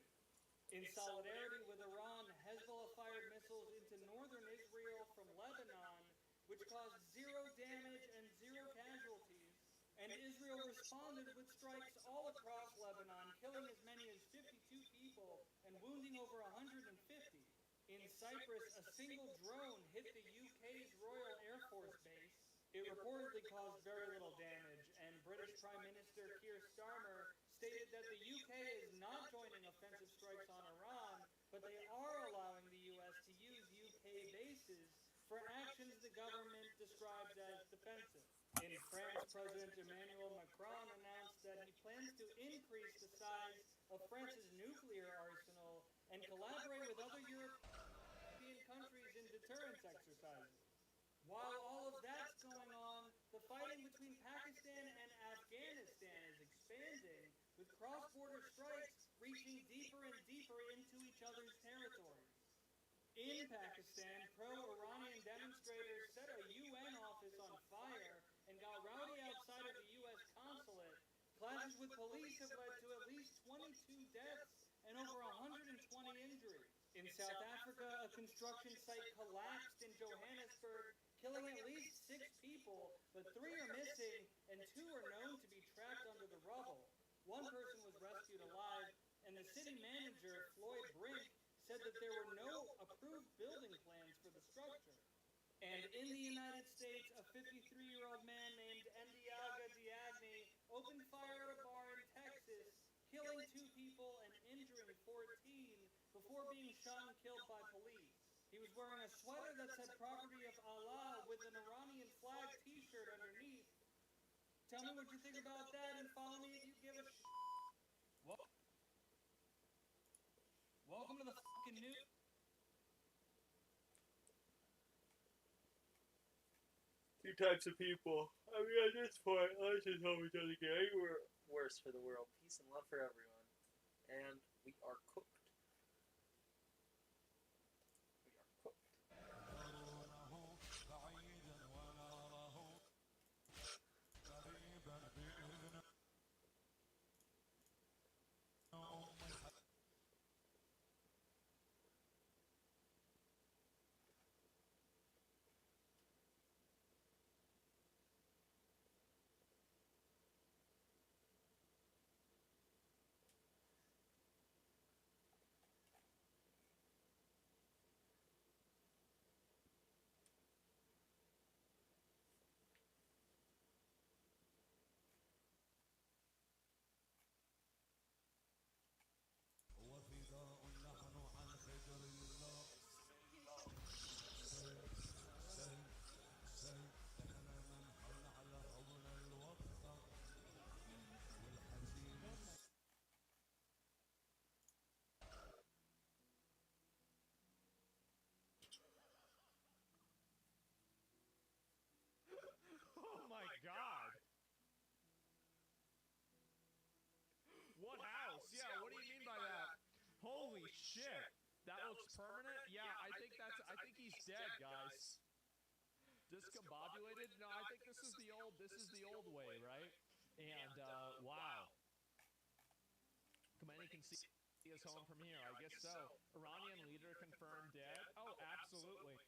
[SPEAKER 23] In solidarity with Iran, Hezbollah fired missiles into northern Israel from Lebanon, which caused 0 damage and 0 casualties. And Israel responded with strikes all across Lebanon, killing as many as 52 people and wounding over 150. In Cyprus, a single drone hit the UK's Royal Air Force base. It reportedly caused very little damage, and British Prime Minister Keir Starmer stated that the UK is not joining offensive strikes on Iran, but they are allowing the US to use UK bases for actions the government describes as defensive. In France, President Emmanuel Macron announced that he plans to increase the size of France's nuclear arsenal and collaborate with other European countries in deterrence exercises. While all of that's going on, the fighting between Pakistan and Afghanistan is expanding, with cross-border strikes reaching deeper and deeper into each other's territories. In Pakistan, pro-Iranian demonstrators set a UN office on fire and got rowdy outside of the U.S. consulate. Clashes with police have led to at least 22 deaths and over 120 injuries. In South Africa, a construction site collapsed in Johannesburg, killing at least 6 people, but 3 are missing and 2 are known to be trapped under the rubble. 1 person was rescued alive, and the city manager, Floyd Brink, said that there were no approved building plans for the structure. And in the United States, a 53-year-old man named Ndiaga Diagne opened fire at a bar in Texas, killing 2 people and injuring 14 before being shot and killed by police. He was wearing a sweater that said "Property of Allah" with an Iranian flag t-shirt underneath. Tell me what you think about that, and follow me if you give a Welcome to the fucking news.
[SPEAKER 14] Two types of people. I mean, at this point, let's just hope it doesn't get any worse for the world. Peace and love for everyone. And we are cooked.
[SPEAKER 7] permanent? Yeah, I think he's dead, guys. Discombobulated? No, I think this is the old way, right? And wow. Khomeini can see us home from here. I guess so. Iranian leader confirmed dead? Oh, absolutely.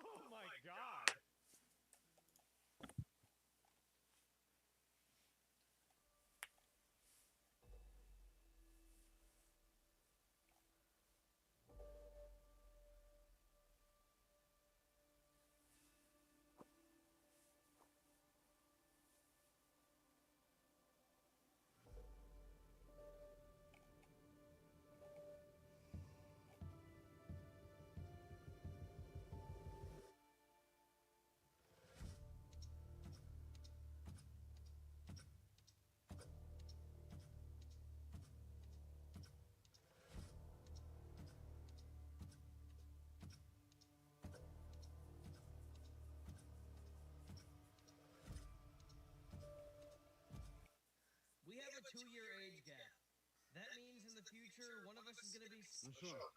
[SPEAKER 7] Oh my God.
[SPEAKER 12] We have a 2-year age gap. That means in the future, one of us is going to be...
[SPEAKER 20] Ну що,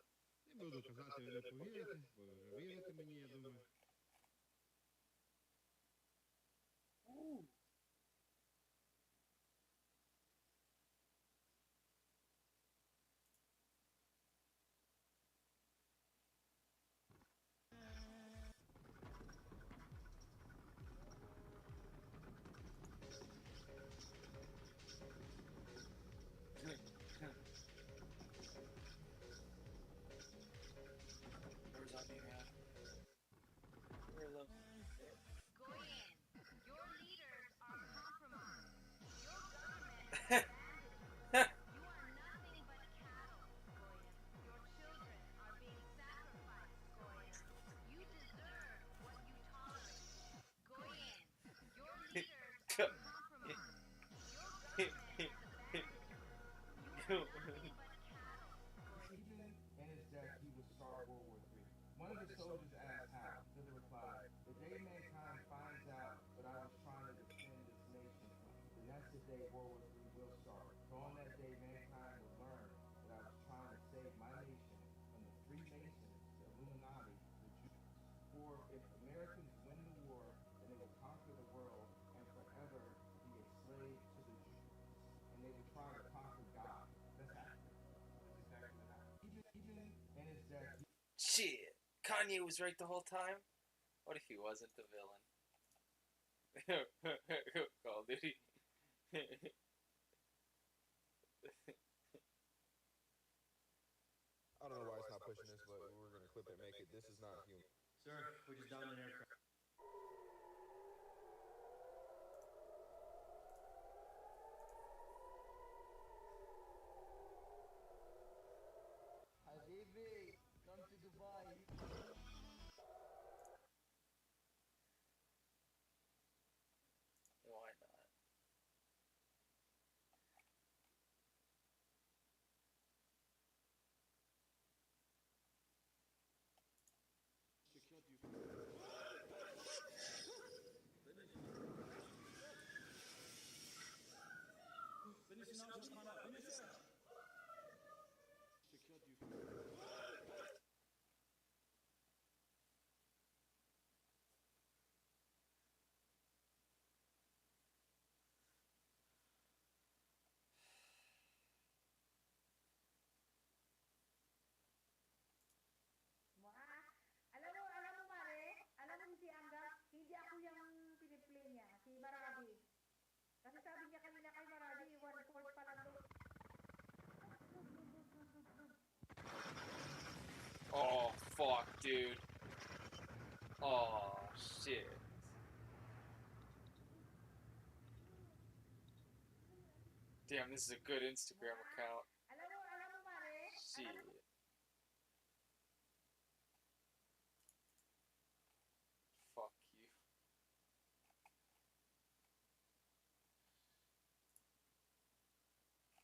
[SPEAKER 20] не буду казати, ви не повірите, бо ви вже вірите мені, я думаю.
[SPEAKER 24] Even in his death, he would start World War III. One of the soldiers asked how. Hitler replied, "The day mankind finds out what I was trying to defend this nation from, then that's the day World War III will start. For on that day, mankind will learn that I was trying to save my nation from the Freemasons, the Illuminati, the Jews. For if Americans win the war, then they will conquer the world and forever be a slave to the Jews. And they will try to conquer God." That's accurate. That's exactly what happened. Even in his death,
[SPEAKER 14] Shit. Kanye was right the whole time? What if he wasn't the villain? Call of Duty.
[SPEAKER 25] I don't know why it's not pushing this, but we're going to clip it and make it. This is not human.
[SPEAKER 12] Sir, we just downed an aircraft.
[SPEAKER 24] Habibi, come to Dubai.
[SPEAKER 14] Why not?
[SPEAKER 26] Alam mo mare, alam mo si Angga, hindi ako yung piniplay niya, si Marabi. Kasi sabi niya kanina kay Marabi, 1/4 pa lang daw.
[SPEAKER 14] Oh, fuck, dude. Oh, shit. Damn, this is a good Instagram account.
[SPEAKER 26] Alam mo mare,
[SPEAKER 14] Shit. Fuck you.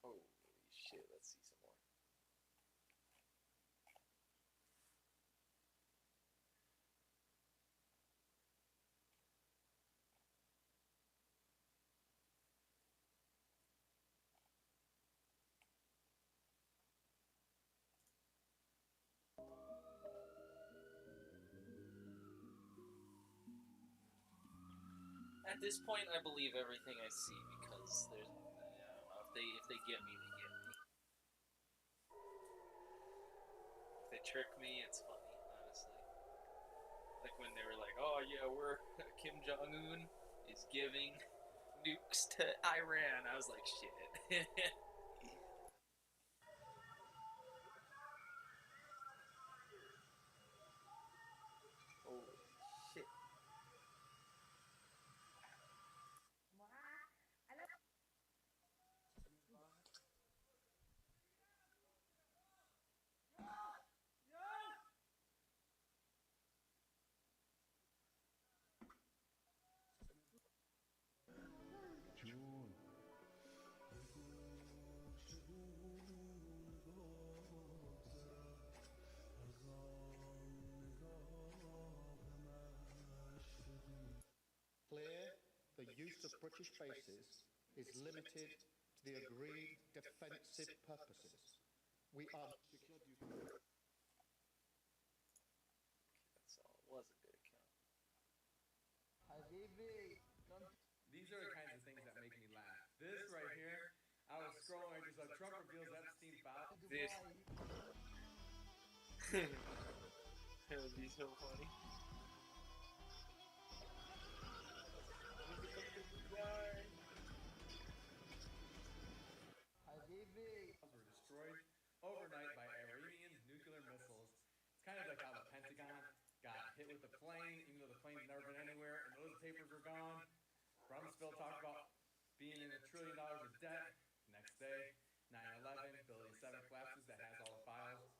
[SPEAKER 14] Holy shit, let's see some more. At this point, I believe everything I see because there's, I don't know, if they get me, they get me. If they trick me, it's funny, honestly. Like when they were like, "Oh yeah, we're Kim Jong-un is giving nukes to Iran." I was like, "Shit." Holy shit.
[SPEAKER 1] Clear, the use of British bases is limited to the agreed defensive purposes. We are...
[SPEAKER 14] That's all. It was a good account.
[SPEAKER 8] These are the kinds of things that make me laugh. This right here, I was scrolling, I just saw Trump reveals Epstein files.
[SPEAKER 14] Dude. That would be so funny.
[SPEAKER 8] Were destroyed overnight by Iranian nuclear missiles. It's kind of like how the Pentagon got hit with a plane, even though the plane's never been anywhere, and those papers were gone. Rumsfeld talked about being in $1 trillion of debt. Next day, 9/11, Building 7 collapses, that has all the files.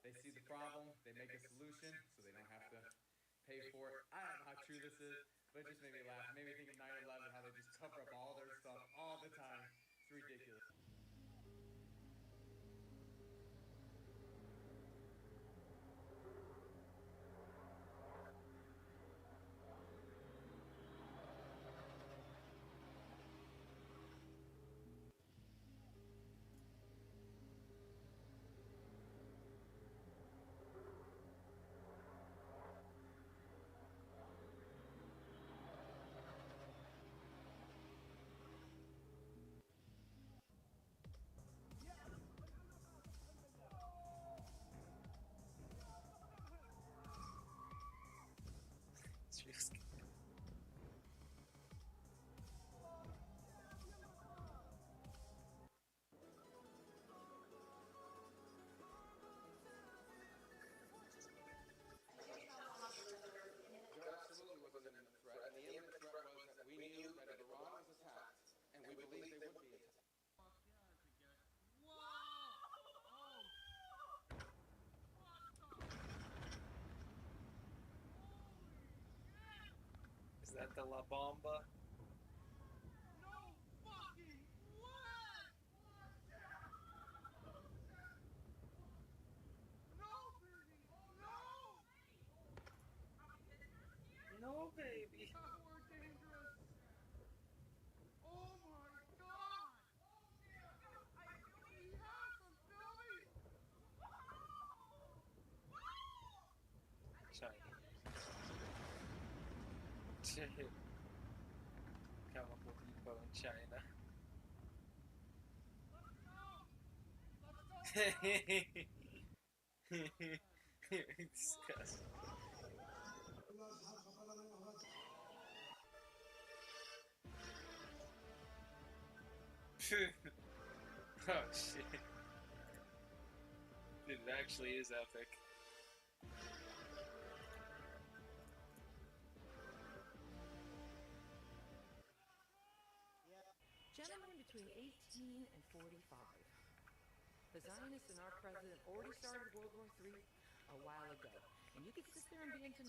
[SPEAKER 8] They see the problem, they make a solution, so they don't have to pay for it. I don't know how true this is, but it just made me laugh. It made me think of 9/11, how they just cover up all their stuff all the time. It's ridiculous.
[SPEAKER 14] It's just...
[SPEAKER 8] There absolutely was an imminent threat, and the imminent threat was that we knew that if Iran was attacked, and we believed they would be attacked.
[SPEAKER 14] Is that the La Bomba? No, baby. China. Chemical depot in China. Disgusting. Oh shit. Dude, it actually is epic.
[SPEAKER 10] Gentlemen between 18 and 45. The Zionists and our president already started World War III a while ago. And you could sit there and be into...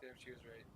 [SPEAKER 14] Damn, she was right.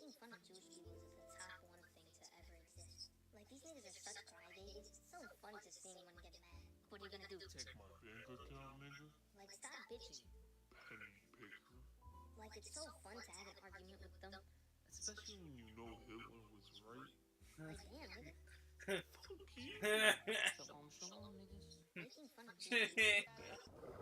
[SPEAKER 15] Making fun of Jewish people is the top one thing to ever exist. Like, these niggas are such crybabies. It's so fun to seeing one get mad. What are you gonna do?
[SPEAKER 16] Take my bank account, nigga.
[SPEAKER 15] Like, stop bitching.
[SPEAKER 16] Penny picker.
[SPEAKER 15] Like, it's so fun to have an argument with them.
[SPEAKER 16] Especially when you know Hitler was right.
[SPEAKER 15] Like, damn, nigga.
[SPEAKER 16] Fuck you.
[SPEAKER 15] Shalom, niggas. Making fun of Jewish people.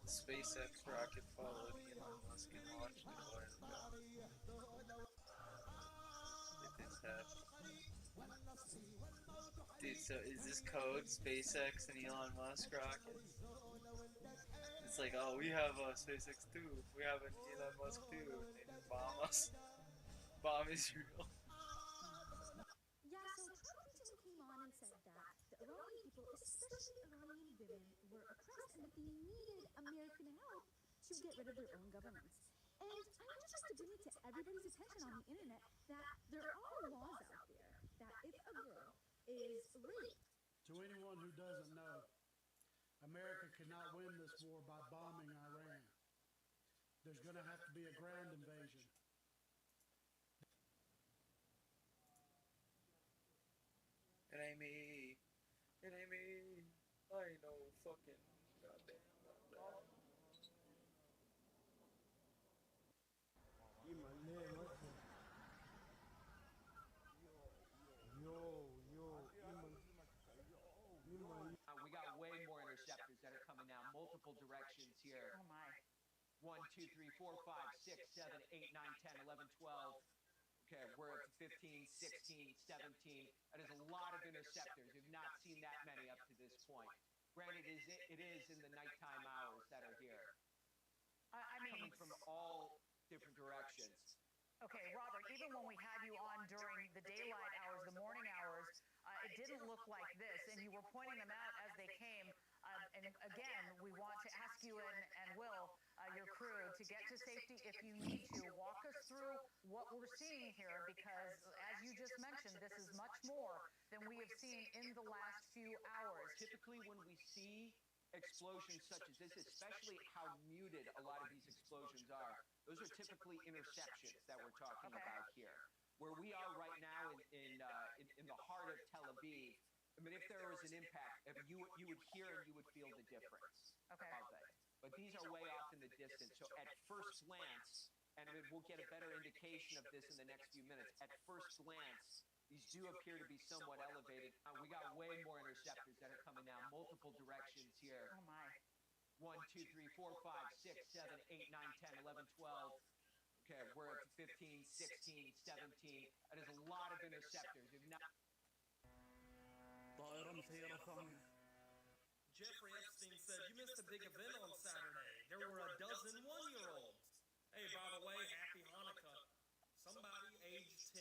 [SPEAKER 14] SpaceX rocket followed Elon Musk and launched it a while ago. It did that. Dude, so is this code SpaceX and Elon Musk rockets? It's like, oh, we have a SpaceX too. We have an Elon Musk too. And they just bomb us. Bomb Israel.
[SPEAKER 17] Yeah, so Trump recently came on and said that the Iranian people, especially Iranian women, were oppressed and that they needed American help to get rid of their own governments. And I would just like to bring it to everybody's attention on the internet that there are laws out there that if a girl is raped.
[SPEAKER 23] To anyone who doesn't know, America cannot win this war by bombing Iran. There's going to have to be a ground invasion.
[SPEAKER 14] It ain't me. It ain't me. I ain't no fucking goddamn.
[SPEAKER 3] We got way more interceptors that are coming now, multiple directions here.
[SPEAKER 10] Oh my.
[SPEAKER 3] 1, 2, 3, 4, 5, 6, 7, 8, 9, 10, 11, 12. Okay, we're up to 15, 16, 17. That is a lot of interceptors. We've not seen that many up to this point. Granted, it is in the nighttime hours that are here.
[SPEAKER 10] I mean,
[SPEAKER 3] coming from all different directions.
[SPEAKER 10] Okay, Robert, even when we had you on during the daylight hours, the morning hours, it didn't look like this, and you were pointing them out as they came. And again, we want to ask you and Will, your crew, to get to safety if you need to. Walk us through what we're seeing here, because as you just mentioned, this is much more than we have seen in the last few hours.
[SPEAKER 3] Typically when we see explosions such as this, especially how muted a lot of these explosions are, those are typically interceptions that we're talking about here. Where we are right now in the heart of Tel Aviv, I mean, if there was an impact, you would hear and you would feel the difference of it. But these are way off in the distance. So at first glance, and I mean, we'll get a better indication of this in the next few minutes, at first glance, these do appear to be somewhat elevated. We got way more interceptors that are coming now, multiple directions here.
[SPEAKER 10] Oh my.
[SPEAKER 3] 1, 2, 3, 4, 5, 6, 7, 8, 9, 10, 11, 12. Okay, we're up to 15, 16, 17. That is a lot of interceptors. We've not...
[SPEAKER 4] Jeffrey Epstein said, you missed a big event on Saturday. There were a dozen one-year-olds. Hey, by the way, happy Hanukkah. Somebody aged 10.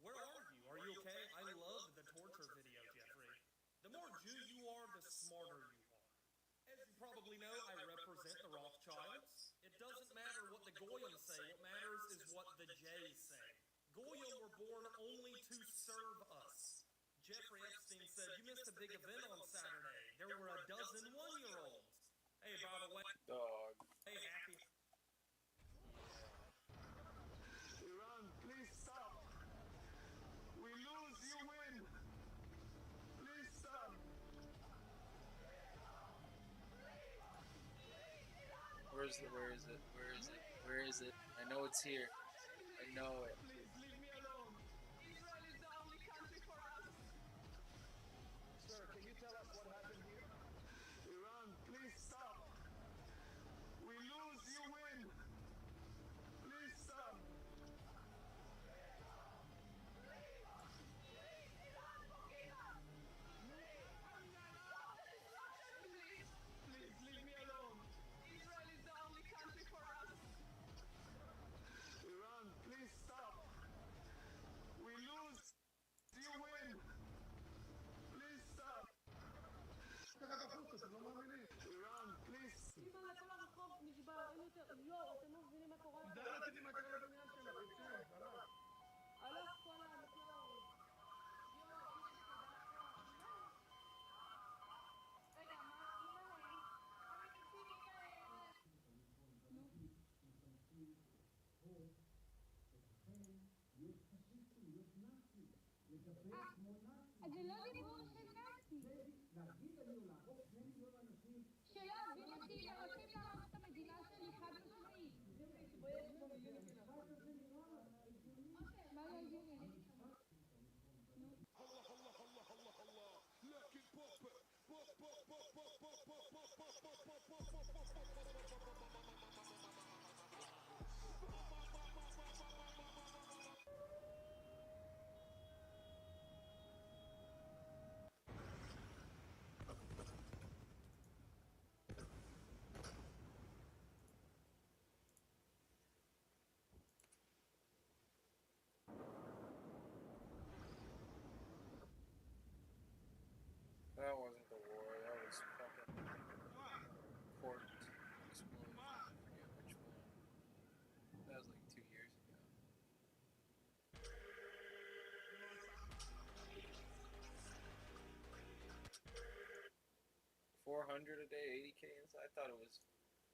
[SPEAKER 4] Where are you? Are you okay? I loved the torture video, Jeffrey. The more Jew you are, the smarter you are. As you probably know, I represent the Rothschilds. It doesn't matter what the Goyim say. What matters is what the Jays say. Goyim were born only to serve us. Jeffrey Epstein said, you missed a big event on Saturday. There were a dozen one-year-olds. Hey, by the way...
[SPEAKER 14] Dog.
[SPEAKER 4] Hey, happy...
[SPEAKER 18] Iran, please stop. We lose, you win. Please stop.
[SPEAKER 14] Where is it? Where is it? Where is it? Where is it? I know it's here. I know it.
[SPEAKER 18] Please leave me alone. Israel is the only country for us. Sir, can you tell us what happened here? Iran, please stop. We
[SPEAKER 26] אני לא דיבור של נאצי. שלא הוביל אותי לרוצים להרוס את המדינה שלי, חד משמעית. מה לא הגיוני?
[SPEAKER 14] That wasn't the war, that was fucking port explosion. I forget which one. That was like 2 years ago. 400 a day, 80K inside. I thought it was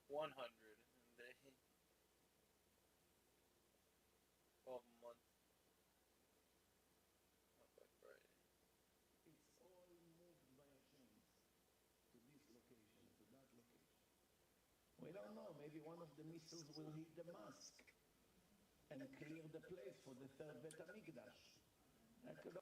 [SPEAKER 14] 100 a day. 12 a month. Not by Friday.
[SPEAKER 2] It's all moved by a chance to this location, to that location. We don't know. Maybe one of the missiles will hit the mosque and clear the place for the third Bet HaMikdash. That could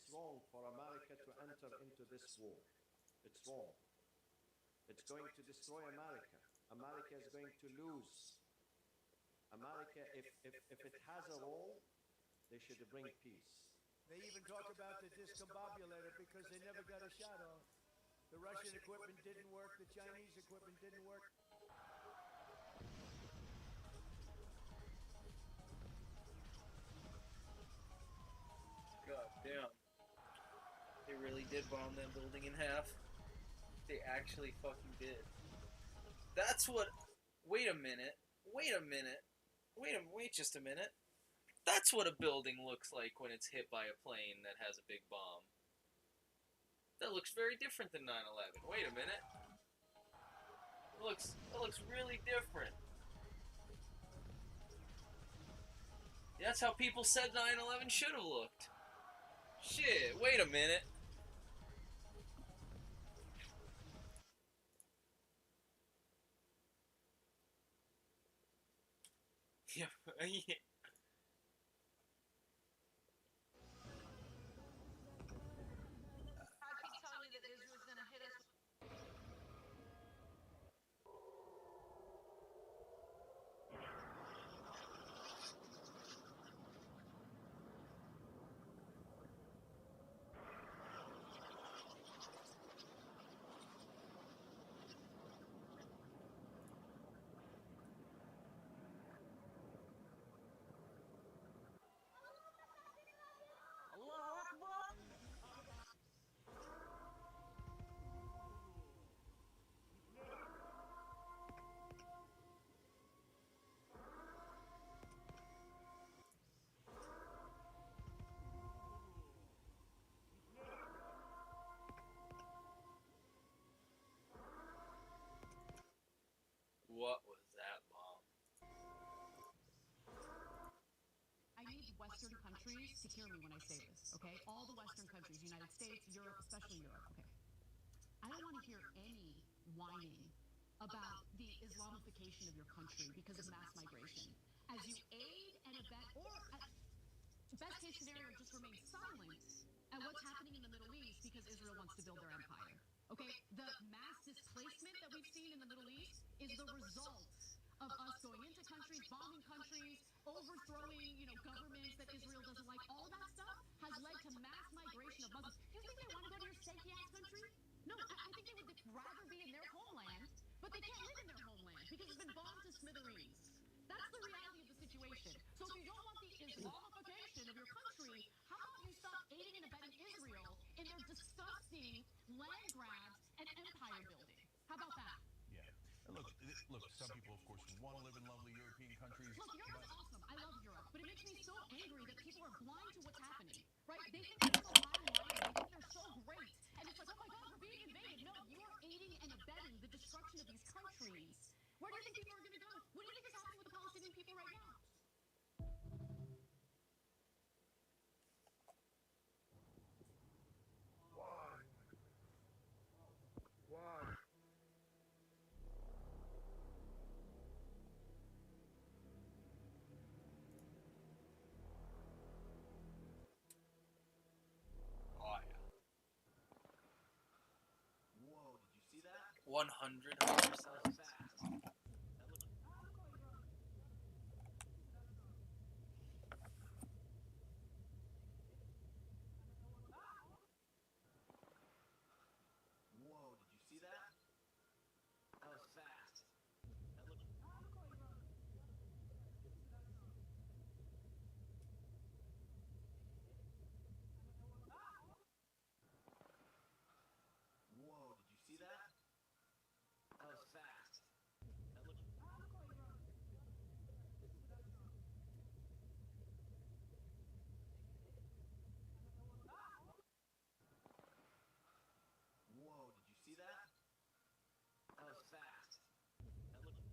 [SPEAKER 1] It's wrong for America to enter into this war. It's wrong. It's going to destroy America. America is going to lose. America, if it has a role, they should bring peace.
[SPEAKER 6] They even talk about the discombobulator because they never got a shot off. The Russian equipment didn't work, the Chinese equipment didn't work.
[SPEAKER 14] God damn. They really did bomb that building in half. They actually fucking did. That's what... Wait a minute. Wait just a minute. That's what a building looks like when it's hit by a plane that has a big bomb. That looks very different than 9/11. Wait a minute. That looks really different. That's how people said 9/11 should have looked. Shit, wait a minute. Yeah, yeah.
[SPEAKER 10] I keep telling you that Israel's gonna hit us.
[SPEAKER 14] What was that bomb?
[SPEAKER 9] I need Western countries to hear me when I say this, okay? All the Western countries, United States, Europe, especially Europe, okay? I don't want to hear any whining about the Islamification of your country because of mass migration. As you aid and abet, or at best case scenario, just remain silent at what's happening in the Middle East because Israel wants to build their empire. Okay, the mass displacement that we've seen in the Middle East is the result of us going into countries, bombing countries, overthrowing, governments that Israel doesn't like. All that stuff can't live in their homeland because it's been bombed to smithereens. That's the reality of the situation. So if you don't want the Islamification of your country, how about you stop aiding and abetting Israel in their disgusting land grabs and empire building? How about that?
[SPEAKER 5] Yeah. Look, some people, of course, want to live in lovely European countries.
[SPEAKER 9] Look, Europe's awesome. I love Europe. But it makes me so angry that people are blind to what's happening, right? They think they're the bottom line. They think they're so great. And it's like, oh my God, we're being invaded. No, you are aiding and abetting the destruction of these countries. Where do you think people are going to go? What do you think is happening with the Palestinian people right now?
[SPEAKER 1] Whoa, did you see that?
[SPEAKER 14] 100
[SPEAKER 1] That was
[SPEAKER 14] homicides.
[SPEAKER 1] fast. That looked... Whoa, did you see that? That was fast. That looked... Whoa, did you see that? That was fast. That looked...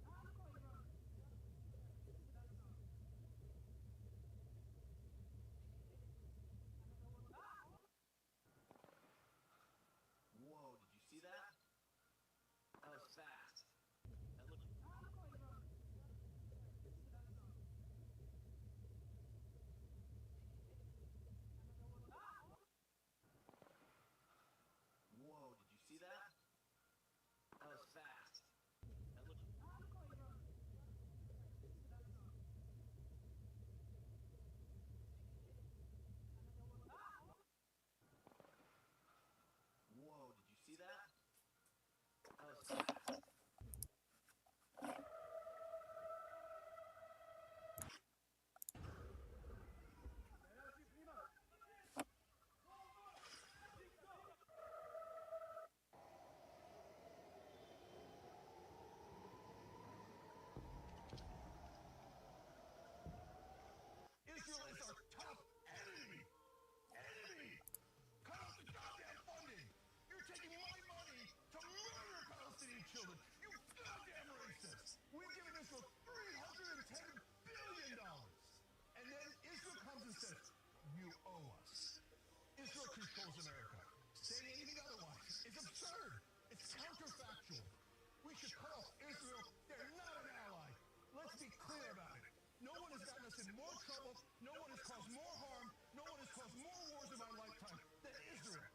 [SPEAKER 1] Whoa, did you see that? That was fast. That looked... Whoa, did you see that? That was fast. That looked... Whoa, did you see that? That was fast. That looked... Whoa, did you see that? That was fast.
[SPEAKER 5] Israel is our top enemy. Cut off the goddamn funding. You're taking my money to murder Palestinian children. You goddamn racist. We've given Israel $310 billion. And then Israel comes and says, you owe us. Israel controls America. Saying anything otherwise is absurd. It's counterfactual. We should cut off Israel. They're not an ally. Let's be clear about it. No one has gotten us in more trouble. No one has caused more harm. No one has caused more wars in my lifetime than Israel.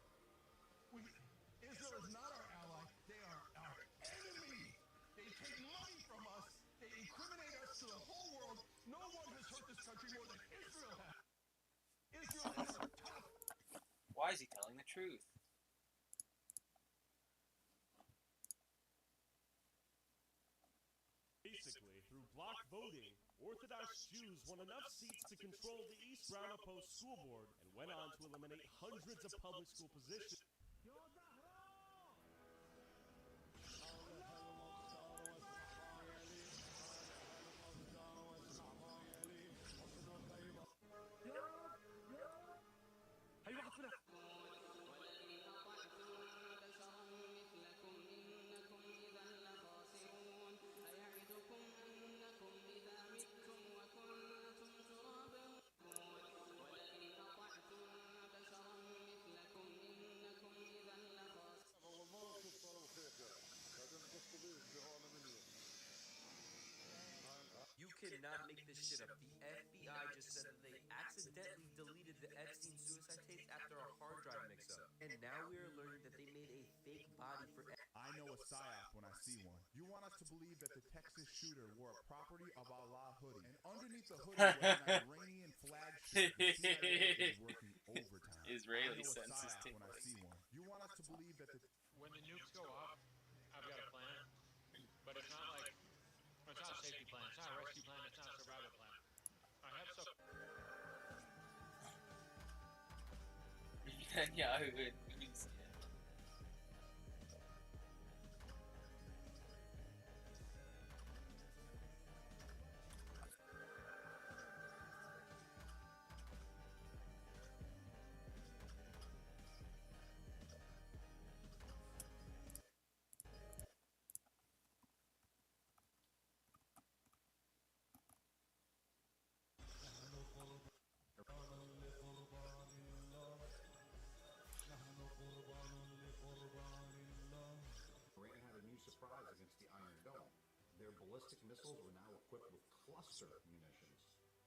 [SPEAKER 5] Israel is not our ally. They are our enemy. They take money from us. They incriminate us to the whole world. No one has hurt this country more than Israel has. Israel is our top.
[SPEAKER 14] Why is he telling the truth?
[SPEAKER 11] Basically, through block voting, Orthodox Jews won enough seats to control the East Round Post School Board and went on to eliminate hundreds of public school positions.
[SPEAKER 13] You cannot make this shit up. The FBI just said that they accidentally deleted the Epstein suicide tapes after a hard drive mix-up. And now we are learning that they made a fake body for
[SPEAKER 19] I know a psyop when I see one. You want us to believe that the Texas shooter wore a property of Allah hoodie, and underneath the hoodie was an Iranian flag shirt. The CIA is working overtime.
[SPEAKER 14] Israeli
[SPEAKER 19] I know a
[SPEAKER 14] census
[SPEAKER 19] psyop when I
[SPEAKER 14] tingling.
[SPEAKER 19] see one. You want us to believe that the
[SPEAKER 21] When the nukes go off, I've got a plan. But
[SPEAKER 7] but it's not like, it's not a safety plan, it's not a rescue plan, it's not a survival plan. I have some.
[SPEAKER 14] Yeah, I would. We can see it.
[SPEAKER 12] Iran had a new surprise against the Iron Dome. Their ballistic missiles were now equipped with cluster munitions.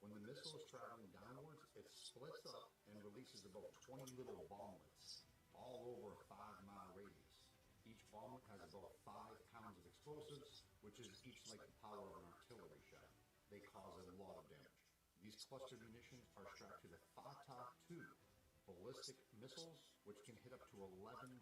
[SPEAKER 12] When the missile is traveling downwards, it splits up and releases about 20 little bomblets, all over a 5-mile radius. Each bomblet has about 5 pounds of explosives, which is each like the power of an artillery shell. They cause a lot of damage. These cluster munitions are strapped to the Fatah-2 ballistic missiles, which can hit up to 11,000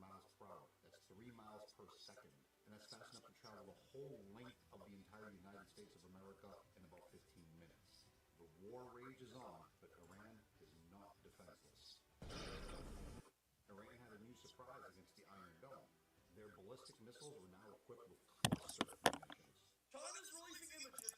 [SPEAKER 12] miles per hour. That's 3 miles per second. And that's fast enough to travel the whole length of the entire United States of America in about 15 minutes. The war rages on, but Iran is not defenseless. Iran had a new surprise against the Iron Dome. Their ballistic missiles were now equipped with cluster munitions.
[SPEAKER 4] China's releasing images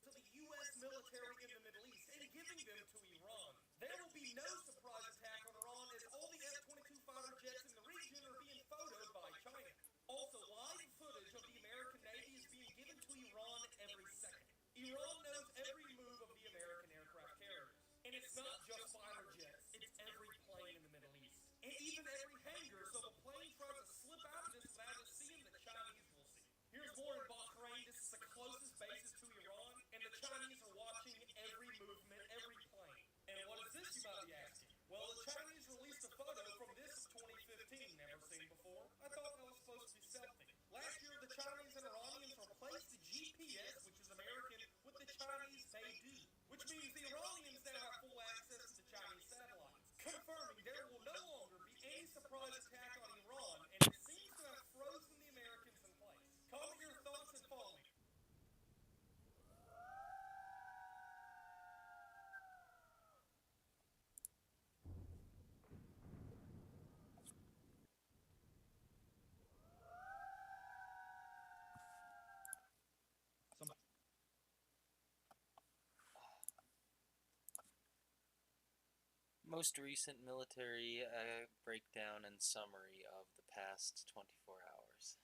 [SPEAKER 4] to the U.S. military in the Middle East and giving them to Iran. There will be no surprise attack on Iran as all the F-22 fighter jets in the region are being photoed by China. Also, live footage of the American Navy is being given to Iran every second. Iran knows every move of the American aircraft carriers. And it's not just fighter jets, it's every plane in the Middle East. And even every hangar, so if a plane tries to slip out of this without us seeing, the Chinese will see. Here's more in Bahrain. This is the closest basis to Iran, and the Chinese are watching every movement, every plane. And what is this, you might be asking? Well, the Chinese released a photo from this of 2015, never seen before. I thought that was supposed to be stealthy. Last year, the Chinese and Iranians replaced the GPS, which is American, with the Chinese Beidou, which means the Iranians now have full access to the Chinese satellites, confirming there will no longer be any surprise attack on Iran, and it seems to have frozen the Americans in place. Comment your thoughts and follow me.
[SPEAKER 14] Most recent military breakdown and summary of the past 24 hours.